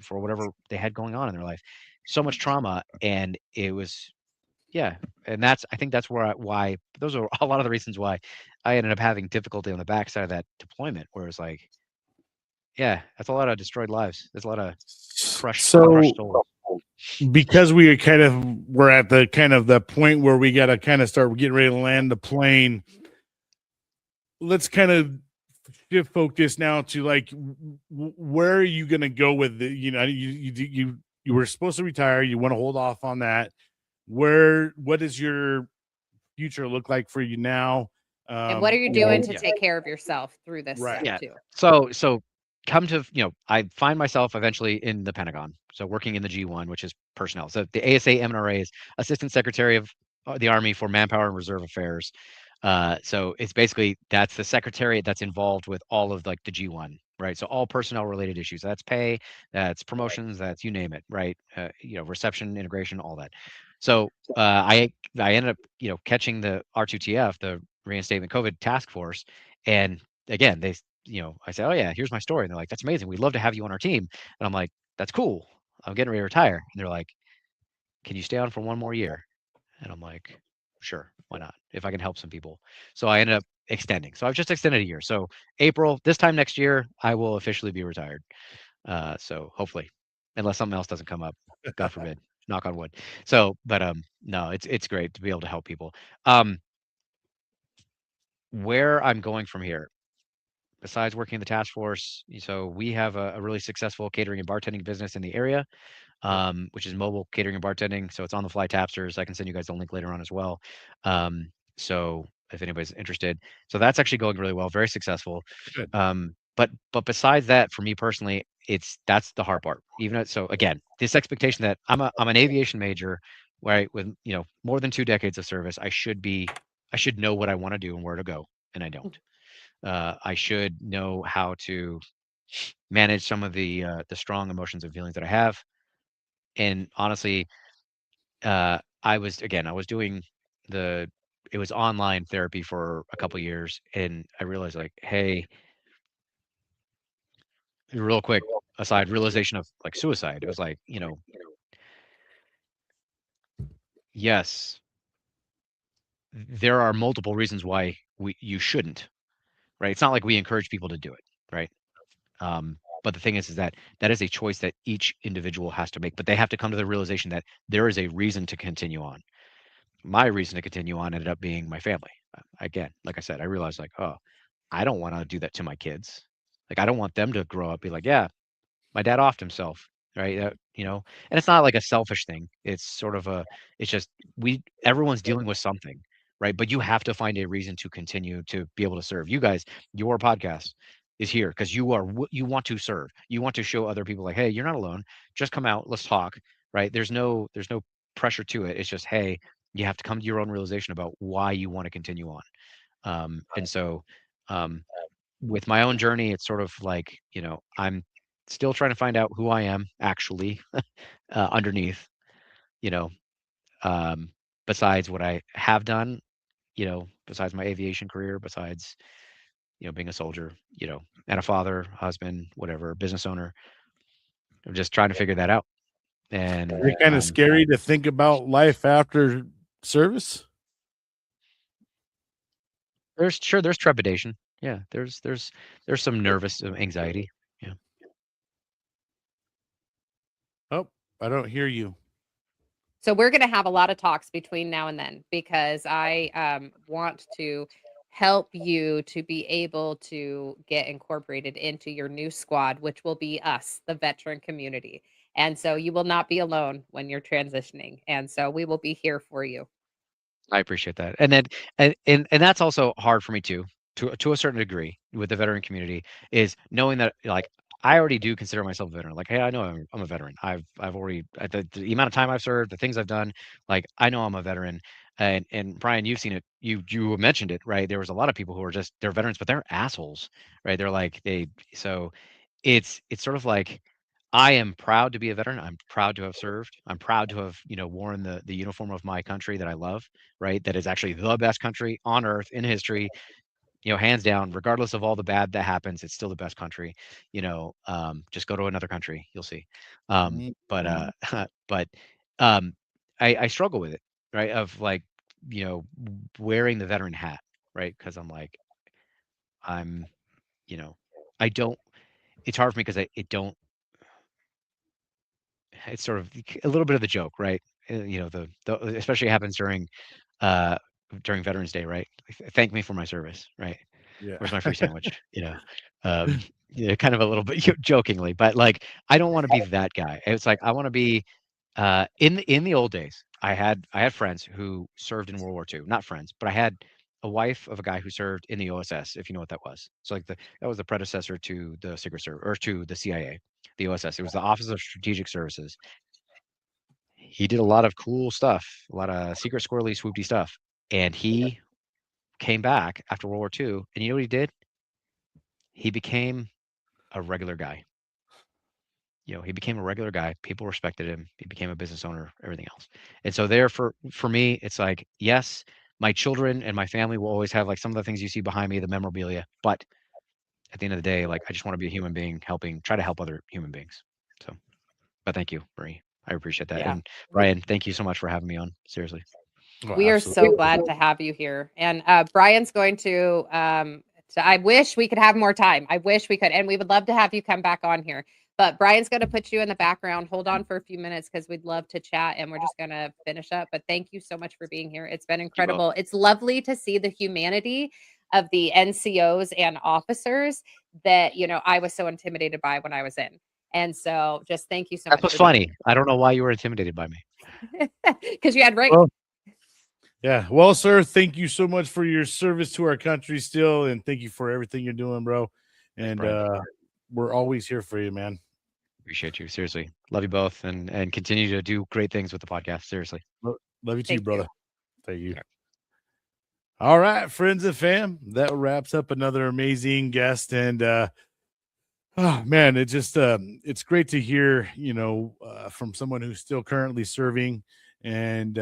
E: for whatever they had going on in their life, so much trauma. And it was, and I think that's why those are a lot of the reasons why I ended up having difficulty on the backside of that deployment, where it's like, that's a lot of destroyed lives. There's a lot of crushed souls.
B: Because we're at the kind of the point where we got to kind of start getting ready to land the plane, let's kind of shift focus now to like, where are you going to go with the, you were supposed to retire. You want to hold off on that. What does your future look like for you now?
C: And what are you doing to take care of yourself through this step too?
E: So come to, I find myself eventually in the Pentagon. So working in the G1, which is personnel. So the ASA MNRA is Assistant Secretary of the Army for Manpower and Reserve Affairs. So it's basically, that's the secretariat that's involved with all of like the G1, right? So all personnel related issues. That's pay, that's promotions, that's you name it, right? Reception, integration, all that. So I ended up, catching the R2TF, the Reinstatement COVID Task Force, and again, they, I said, oh yeah, here's my story. And they're like, that's amazing. We'd love to have you on our team. And I'm like, that's cool. I'm getting ready to retire. And they're like, can you stay on for one more year? And I'm like, sure, why not? If I can help some people. So I ended up extending. So I've just extended a year. So April, this time next year, I will officially be retired. So hopefully, unless something else doesn't come up, God forbid, knock on wood. So, but no, it's great to be able to help people. Where I'm going from here, besides working in the task force, so we have a really successful catering and bartending business in the area, which is mobile catering and bartending. So it's on the fly tapsters. I can send you guys the link later on as well. So if anybody's interested, so that's actually going really well, very successful.
B: Good.
E: But besides that, for me personally, that's the hard part. So again, this expectation that I'm an aviation major, right, with more than 2 decades of service, I should know what I want to do and where to go, and I don't. I should know how to manage some of the strong emotions and feelings that I have. And honestly, I was doing it was online therapy for a couple years, and I realized like, hey, real quick aside, realization of like suicide. It was like, yes, there are multiple reasons why you shouldn't, right? It's not like we encourage people to do it, right? But the thing is that is a choice that each individual has to make, but they have to come to the realization that there is a reason to continue on. My reason to continue on ended up being my family. Again, like I said, I realized like, oh, I don't want to do that to my kids. Like, I don't want them to grow up, be like, yeah, my dad offed himself, right? And it's not like a selfish thing. It's sort of it's just, everyone's dealing with something, right? But you have to find a reason to continue to be able to serve. You guys, your podcast is here because you want to serve. You want to show other people like, hey, you're not alone. Just come out, let's talk, right? There's no pressure to it. It's just, hey, you have to come to your own realization about why you want to continue on. And so with my own journey, it's sort of like, I'm still trying to find out who I am actually underneath, besides what I have done, besides my aviation career, besides, being a soldier, and a father, husband, whatever, business owner. I'm just trying to figure that out. And
B: Is it kind of scary to think about life after service?
E: There's trepidation. yeah, there's some nervous anxiety. Yeah.
B: Oh, I don't hear you.
C: So we're going to have a lot of talks between now and then because I want to help you to be able to get incorporated into your new squad, which will be us, the veteran community. And so you will not be alone when you're transitioning. And so we will be here for you.
E: I appreciate that. And then and that's also hard for me too, to a certain degree with the veteran community, is knowing that like I already do consider myself a veteran. Like, hey, I know I'm a veteran. I've already the amount of time I've served, the things I've done, like I know I'm a veteran. And Bryan, you've seen it. You mentioned it, right? There was a lot of people who are just they're veterans, but they're assholes, right? They're like they so it's sort of like I am proud to be a veteran. I'm proud to have served. I'm proud to have, worn the uniform of my country that I love, right? That is actually the best country on earth in history, hands down, regardless of all the bad that happens, it's still the best country. Just go to another country, you'll see. But
B: Mhm.
E: but um I struggle with it, right? Of like, wearing the veteran hat, right? Because I'm like, I'm, you know, I don't it's hard for me because it don't it's sort of a little bit of the joke, right? The especially happens uh during Veterans Day, right? Like, thank me for my service, right?
B: Yeah.
E: Where's my free sandwich? Um, kind of a little bit jokingly, but like I don't want to be that guy. It's like I want to be in the old days. I had friends who served in World War II. Not friends, but I had a wife of a guy who served in the OSS, if you know what that was. So like that was the predecessor to the Secret Service or to the CIA. The OSS. It was the Office of Strategic Services. He did a lot of cool stuff, a lot of secret squirrely swoopy stuff. And he came back after World War II, and you know what he did? He became a regular guy. He became a regular guy. People respected him. He became a business owner, everything else. And so there for me, it's like, yes, my children and my family will always have like some of the things you see behind me, the memorabilia. But at the end of the day, like I just want to be a human being, try to help other human beings. So, but thank you, Marie. I appreciate that.
C: Yeah.
E: And Bryan, thank you so much for having me on. Seriously.
B: Oh,
C: We are so
B: absolutely.
C: glad to have you here. And Bryan's going to so I wish we could have more time. I wish we could. And we would love to have you come back on here. But Bryan's going to put you in the background. Hold on for a few minutes because we'd love to chat and we're just going to finish up. But thank you so much for being here. It's been
E: You both.
C: incredible. It's lovely to see the humanity of the NCOs and officers that, I was so intimidated by when I was in. And so just thank you so
E: That's
C: much
E: what's
C: for being
E: funny. I don't know why you were intimidated by me.
C: here. Because you had rank.
B: Well, yeah. Well, sir, thank you so much for your service to our country still. And thank you for everything you're doing, bro.
E: Thanks,
B: And
E: Bryan.
B: we're always here for you, man.
E: Appreciate you. Seriously. Love you both and continue to do great things with the podcast. Seriously.
B: Love you too,
C: Thank you.
B: brother. Thank you.
E: Okay.
B: All right, friends and fam. That wraps up another amazing guest. And oh man, it's great to hear, from someone who's still currently serving. And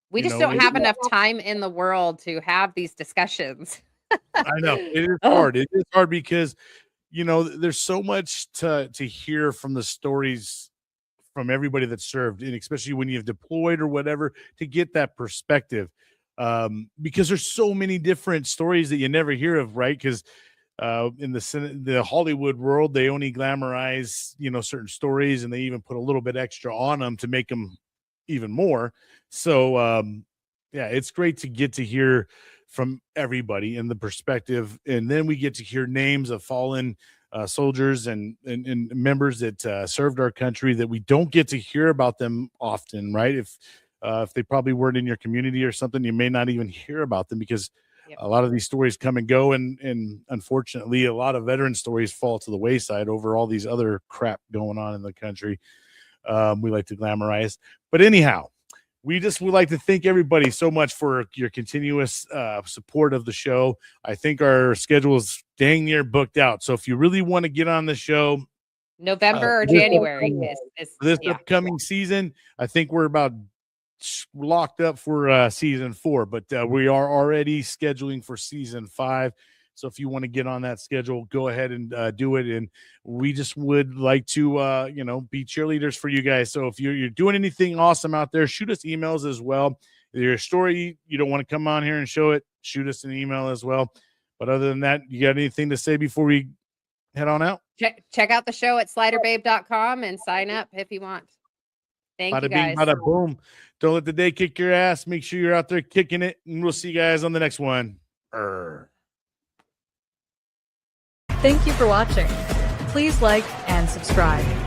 C: We just don't have enough time in the world to have these discussions.
B: I know it is
C: Ugh.
B: hard. It is hard because there's so much to hear from the stories from everybody that served, and especially when you've deployed or whatever, to get that perspective. Because there's so many different stories that you never hear of, right? Because in the Hollywood world, they only glamorize certain stories, and they even put a little bit extra on them to make them even more. So yeah, it's great to get to hear from everybody in the perspective, and then we get to hear names of fallen soldiers and members that served our country that we don't get to hear about them often, right? If they probably weren't in your community or something, you may not even hear about them because
C: Yep.
B: a lot of these stories come and go, and unfortunately, a lot of veteran stories fall to the wayside over all these other crap going on in the country. We like to glamorize, but anyhow, we just would like to thank everybody so much for your continuous support of the show. I think our schedule is dang near booked out. So if you really want to get on the show,
C: November or
B: this
C: January is
B: this
C: yeah.
B: upcoming season, I think we're about locked up for season 4, but we are already scheduling for season 5. So if you want to get on that schedule, go ahead and do it. And we just would like to, be cheerleaders for you guys. So if you're doing anything awesome out there, shoot us emails as well. If your story, you don't want to come on here and show it, shoot us an email as well. But other than that, you got anything to say before we head on out?
C: Check out the show at sliderbabe.com and sign up if you want. Thank you
B: Bada bing,
C: guys.
B: bada boom. Don't let the day kick your ass. Make sure you're out there kicking it, and we'll see you guys on the next one.
G: Thank you for watching. Please like and subscribe.